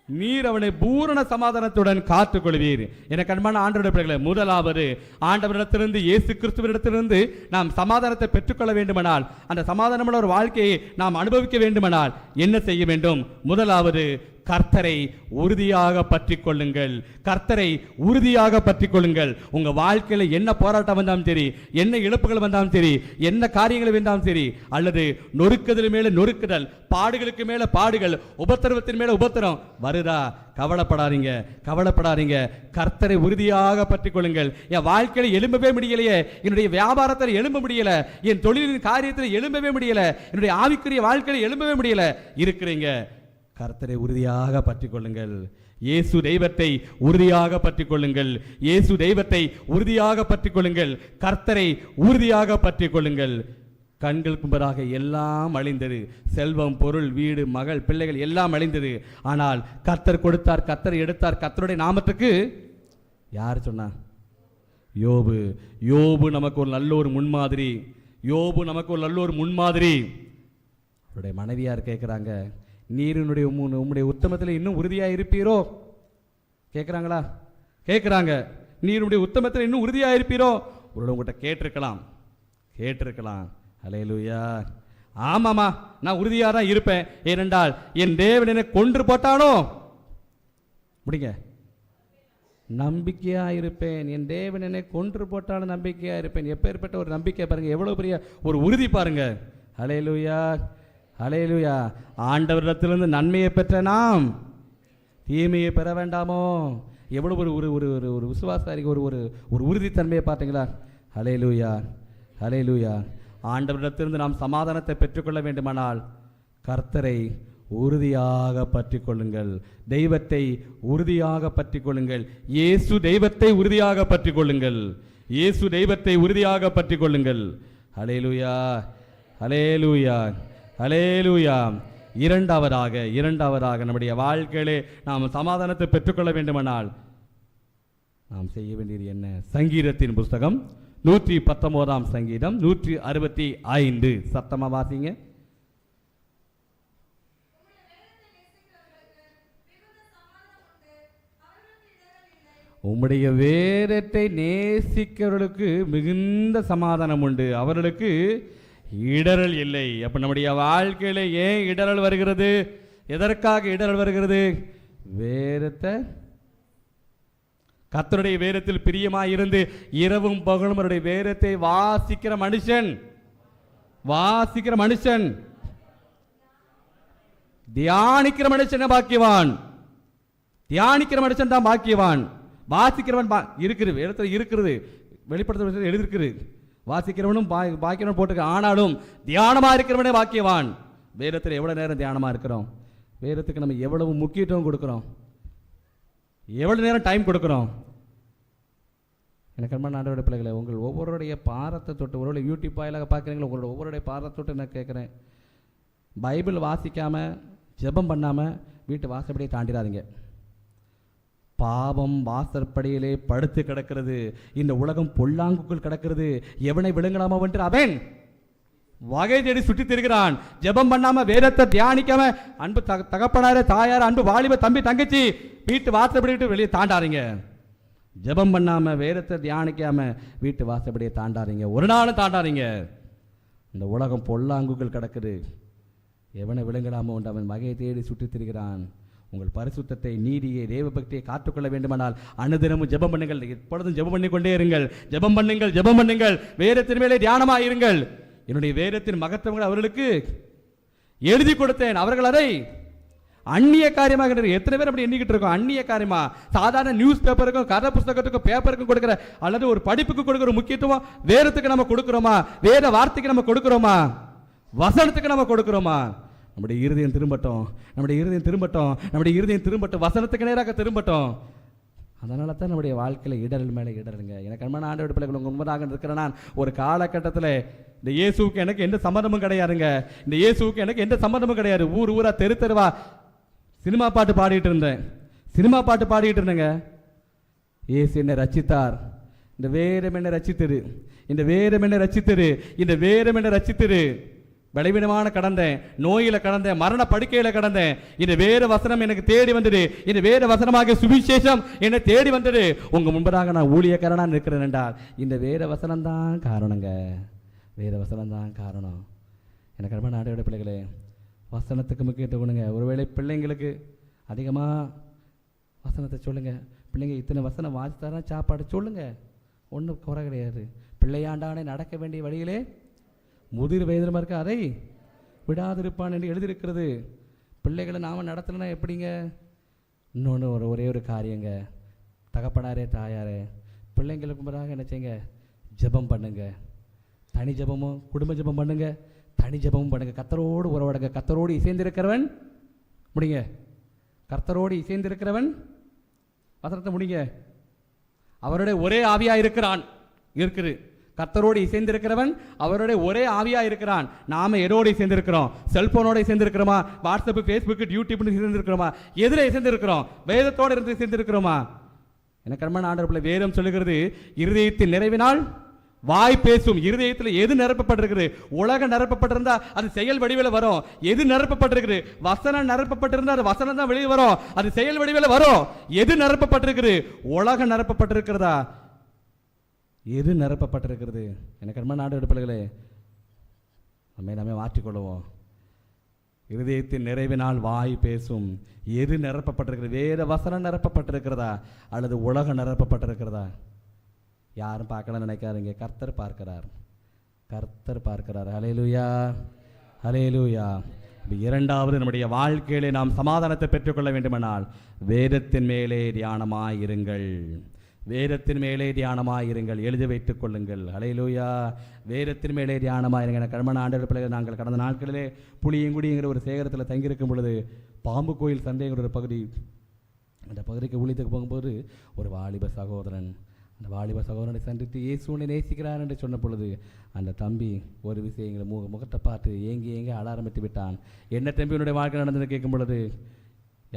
நீர் அவனை பூரண சமாதானத்துடன் காத்துக் கொள்வீர். எனக்கு அன்பான ஆண்டவருடைய பிள்ளைகளே, முதலாவது ஆண்டவரிடத்திலிருந்து, இயேசு கிறிஸ்துவிடத்திலிருந்து நாம் சமாதானத்தை பெற்றுக்கொள்ள வேண்டுமானால், அந்த சமாதானமான ஒரு வாழ்க்கையை நாம் அனுபவிக்க வேண்டுமானால் என்ன செய்ய வேண்டும்? முதலாவது கர்த்தரை உறுதியாக பற்றி கொள்ளுங்கள். கர்த்தரை உறுதியாக பற்றி கொள்ளுங்கள். உங்க வாழ்க்கையில என்ன போராட்டம் வந்தாலும் சரி, என்ன இழப்புகள் வந்தாலும் சரி, என்ன காரியங்கள் வந்தாலும் சரி, அல்லது நொறுக்குதல் மேல நொறுக்குதல், பாடுகளுக்கு மேல பாடுகள், உபத்திரவத்தின் மேல உபத்திரம் வருதா? கவலைப்படாதீங்க, கவலைப்படாதீங்க. கர்த்தரை உறுதியாக பற்றி கொள்ளுங்கள். என் வாழ்க்கையில எழும்பவே முடியலையே, என்னுடைய வியாபாரத்தில் எழும்ப முடியல, என் தொழிலின் காரியத்தில் எழும்பவே முடியல, என்னுடைய ஆவிக்குரிய வாழ்க்கையில எழும்பவே முடியல இருக்கிறீங்க, கர்த்தரை உறுதியாக பற்றி கொள்ளுங்கள். இயேசு தெய்வத்தை உறுதியாக பற்றி கொள்ளுங்கள். இயேசு தெய்வத்தை உறுதியாக பற்றி கொள்ளுங்கள். கர்த்தரை உறுதியாக பற்றி கொள்ளுங்கள். கண்களுக்கு முன்பதாக எல்லாம் அழிந்தது. செல்வம், பொருள், வீடு, மகள், பிள்ளைகள் எல்லாம் அழிந்தது. ஆனால் கர்த்தர் கொடுத்தார், கர்த்தர் எடுத்தார். கர்த்தருடைய நாமத்துக்கு யார் சொன்னா? யோபு. யோபு நமக்கு ஒரு நல்ல ஒரு முன்மாதிரி. யோபு நமக்கு ஒரு நல்ல ஒரு முன்மாதிரி. அவருடைய மனைவியார் கேட்குறாங்க, நீர் உம்முடைய உத்தமத்தில் இன்னும் உறுதியாக இருப்பீரோ? கேட்குறாங்களா? கேட்குறாங்க. நீருடைய உத்தமத்தில் இன்னும் உறுதியாக இருப்பீரோ? உங்கள்கிட்ட கேட்டிருக்கலாம். ஹல்லேலூயா. ஆமாம்மா, நான் உறுதியாக தான் இருப்பேன். ஏனென்றால் என் தேவன் என்னை கொன்று போட்டானோ, முடிங்க, நம்பிக்கையாக இருப்பேன். என் தேவன் என்னை கொன்று போட்டாலும் நம்பிக்கையாக இருப்பேன். எப்பேற்பட்ட ஒரு நம்பிக்கை பாருங்க, எவ்வளோ பெரிய ஒரு உறுதி பாருங்க. ஹல்லேலூயா. ஹல்லேலூயா. ஆண்டவரிடத்திலிருந்து நன்மையை பெற்ற நாம் தீமையை பெற வேண்டாமோ? எவ்வளவு ஒரு ஒரு ஒரு ஒரு விசுவாசாரிக்கு ஒரு ஒரு ஒரு உறுதித்தன்மையை பார்த்தீங்களா? ஹல்லேலூயா. ஹல்லேலூயா. ஆண்டவரிடத்திலிருந்து நாம் சமாதானத்தை பெற்றுக்கொள்ள வேண்டுமானால் கர்த்தரை உறுதியாக பற்றி கொள்ளுங்கள். தெய்வத்தை உறுதியாக பற்றி கொள்ளுங்கள். இயேசு தெய்வத்தை உறுதியாக பற்றி கொள்ளுங்கள். இயேசு தெய்வத்தை உறுதியாக பற்றிக் கொள்ளுங்கள். ஹல்லேலூயா, ஹல்லேலூயா, ஹல்லேலூயா. இரண்டாவதாக நம்முடைய வாழ்க்கையிலே நாம் சமாதானத்தை பெற்றுக்கொள்ள வேண்டுமானால் நாம் செய்ய வேண்டியது என்ன? சங்கீதத்தின் புஸ்தகம் 119 சங்கீதம் 165 சத்தமா வாசிங்க. உம்முடைய வேதத்தை நேசிக்கிறவர்களுக்கு மிகுந்த சமாதானம் உண்டு, அவர்களுக்கு இடரல் இல்லை. அப்ப நம்முடைய வாழ்க்கையில ஏன் இடரல் வருகிறது? எதற்காக இடரல் வருகிறது? வேதத்தை, கர்த்தருடைய வேதத்தில் பிரியமாயிருந்து இரவும் பகலும் அவருடைய வேதத்தை வாசிக்கிற மனுஷன் தியானிக்கிற மனுஷன் பாக்கியவான். தியானிக்கிற மனுஷன் தான் பாக்கியவான். வாசிக்கிறவன் இருக்குது, வேதத்தில் இருக்கிறது, வெளிப்படுத்த எழுதிருக்குது. வாசிக்கிறவனும் பாக்கியவனும் போட்டுக்க. ஆனாலும் தியானமா இருக்கிறவனே பாக்கியவான். வேதத்தில் எவ்வளவு நேரம் தியானமா இருக்கிறோம்? வேதத்துக்கு நம்ம எவ்வளவு முக்கியத்துவம் கொடுக்கிறோம்? எவ்வளவு நேரம் டைம் கொடுக்கிறோம்? எனக்கு அன்பான ஆண்டவருடைய பிள்ளைகளை, உங்கள் ஒவ்வொருடைய பாரத்தை தொட்டு, ஒருவேளை யூடியூப் வாயிலாக பார்க்குறீங்களா, உங்களோட ஒவ்வொருடைய பாரத்தை தொட்டு நான் கேட்குறேன், பைபிள் வாசிக்காமல் ஜெபம் பண்ணாமல் வீட்டு வாசப்படியை தாண்டிடாதீங்க. பாவம் வாசற்படியிலே படுத்து கிடக்கிறது. இந்த உலகம் பொல்லாங்குக்குள் கிடக்கிறது. எவனை விழுங்கலாமோ என்று அவன் வகை தேடி சுற்றி திரிகிறான். ஜெபம் பண்ணாம வேதத்தை தியானிக்காம அன்பு தகப்பனார தாயார், அன்பு வாலிப தம்பி தங்கச்சி வீட்டு வாசப்படி விட்டு வெளியே தாண்டாதீங்க. ஜெபம் பண்ணாம வேதத்தை தியானிக்காம வீட்டு வாசப்படியை தாண்டாதீங்க. ஒரு நாளும் தாண்டாதீங்க. இந்த உலகம் பொல்லாங்குக்குள் கிடக்குது. எவனை விழுங்கலாமோ என்று அவன் வகையை தேடி சுற்றி திரிகிறான். உங்கள் பரிசுத்தத்தை, நீதியை, தேவ பக்தியை காத்துக்கொள்ள வேண்டுமானால் அனுதினமும் ஜெபம் பண்ணுங்கள். எப்பொழுதும் ஜெபம் பண்ணிக்கொண்டே இருங்கள். ஜெபம் பண்ணுங்கள். வேதத்தின் மேலே தியானமாக இருங்கள். என்னுடைய வேதத்தின் மகத்துவங்கள் அவர்களுக்கு எழுதி கொடுத்தேன், அவர்கள் அதை அந்நிய காரியமாக. எத்தனை பேர் அப்படி எண்ணிக்கிட்டு இருக்கோம்? அந்நிய காரியமா? சாதாரண நியூஸ் பேப்பருக்கும் கதை புஸ்தகத்துக்கும் பேப்பருக்கும் கொடுக்கிற அல்லது ஒரு படிப்புக்கு கொடுக்கிற முக்கியத்துவம் வேதத்துக்கு நம்ம கொடுக்கிறோமா? வேத வார்த்தைக்கு நம்ம கொடுக்கிறோமா? வசனத்துக்கு நம்ம கொடுக்கிறோமா? நம்முடைய இருதயம் திரும்பட்டும், வசனத்துக்கு நேராக திரும்பட்டும். அதனால தான் நம்முடைய வாழ்க்கையில் இடரல் மேலே இடருங்க. எனக்கு அன்பான ஆண்டவருடைய பிள்ளைகள், உங்கள் முன்பதாக இருக்கிற நான் ஒரு காலகட்டத்தில் இந்த இயேசுவுக்கு எனக்கு எந்த சம்மந்தமும் கிடையாதுங்க. இந்த இயேசுவுக்கு எனக்கு எந்த சம்மந்தமும் கிடையாது. ஊரா தெருவா சினிமா பாட்டு பாடிட்டு இருந்தேங்க. இயேசு என்னை ரட்சித்தார், இந்த வேதம் என்னை ரட்சித்தது. பலவீனமான கடந்தேன், நோயில கடந்தேன், மரண படுக்கையில கடந்தேன். இந்த வேத வசனம் எனக்கு தேடி வந்தது. இந்த வேத வசனமாக சுவிசேஷம் என்னை தேடி வந்தது. உங்க முன்பதாக நான் ஊழியக்காரனா இருக்கிறேன் என்றால் இந்த வேத வசனம் தான் காரணங்க. எனக்கு ரொம்ப நாடோட பிள்ளைகளே, வசனத்துக்கு முக்கியத்துவம் கொடுங்க. ஒருவேளை பிள்ளைங்களுக்கு அதிகமாக வசனத்தை சொல்லுங்க. பிள்ளைங்க இத்தனை வசனம் வாசித்தாரா சாப்பாடு சொல்லுங்க, ஒன்றும் குறை கிடையாது. பிள்ளையாண்டானே நடக்க வேண்டிய வழியிலே முதிர் வயதில் இருக்க அதை விடாதிருப்பான் என்று எழுதியிருக்கிறது. பிள்ளைகளை நாம் நடத்தலைன்னா எப்படிங்க? இன்னொன்று ஒரே ஒரு காரியங்க, தகப்பனாரே தாயாரே, பிள்ளைங்களுக்கு முன்பாக என்ன செய்யுங்க? ஜெபம் பண்ணுங்க. தனி ஜெபமும் குடும்ப ஜெபம் பண்ணுங்க, தனி ஜெபமும் பண்ணுங்க. கர்த்தரோடு உறவாடுங்க. கர்த்தரோடு இசைந்திருக்கிறவன் முடிங்க. கர்த்தரோடு இசைந்திருக்கிறவன் வசனத்தை முடிங்க. அவருடைய ஒரே ஆவியா இருக்குது. கர்த்தரோடு இசைந்திருக்கிறவன் அவருடைய ஒரே ஆவியா இருக்கிறான். நாம எதோடு இசைந்திருக்கிறோம்? செல்போனோட இசைந்திருக்கிறோமா? WhatsApp, Facebook, யூடியூப்னு இசைந்திருக்கிறோமா? எதில் இசைந்திருக்கிறோம்? வேதத்தோடு இருந்து இசைந்திருக்கிறோமா? எனக்கு அன்பான ஆண்டவர்களே, வேதம் சொல்லுகிறது, இருதயத்தின் நிறைவினால் வாய் பேசும். இருதயத்தில் எது நிரப்பப்பட்டிருக்குது? உலகம் நிரப்பப்பட்டிருந்தா அது செயல் வடிவில் வரும். எது நிரப்பப்பட்டிருக்குது? வசனம் நிரப்பப்பட்டிருந்தா அது வசனம் தான் வெளியே வரும், அது செயல் வடிவில் வரும். எது நிரப்பப்பட்டிருக்குது? உலகம் நிரப்பப்பட்டிருக்கிறதா? எது நிரப்பப்பட்டிருக்கிறது? எனக்கு ரொம்ப நாடு எடுப்பிள்ளைகளே, நம்மை மாற்றிக்கொள்வோம். இருதயத்தின் நிறைவினால் வாய் பேசும். எது நிரப்பப்பட்டிருக்கிறது? வேத வசனம் நிரப்பப்பட்டிருக்கிறதா அல்லது உலகம் நிரப்பப்பட்டிருக்கிறதா? யாரும் பார்க்கல நினைக்காதீங்க. கர்த்தர் பார்க்கிறார். ஹல்லேலூயா, ஹல்லேலூயா. இரண்டாவது, நம்முடைய வாழ்க்கையிலே நாம் சமாதானத்தை பெற்றுக்கொள்ள வேண்டுமானால் வேதத்தின் மேலே தியானமாயிருங்கள். எழுதி வைத்துக் கொள்ளுங்கள். ஹல்லேலூயா. வேதத்தின் மேலே தியானமாயிருங்க. கர்மன ஆண்டவர் பிள்ளைகள், நாங்கள் கடந்த நாட்களிலே புளியங்குடிங்கிற ஒரு சேகரத்தில் தங்கியிருக்கும் பொழுது பாம்பு கோயில் சந்தைங்கிற ஒரு பகுதி, அந்த பகுதிக்கு ஊழியத்துக்கு போகும்போது ஒரு வாலிப சகோதரன் அந்த வாலிப சகோதரனை சந்தித்து இயேசு உன்னை நேசிக்கிறார் என்று சொன்ன பொழுது அந்த தம்பி ஒரு விஷயங்களை முகத்தை பார்த்து ஏங்கி அழ ஆரம்பித்து விட்டான். என்ன தம்பி உன்னுடைய வாழ்க்கை நடந்தது கேட்கும் பொழுது,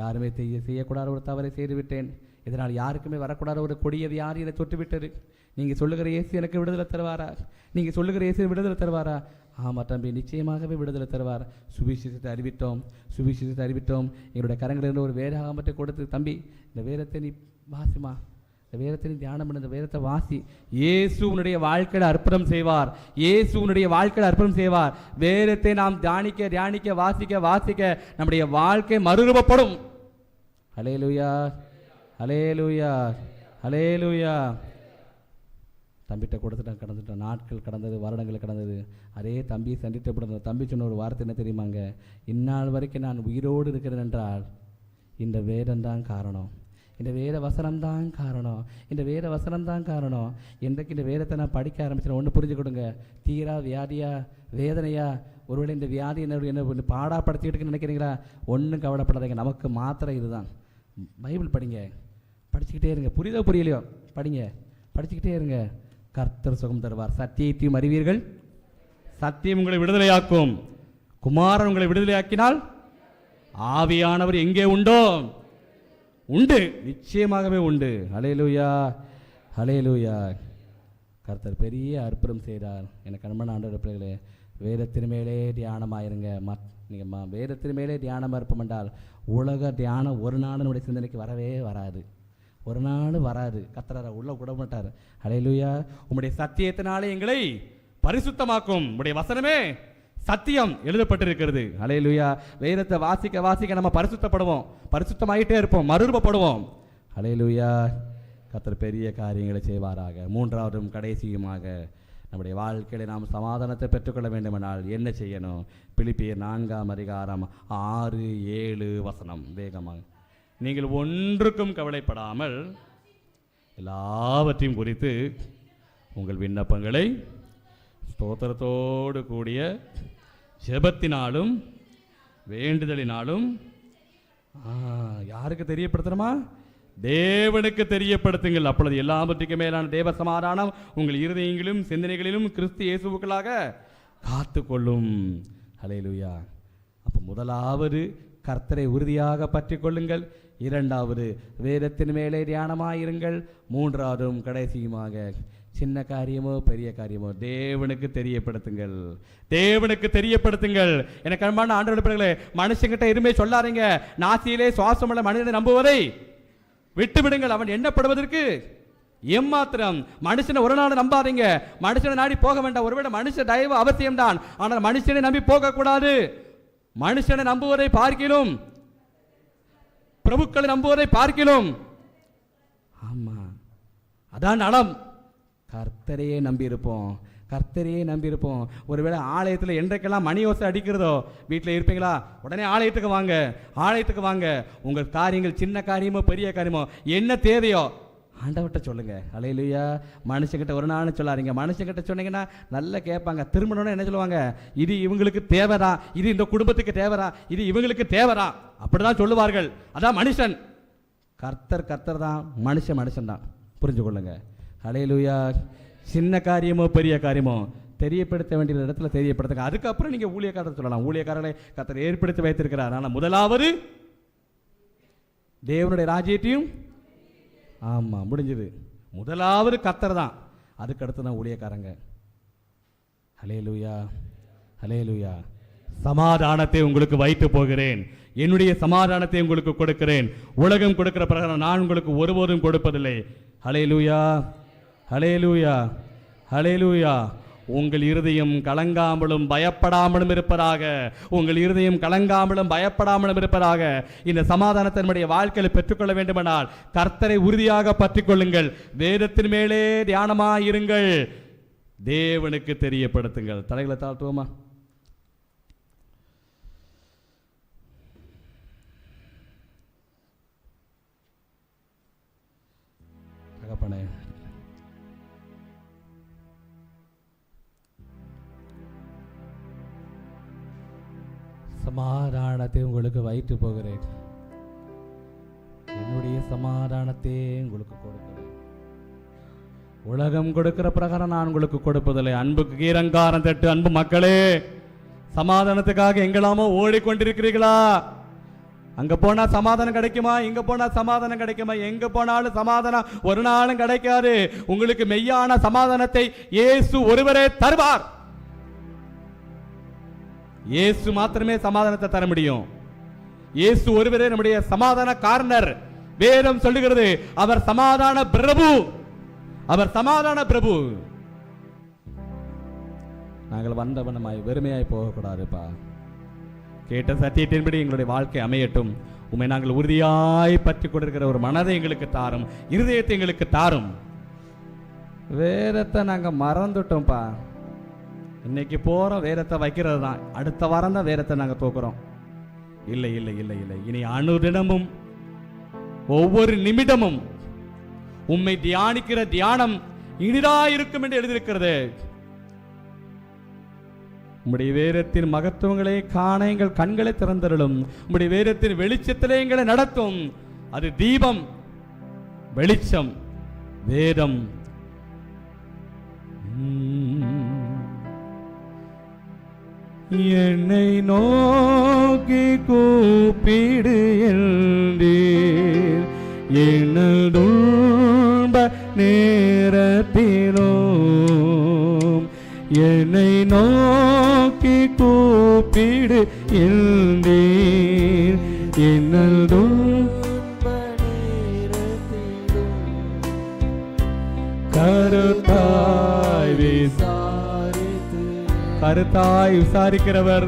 யாருமே செய்யக்கூடாத ஒரு தவறை செய்து விட்டேன், இதனால் யாருக்குமே வரக்கூடாத ஒரு கொடியது யார் என்னை தொட்டுவிட்டது, நீங்கள் சொல்லுகிற இயேசு எனக்கு விடுதலை தருவாரா, நீங்கள் சொல்லுகிற இயேசு விடுதலை தருவாரா? ஆமாம் தம்பி, நிச்சயமாகவே விடுதலை தருவார். சுவிசேஷத்தை அறிவித்தோம். எங்களுடைய கரங்களில் ஒரு வேதாகமத்தை கொடுத்து, தம்பி இந்த வேதத்தை நீ வாசிமா, இந்த வேதத்தை நீ தியானம் பண்ண, இந்த வேதத்தை வாசி, இயேசு உன்னுடைய வாழ்க்கையில் அற்புதம் செய்வார், இயேசு உன்னுடைய வாழ்க்கையில் அற்புதம் செய்வார். வேதத்தை நாம் தியானிக்க வாசிக்க நம்முடைய வாழ்க்கை மறுரூபப்படும். ஹல்லேலூயா, ஹல்லேலூயா, ஹல்லேலூயா. தம்பிகிட்ட கொடுத்துட்டான், கடந்துட்டான். நாட்கள் கடந்தது, வருடங்கள் கடந்தது. அதே தம்பியை சந்தித்தப்படுத்த தம்பி சொன்ன ஒரு வார்த்தை என்ன தெரியுமாங்க? இந்நாள் வரைக்கும் நான் உயிரோடு இருக்கிறேன் என்றால் இந்த வேதம்தான் காரணம், இந்த வேத வசனம்தான் காரணம், இந்த வேத வசனம்தான் காரணம். என்றைக்கு இந்த வேதத்தை நான் படிக்க ஆரம்பிச்சேன், ஒன்று புரிஞ்சு கொடுங்க, தீரா வியாதியா வேதனையா, ஒருவேளை இந்த வியாதி என்ன பாடாப்படுத்திக்கிட்டு நினைக்கிறீங்களா? ஒன்றும் கவலைப்படாதீங்க, நமக்கு மாத்திரை இதுதான். பைபிள் படிங்க, படிச்சுக்கிட்டே இருங்க, புரியுதோ புரியலையோ படிங்க, படிச்சுக்கிட்டே இருங்க. கர்த்தர் சுகம் தருவார். சத்தியத்தையும் அறிவீர்கள், சத்தியம் உங்களை விடுதலையாக்கும். குமாரன் உங்களை விடுதலையாக்கினால் ஆவியானவர் எங்கே உண்டோ உண்டு, நிச்சயமாகவே உண்டு. ஹல்லேலூயா, ஹல்லேலூயா. கர்த்தர் பெரிய அற்புதம் செய்தார். எனக்கு அன்பான ஆண்டவருடைய பிள்ளைகளே, வேதத்தின் மேலே தியானமாயிருங்க. நீங்கள் வேதத்தின் மேலே தியானமாக இருப்போம் என்றால் உலக தியானம் ஒரு நாள் நம்முடைய சிந்தனைக்கு வரவே வராது, ஒரு நாள் வராது. கர்த்தரை உள்ள விட மாட்டார். ஹல்லேலூயா. உம்முடைய சத்தியத்தினாலே எங்களை பரிசுத்தமாக்கும். உம்முடைய வசனமே சத்தியம் எழுதப்பட்டிருக்கிறது. ஹல்லேலூயா. வேதத்தை வாசிக்க நம்ம பரிசுத்தப்படுவோம், பரிசுத்தமாயிட்டே இருப்போம், மறுரூபப்படுவோம். ஹல்லேலூயா. கர்த்தர் பெரிய காரியங்களை செய்வாராக. மூன்றாவதும் கடைசியுமாக நம்முடைய வாழ்க்கையில் நாம் சமாதானத்தை பெற்றுக்கொள்ள வேண்டுமென்றால் என்ன செய்யணும்? பிலிப்பியர் 4ஆம் அதிகாரம் 6, 7 வசனம் வேகமாக. நீங்கள் ஒன்றுக்கும் கவலைப்படாமல் எல்லாவற்றையும் குறித்து உங்கள் விண்ணப்பங்களை ஸ்தோத்திரத்தோடு கூடிய ஜெபத்தினாலும் வேண்டுதலினாலும் யாருக்கு தெரியப்படுத்தணுமா? தேவனுக்கு தெரியப்படுத்துங்கள். அப்பொழுது எல்லாவற்றுக்கும் மேலான தேவ சமாதானம் உங்கள் இருதயங்களிலும் சிந்தனைகளிலும் கிறிஸ்து இயேசுவுக்களாக காத்து கொள்ளும். ஹல்லேலூயா. அப்போ முதலாவது கர்த்தரை உறுதியாக பற்றி கொள்ளுங்கள், இரண்டாவது வேதத்தின் மேலே தியானமாயிருங்கள், மூன்றாவதும் கடைசியுமாக சின்ன காரியமோ பெரிய காரியமோ தேவனுக்கு தெரியப்படுத்துங்கள், தேவனுக்கு தெரியப்படுத்துங்கள். எனக்கு அன்பான ஆண்டவருடைய பிள்ளைகளே, மனுஷங்கிட்ட எதுவுமே சொல்லாதீங்க. நாசியிலே சுவாசமுள்ள மனிதனை நம்புவதை விட்டு விடுங்கள், அவன் எண்ணப்படுவதற்கு ஏமாத்திரம். மனுஷனை ஒரு நாள் நம்பாதீங்க, மனுஷனை நாடி போக வேண்டாம். ஒருவேளை மனுஷ தயவு அவசியம்தான், ஆனால் மனுஷனை நம்பி போகக்கூடாது. மனுஷனை நம்புவதை பார்க்கிலும் பிரபுக்களை நம்புவதை பார்க்கிலும், ஆமா அதான் நலம். கர்த்தரையே நம்பியிருப்போம், கர்த்தரையே நம்பியிருப்போம். ஒருவேளை ஆலயத்தில் என்றைக்கெல்லாம் மணி ஓசை அடிக்கிறதோ, வீட்டில் இருப்பீங்களா, உடனே ஆலயத்துக்கு வாங்க, ஆலயத்துக்கு வாங்க. உங்கள் காரியங்கள் சின்ன காரியமோ பெரிய காரியமோ என்ன தேவையோ ஆண்டவர்கிட்ட சொல்லுங்க. ஹல்லேலூயா. மனுஷங்கிட்ட ஒரு நாள் சொல்லாதீங்க. மனுஷங்கிட்ட சொன்னீங்கன்னா நல்லா கேட்பாங்க. திருமணம்னு என்ன சொல்லுவாங்க? இது இவங்களுக்கு தேவைதான், இது இந்த குடும்பத்துக்கு தேவைதான், இது இவங்களுக்கு தேவைதான், அப்படிதான் சொல்லுவார்கள். அதான் மனுஷன். கர்த்தர் தான், மனுஷன் தான். புரிஞ்சு கொள்ளுங்க. ஹல்லேலூயா. சின்ன காரியமோ பெரிய காரியமோ தெரியப்படுத்த வேண்டிய இடத்துல தெரியப்படுத்துங்க. அதுக்கப்புறம் நீங்க ஊழியக்காரர் சொல்லலாம். ஊழியக்காரர்களை கர்த்தர் ஏற்படுத்தி வைத்திருக்கிறார். ஆனால் முதலாவது தேவனுடைய ராஜ்யத்தையும், ஆமா முடிஞ்சது, முதலாவது கர்த்தர் தான், அதுக்கு அடுத்து தான் ஊழியக்காரங்க. ஹல்லேலூயா, ஹல்லேலூயா. சமாதானத்தை உங்களுக்கு வைத்து போகிறேன், என்னுடைய சமாதானத்தை உங்களுக்கு கொடுக்கிறேன். உலகம் கொடுக்கிற பிரகாரம் நான் உங்களுக்கு ஒருபோதும் கொடுப்பதில்லை. ஹல்லேலூயா, ஹல்லேலூயா, ஹல்லேலூயா. உங்கள் இருதயம் கலங்காமலும் பயப்படாமலும் இருப்பதாக, உங்கள் இருதயம் கலங்காமலும் பயப்படாமலும் இருப்பதாக. இந்த சமாதானத்தை நம்முடைய வாழ்க்கையில் பெற்றுக்கொள்ள வேண்டுமானால் கர்த்தரை உறுதியாக பற்றி கொள்ளுங்கள், வேதத்தின் மேலே தியானமாயிருங்கள், தேவனுக்கு தெரியப்படுத்துங்கள். தலைகளை தாழ்த்துவோமா? தகப்பனே, சமாதானத்தை உங்களுக்கு வைத்து போகிறேன், என்னுடைய சமாதானத்தை உங்களுக்கு கொடுக்கிறேன். உலகம் கொடுக்கிற பிரகாரம் நான் உங்களுக்கு கொடுப்பதில்லை. அன்புக்கு கீரங்காரம் தட்டு. அன்பு மக்களே, சமாதானத்துக்காக எங்கெல்லாமோ ஓடிக்கொண்டிருக்கிறீர்களா? அங்க போனா சமாதானம் கிடைக்குமா? இங்க போனா சமாதானம் கிடைக்குமா? எங்க போனாலும் சமாதானம் ஒரு நாளும் கிடைக்காது. உங்களுக்கு மெய்யான சமாதானத்தை இயேசு ஒருவரே தருவார். இயேசு மாத்திரமே சமாதானத்தை தர முடியும். இயேசு ஒருவரே நம்முடைய சமாதான காரணர். வேதம் சொல்லுகிறது, அவர் சமாதான பிரபு. அவர் சமாதான பிரபு. நாங்கள் வந்தவனமாய் வெறுமையாய் போகக்கூடாதுப்பா. கேட்ட சத்தியத்தின்படி எங்களுடைய வாழ்க்கை அமையட்டும். உண்மை நாங்கள் உறுதியாய் பற்றி கொண்டிருக்கிற ஒரு மனதை எங்களுக்கு தாரும், இருதயத்தை எங்களுக்கு தாரும். வேதத்தை நாங்கள் மறந்துட்டோம்ப்பா. இன்னைக்கு போகிறோம் வேதத்தை வைக்கிறது தான், அடுத்த வாரம் தான் வேதத்தை நாங்கள் தூக்குறோம். இல்லை இல்லை இல்லை இல்லை, இனி அனுதினமும் ஒவ்வொரு நிமிடமும் உம்மை தியானிக்கிற தியானம் இனிதாயிருக்கும் என்று எழுதியிருக்கிறது. உம்முடைய வேதத்தின் மகத்துவங்களை காண எங்கள் கண்களை திறந்தருளும். உம்முடைய வேதத்தின் வெளிச்சத்திலே எங்களை நடத்தும். அது தீபம், வெளிச்சம், வேதம். என்னை நோக்கி கூப்பிடு என்றீர், என்னுள்ள நேரத்திலும் என்னை நோக்கி கூப்பிடு என்றீர், என்னுள்ள நேரத்திலும் கருத்தாய் விசாரிக்கிறவர்,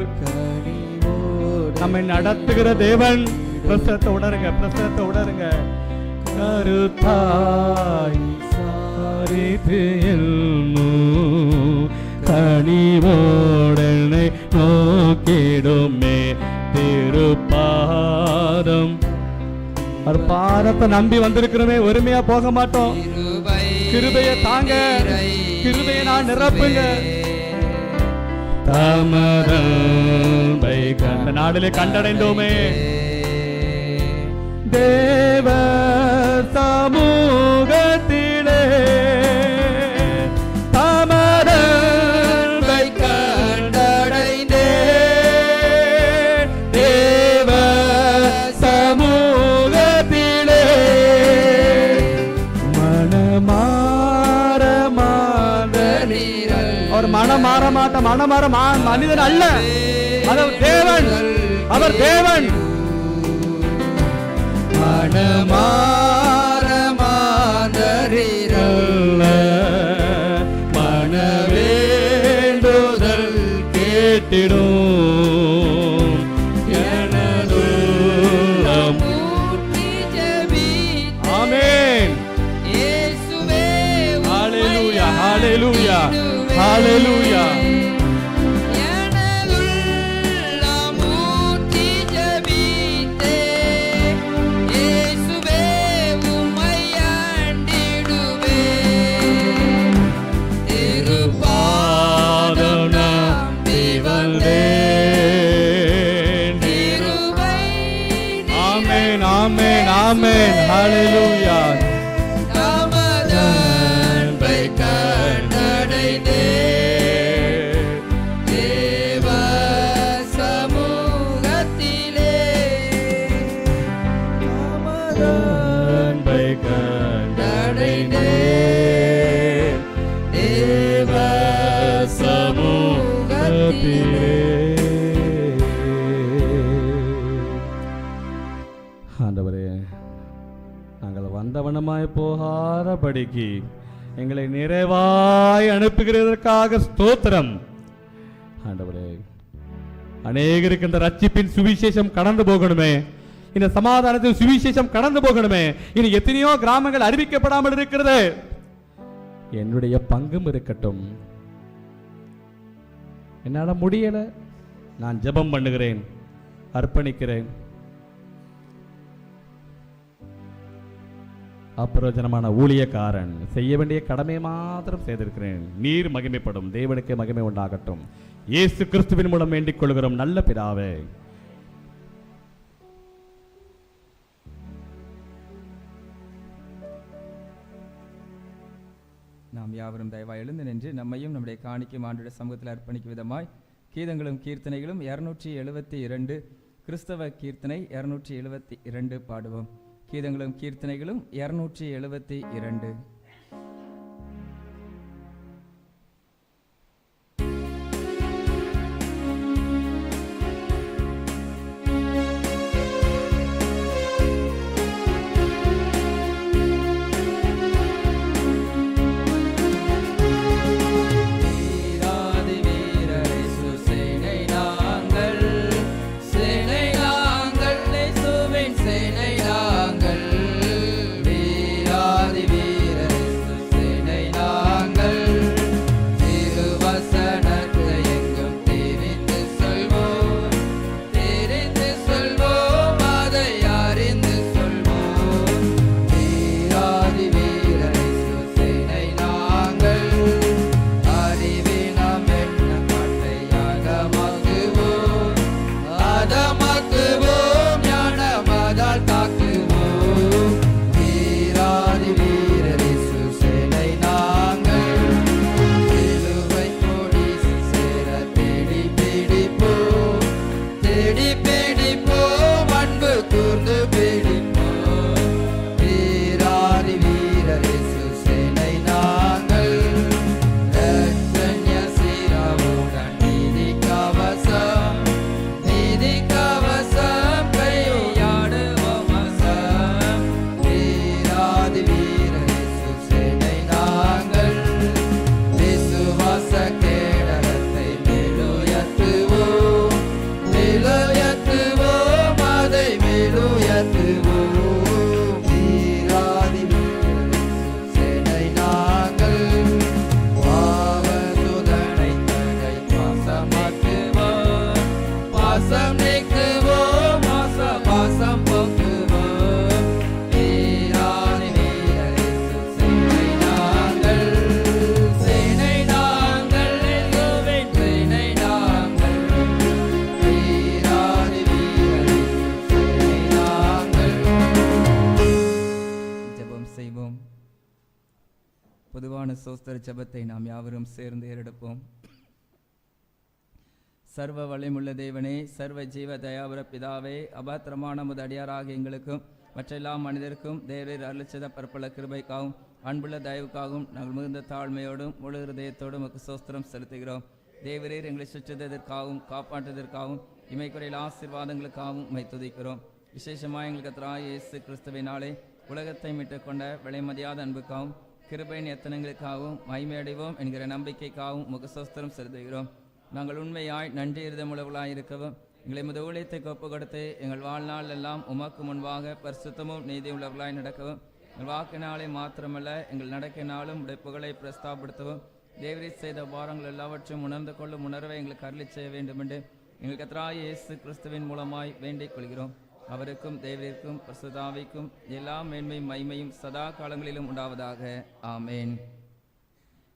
நம்மை நடத்துகிற தேவன். பிரசத்தை உணருங்க, பிரசத்தை உணருங்க. கருத்தாய் விசாரித்து கனிவோடனை நோக்கிடுமே திருப்பாதம். ஒரு பாதத்தை நம்பி வந்திருக்கிறோமே, ஒருமையா போக மாட்டோம். கிருபையை தாங்க, கிருபையை நான் நிரப்புங்க. தாமரை கண்ட நாளிலே கண்டடைந்தோமே, தேவ சமூகத்திலே தாமரை கண்டடைந்தே, தேவ சமூகத்திலே மனமாற அவர் மனம் மாற மாட்ட, மனமாற மனிதன் அல்ல, அவர் தேவன், அவர் தேவன். மனமாற மாந்தரிரல்ல, மனவேண்டுதல் கேட்டிடும் எனதுள்ளம். ஆமென். ஹalleluya, ஹalleluya, ஹalleluya. Amen, amen, hallelujah. தாமரை கண்டடைந்தே, தேவ சமூகத்திலே தாமரை கண்டடைந்தே, தேவ சமூகத்திலே. ஆண்டவரே, நாங்கள் வந்தவனமாய் போகாதபடிக்கு எங்களை நிறைவாய் அனுப்புகிறதற்காக ஸ்தோத்திரம். ஆண்டவரே, அநேகருக்கு இந்த ரட்சிப்பின் சுவிசேஷம் கடந்து போகணுமே, இந்த சமாதானத்தின் சுவிசேஷம் கடந்து போகணுமே. இனி எத்தனையோ கிராமங்கள் அறிவிக்கப்படாமல் இருக்கிறது. என்னுடைய பங்கும் இருக்கட்டும். என்னால முடியல, நான் ஜெபம் பண்ணுகிறேன், அர்ப்பணிக்கிறேன். அப்பிரயோஜனமான ஊழியக்காரன், செய்ய வேண்டிய கடமை மாத்திரம் செய்திருக்கிறேன். நீர் மகிமைப்படும், தேவனுக்கு மகிமை உண்டாகட்டும். இயேசு கிறிஸ்துவின் மூலம் வேண்டிக் கொள்கிறோம் நல்ல பிதாவே. நாம் யாவரும் தயவாய் எழுந்து நின்று நம்மையும் நம்முடைய காணிக்கும் ஆண்டுடைய சமூகத்தில் அர்ப்பணிக்கும் விதமாய் கீதங்களும் கீர்த்தனைகளும் 272 கிறிஸ்தவ கீர்த்தனை 272 பாடுவோம். கீதங்களும் கீர்த்தனைகளும் 272. பொதுவான சோஸ்தர ஜெபத்தை நாம் யாவரும் சேர்ந்து ஏறெடுப்போம். சர்வ வலிமுள்ள தேவனே, சர்வ ஜீவ தயாபர பிதாவே, அபாத்திரமான நமது அடியாராக எங்களுக்கும் மற்றெல்லா மனிதருக்கும் தேவரீர் அருளிச்சத பற்பல கிருபைக்காகவும் அன்புள்ள தயவுக்காகவும் நாங்கள் மிகுந்த தாழ்மையோடும் முழு ஹிருதயத்தோடும் உமக்கு சோஸ்திரம் செலுத்துகிறோம். தேவரீர் எங்களை சுற்றுவதற்காகவும் காப்பாற்றுவதற்காகவும் இமைக்குறையில் ஆசீர்வாதங்களுக்காகவும் உம்மை துதிக்கிறோம். விசேஷமாக எங்களுக்கு கர்த்தராகிய இயேசு கிறிஸ்துவினாலே உலகத்தை மீட்டுக் கொண்ட விலைமதியாத அன்புக்காகவும் கிருபையின் எத்தனங்களுக்காகவும் மகிமையடைவோம் என்கிற நம்பிக்கைக்காகவும் உமக்கு சோஸ்திரம் செலுத்துகிறோம். நாங்கள் உண்மையாய் நன்றி இருதமுள்ளவர்களாய் இருக்கவும் எங்களை முத ஊழியத்தை ஒப்பு கொடுத்து எங்கள் வாழ்நாள் எல்லாம் உமக்கு முன்பாக பரிசுத்தமும் நீதி உள்ளவர்களாய் நடக்கவும் எங்கள் வாக்கினாலே மாத்திரமல்ல எங்கள் நடக்கினாலும் உடைய புகழை பிரஸ்தாபடுத்தவும் தேவரீர் செய்த பாரங்கள் எல்லாவற்றையும் உணர்ந்து கொள்ளும் உணர்வை எங்களுக்கு அருளி செய்ய வேண்டும் என்று எங்கள் கர்த்தராகிய இயேசு கிறிஸ்துவின் மூலமாய் வேண்டிக் கொள்கிறோம். அவருக்கும் தேவரிற்கும் பரிசுத்தாவிக்கும் எல்லா மேன்மையும் மகிமையும் சதா காலங்களிலும் உண்டாவதாக. ஆமேன்.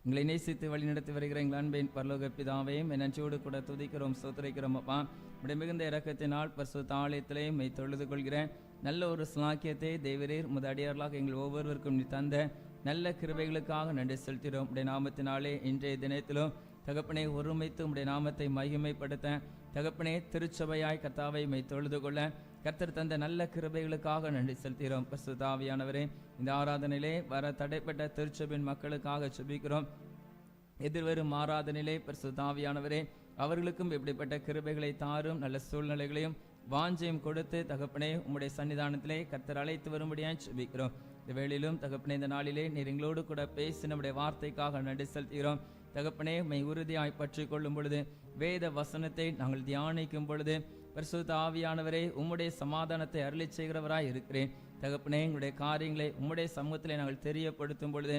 எங்களை நேசித்து வழி நடத்தி வருகிற எங்கள் அன்பின் பரலோக பிதாவையும் நன்றியோடு கூட துதிக்கிறோம், சோத்திரிக்கிறோம். அப்பா, உடைய மிகுந்த இரக்கத்தினால் பரிசுத்த ஆலயத்திலே மெய் தொழுது கொள்கிறேன். நல்ல ஒரு ஸ்லாக்கியத்தை தேவரீர் முத அடியார்களாக எங்கள் ஒவ்வொருவருக்கும் நீ தந்த நல்ல கிருபைகளுக்காக நன்றி செலுத்துகிறோம். உடைய நாமத்தினாலே இன்றைய தினத்திலும் தகப்பனை ஒருமைத்து உடைய நாமத்தை மகிமைப்படுத்த தகப்பனே திருச்சபையாய் கர்த்தாவை மெய் தொழுது கொள்ள கர்த்தர் தந்த நல்ல கிருபைகளுக்காக நன்றி செலுத்துகிறோம். பரிசுத்த ஆவியானவரே, இந்த ஆராதனையிலே வர தடைப்பட்ட திருச்சபையின் மக்களுக்காக ஜெபிக்கிறோம். எதிர்வரும் ஆராதனையிலே பரிசுத்த ஆவியானவரே அவர்களுக்கும் இப்படிப்பட்ட கிருபைகளை தாரும் நல்ல சூழ்நிலைகளையும் வாஞ்சையும் கொடுத்து தகப்பனே உம்முடைய சன்னிதானத்திலே கர்த்தர் அழைத்து வரும்படியாய் ஜெபிக்கிறோம். இந்த வேளையிலும் தகப்பனே இந்த நாளிலே நீர் எங்களோடு கூட பேசி நம்முடைய வார்த்தைக்காக நன்றி செலுத்துகிறோம். தகப்பனே உம்மை உறுதியாய் பற்றி கொள்ளும் பொழுது வேத வசனத்தை நாங்கள் தியானிக்கும் பொழுது பரிசுத்த ஆவியானவரே உம்முடைய சமாதானத்தை அருளி செய்கிறவராய் இருக்கிறேன். தகப்பனே எங்களுடைய காரியங்களை உம்முடைய சமூகத்திலே நாங்கள் தெரியப்படுத்தும் பொழுது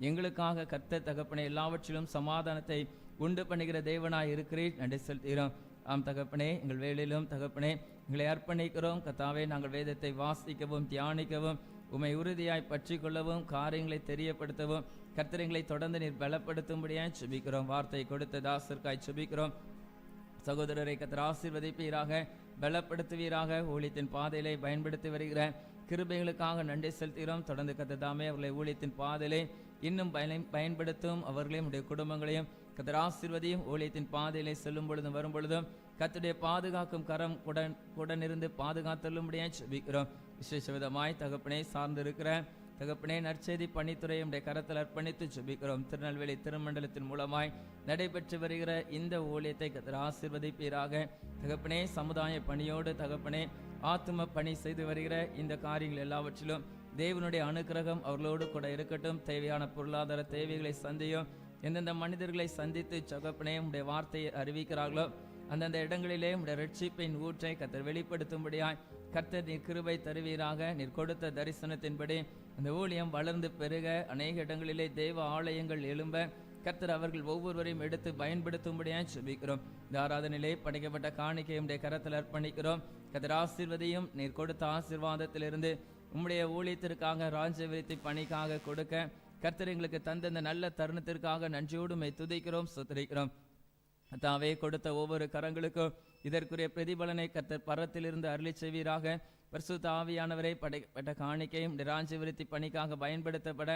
எங்களுக்காக கர்த்தர் தகப்பனே எல்லாவற்றிலும் சமாதானத்தை உண்டு பண்ணுகிற தேவனாய் இருக்கிறேன். நன்றி செலுத்துகிறோம். ஆம் தகப்பனே, எங்கள் வேலையிலும் தகப்பனே எங்களை அர்ப்பணிக்கிறோம். கர்த்தாவே, நாங்கள் வேதத்தை வாசிக்கவும் தியானிக்கவும் உம்மை உறுதியாய் பற்றி கொள்ளவும் காரியங்களை தெரியப்படுத்தவும் கர்த்தரைகளை தொடர்ந்து நீர் பலப்படுத்தும்படியாய் சுபிக்கிறோம். வார்த்தை கொடுத்த தாசர்காய் சுபிக்கிறோம். சகோதரரை கர்த்தர் ஆசீர்வதிப்பீராக, பலப்படுத்துவீராக. ஊழியத்தின் பாதையிலே பயன்படுத்தி வருகிற கிருபைகளுக்காக நன்றி செலுத்துகிறோம். தொடர்ந்து கர்த்தர் தாமே அவர்களை ஊழியத்தின் பாதையிலே இன்னும் பயன்படுத்தும் அவர்களையும் உடைய குடும்பங்களையும் கர்த்தர் ஆசீர்வதியும். ஊழியத்தின் பாதையிலே செல்லும் பொழுதும் வரும் பொழுதும் கர்த்தருடைய பாதுகாக்கும் கரம் உடனிருந்து பாதுகாத்தல்லும்படியாய் ஜெபிக்கிறோம். விசேஷ விதமாய் தகப்பனே சார்ந்திருக்கிற தகப்பனே நற்செய்தி பணித்துறை உடைய கரத்தில் அர்ப்பணித்து ஜெபிக்கிறோம். திருநெல்வேலி திருமண்டலத்தின் மூலமாய் நடைபெற்று வருகிற இந்த ஊழியத்தை கர்த்தர் ஆசீர்வதிப்பீராக. தகப்பனே சமுதாய பணியோடு தகப்பனே ஆத்தும பணி செய்து வருகிற இந்த காரியங்கள் எல்லாவற்றிலும் தேவனுடைய அனுக்கிரகம் அவர்களோடு கூட இருக்கட்டும். தேவையான பொருளாதார தேவைகளை சந்தியும். எந்தெந்த மனிதர்களை சந்தித்து தகப்பனே உடைய வார்த்தையை அறிவிக்கிறார்களோ அந்தந்த இடங்களிலே உடைய ரட்சிப்பின் ஊற்றை கர்த்தர் வெளிப்படுத்தும்படியாய் கர்த்தர் நீர் கிருபை தருவீராக. நீர் கொடுத்த தரிசனத்தின்படி அந்த ஊழியம் வளர்ந்து பெருக அநேக இடங்களிலே தேவ ஆலயங்கள் எழும்ப கர்த்தர் அவர்கள் ஒவ்வொருவரையும் எடுத்து பயன்படுத்தும்படியாய் ஜெபிக்கிறோம். இந்த ஆராதனையிலே படைக்கப்பட்ட காணிக்கை உடைய கரத்தில் அர்ப்பணிக்கிறோம். கர்த்தர் ஆசீர்வதியும். நீர் கொடுத்த ஆசீர்வாதத்திலிருந்து உம்முடைய ஊழியத்திற்காக ராஜ்ய விருத்தி பணிக்காக கொடுக்க கர்த்தர் எங்களுக்கு தந்த இந்த நல்ல தருணத்திற்காக நன்றியோடு மை துதிக்கிறோம், சுத்திரிக்கிறோம். தாவே கொடுத்த ஒவ்வொரு கரங்களுக்கும் இதற்குரிய பிரதிபலனை கர்த்தர் பரத்திலிருந்து அருளி செய்வீராக. பரிசுத்த ஆவியானவரை படைக்கப்பட்ட காணிக்கையும் ராஜ்ய விருத்தி பணிக்காக பயன்படுத்தப்பட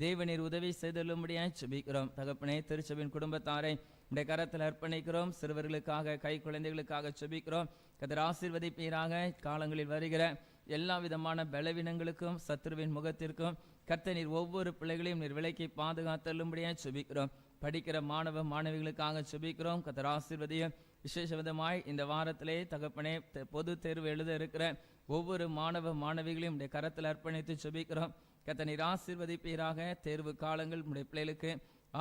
தேவநீர் உதவி செய்தல்லும்படியாய் ஜெபிக்கிறோம். தகப்பனே திருச்சபையின் குடும்பத்தாரை உடைய கரத்தில் அர்ப்பணிக்கிறோம். சிறுவர்களுக்காக கை குழந்தைகளுக்காக ஜெபிக்கிறோம். கர்த்தர் ஆசீர்வதிப்பீராக. காலங்களில் வருகிற எல்லா விதமான பலவீனங்களுக்கும் சத்துருவின் முகத்திற்கும் கர்த்தர் நீர் ஒவ்வொரு பிள்ளைகளையும் நீர் விலைக்கு பாதுகாத்தல்லும்படியாய் ஜெபிக்கிறோம். படிக்கிற மாணவ மாணவிகளுக்காக ஜெபிக்கிறோம். கர்த்தர் ஆசீர்வதியும். விசேஷ விதமாய் இந்த வாரத்திலே தகப்பனே பொது தேர்வு எழுத இருக்கிற ஒவ்வொரு மாணவ மாணவிகளையும் உடைய கரத்தில் அர்ப்பணித்து ஜெபிக்கிறோம். கர்த்தர் நீர் ஆசீர்வதிப்பீராக. தேர்வு காலங்கள் உடைய பிள்ளைகளுக்கு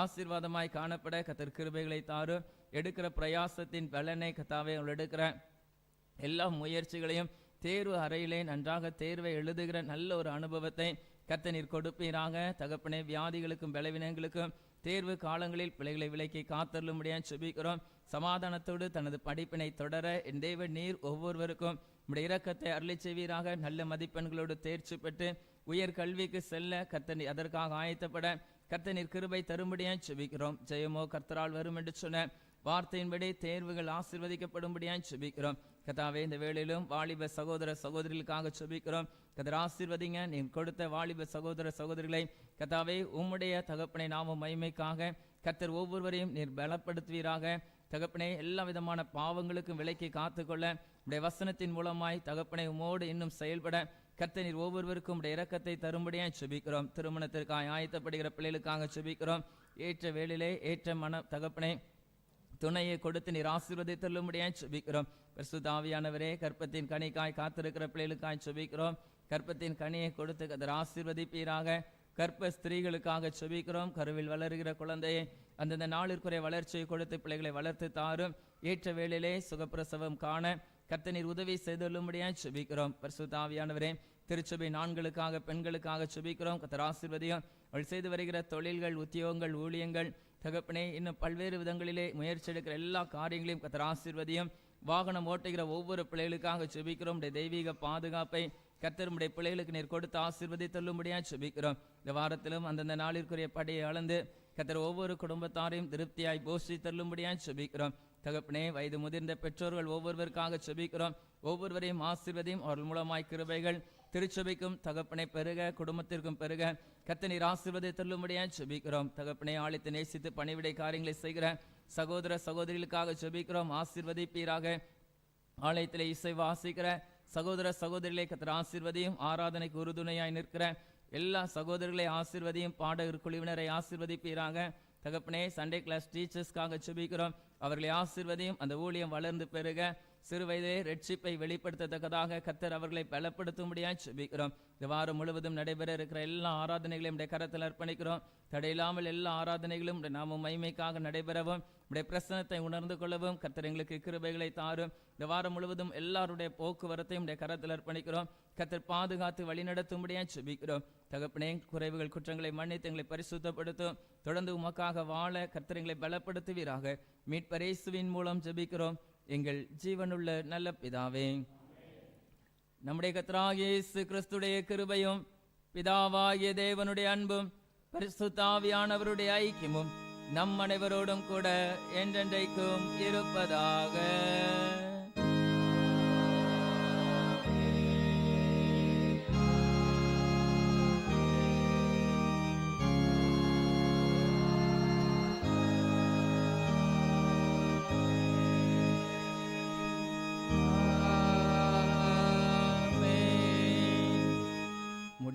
ஆசீர்வாதமாய் காணப்பட கர்த்தர் கிருபைகளை தாரும். எடுக்கிற பிரயாசத்தின் பலனை கர்த்தாவே அவள் எடுக்கிற எல்லா முயற்சிகளையும் தேர்வு அறையிலே நன்றாக தேர்வை எழுதுகிற நல்ல ஒரு அனுபவத்தை கர்த்தர் நீர் கொடுப்பீராக. தகப்பனே வியாதிகளுக்கும் பலவீனங்களுக்கும் தேர்வு காலங்களில் பிள்ளைகளை விலக்கி காத்தருளும்படியாய் ஜெபிக்கிறோம். சமாதானத்தோடு தனது படிப்பினை தொடர என் தேவன் நீர் ஒவ்வொருவருக்கும் உம்முடைய இரக்கத்தை அருளி செய்வீராக. நல்ல மதிப்பெண்களோடு தேர்ச்சி பெற்று உயர் கல்விக்கு செல்ல கர்த்தர் அதற்காக ஆயத்தப்பட கர்த்தர் நீர் கிருபை தரும்படியாய் ஜெபிக்கிறோம். ஜெயமோ கர்த்தரால் வரும் என்று சொன்ன வார்த்தையின்படி தேர்வுகள் ஆசீர்வதிக்கப்படும்படியாய் ஜெபிக்கிறோம். கர்த்தாவே இந்த வேளையிலும் வாலிப சகோதர சகோதரிகளுக்காக ஜெபிக்கிறோம். கர்த்தர் ஆசீர்வதிங்க. நீ கொடுத்த வாலிப சகோதர சகோதரிகளை கர்த்தாவே உம்முடைய தகப்பனை நாம மகிமைக்காக கர்த்தர் ஒவ்வொருவரையும் நீர் பலப்படுத்துவீராக. தகப்பனே எல்லா விதமான பாவங்களுக்கும் விலக்கி காத்துக்கொள்ள உடைய வசனத்தின் மூலமாய் தகப்பனை உமோடு இன்னும் செயல்பட கர்த்தர் நீர் ஒவ்வொருவருக்கும் உடைய இரக்கத்தை தரும்படியாய் ஜெபிக்கிறோம். திருமணத்திற்காக ஆயத்தப்படுகிற பிள்ளைகளுக்காக ஜெபிக்கிறோம். ஏற்ற வேளையிலே ஏற்ற தகப்பனை துணையை கொடுத்து நீர் ஆசீர்வதித்தல்லும்படியாய் ஜெபிக்கிறோம். பரிசுத்த ஆவியானவரே கற்பத்தின் கனிக்காய் காத்திருக்கிற பிள்ளைகளுக்காய் ஜெபிக்கிறோம். கற்பத்தின் கனியை கொடுத்து கர்த்தர் ஆசீர்வதிப்பீராக. கற்ப ஸ்திரீகளுக்காக ஜெபிக்கிறோம். கருவில் வளருகிற குழந்தையை அந்தந்த நாளிற்குரிய வளர்ச்சியை கொடுத்து பிள்ளைகளை வளர்த்து தாரும். ஏற்ற வேளையிலே சுகப்பிரசவம் காண கர்த்தர் நீர் உதவி செய்துள்ளும்படியாய் ஜெபிக்கிறோம். பரிசுத்த ஆவியானவரே திருச்சபை ஆண்களுக்காக பெண்களுக்காக ஜெபிக்கிறோம். கர்த்தர் ஆசீர்வதியும். அவள் செய்து வருகிற தொழில்கள் உத்தியோகங்கள் ஊழியங்கள் தகப்பனே இன்னும் பல்வேறு விதங்களிலே முயற்சி எடுக்கிற எல்லா காரியங்களையும் கர்த்தர் ஆசீர்வதியும். வாகனம் ஓட்டுகிற ஒவ்வொரு பிள்ளைகளுக்காக ஜெபிக்கிறோம். தெய்வீக பாதுகாப்பை கர்த்தர் உம்முடைய பிள்ளைகளுக்கு நீர் கொடுத்து ஆசீர்வதித்தல்லும்படியாய் ஜெபிக்கிறோம். இந்த வாரத்திலும் அந்தந்த நாளிற்குரிய படியை அளந்து கர்த்தர் ஒவ்வொரு குடும்பத்தாரையும் திருப்தியாய் போஷித்தல்லும்படியாய் ஜெபிக்கிறோம். தகப்பனே வயது முதிர்ந்த பெற்றோர்கள் ஒவ்வொருவருக்காக ஜெபிக்கிறோம். ஒவ்வொருவரையும் ஆசீர்வதியும். அவர்கள் மூலமாய் கிருபைகள் திருச்சபைக்கும் தகப்பனை பெருக குடும்பத்திற்கும் பெருக கர்த்தர் நீர் ஆசீர்வதித்தல்லும்படியாய் ஜெபிக்கிறோம். தகப்பனை ஆழித்து நேசித்து பணிவிடை காரியங்களை செய்கிற சகோதர சகோதரிகளுக்காக ஜெபிக்கிறோம். ஆசீர்வதிப்பீராக. ஆலயத்திலே இசை வாசிக்கிற சகோதர சகோதரிகளை கர்த்தர் ஆசீர்வதியும். ஆராதனைக்கு உறுதுணையாய் நிற்கிற எல்லா சகோதரர்களை ஆசீர்வதியும். பாடகர் குழுவினரை ஆசீர்வதிப்பீராக. தகப்பனே சண்டே கிளாஸ் டீச்சர்ஸ்க்காக ஜெபிக்கிறோம். அவர்களை ஆசீர்வதியும். அந்த ஊழியம் வளர்ந்து பெருக சிறு வயதிலே ரட்சிப்பை வெளிப்படுத்தத்தக்கதாக கர்த்தர் அவர்களை பலப்படுத்தும்படியாய் ஜெபிக்கிறோம். இந்த வாரம் முழுவதும் நடைபெற இருக்கிற எல்லா ஆராதனைகளையும் உடைய கரத்தில் அர்ப்பணிக்கிறோம். தடையில்லாமல் எல்லா ஆராதனைகளும் நாம மகிமைக்காக நடைபெறவும் உடைய பிரசனத்தை உணர்ந்து கொள்ளவும் கர்த்தர் எங்களுக்கு கிருபைகளை தாரும். இந்த வாரம் முழுவதும் எல்லாருடைய போக்குவரத்தையும் உடைய கரத்தில் அர்ப்பணிக்கிறோம். கர்த்தர் பாதுகாத்து வழிநடத்தும்படியாய் ஜெபிக்கிறோம். தகப்பனே குறைவுகள் குற்றங்களை மன்னித்து எங்களை பரிசுத்தப்படுத்தும். தொடர்ந்து உமக்காக வாழ கர்த்தர் எங்களை பலப்படுத்துவீராக. மீட்பர் இயேசுவின் மூலம் ஜெபிக்கிறோம் எங்கள் ஜீவனுள்ள நல்ல பிதாவே. நம்முடைய கர்த்தராகிய இயேசு கிறிஸ்துடைய கிருபையும் பிதாவாகிய தேவனுடைய அன்பும் பரிசுத்த ஆவியானவருடைய ஐக்கியமும் நம் அனைவரோடும் கூட என்றென்றைக்கும் இருப்பதாக.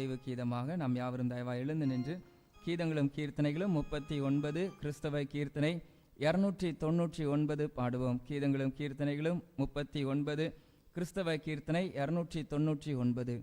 நிறைவு கீதமாக நாம் யாவரும் தயவாக எழுந்து நின்று கீதங்களும் கீர்த்தனைகளும் 39 கிறிஸ்தவ கீர்த்தனை 299 பாடுவோம். கீதங்களும் கீர்த்தனைகளும் 39 கிறிஸ்தவ கீர்த்தனை 299.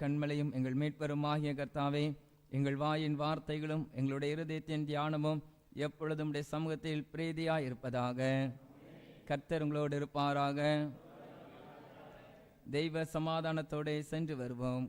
கண்மலையும் எங்கள் மீட்பருமாகிய கர்த்தாவே, எங்கள் வாயின் வார்த்தைகளும் எங்களுடைய இருதயத்தின் தியானமும் எப்பொழுதும் உடைய சமூகத்தில் பிரீதியாய் இருப்பதாக. கர்த்தர் உங்களோடு இருப்பாராக. தெய்வ சமாதானத்தோடு சென்று வருவோம்.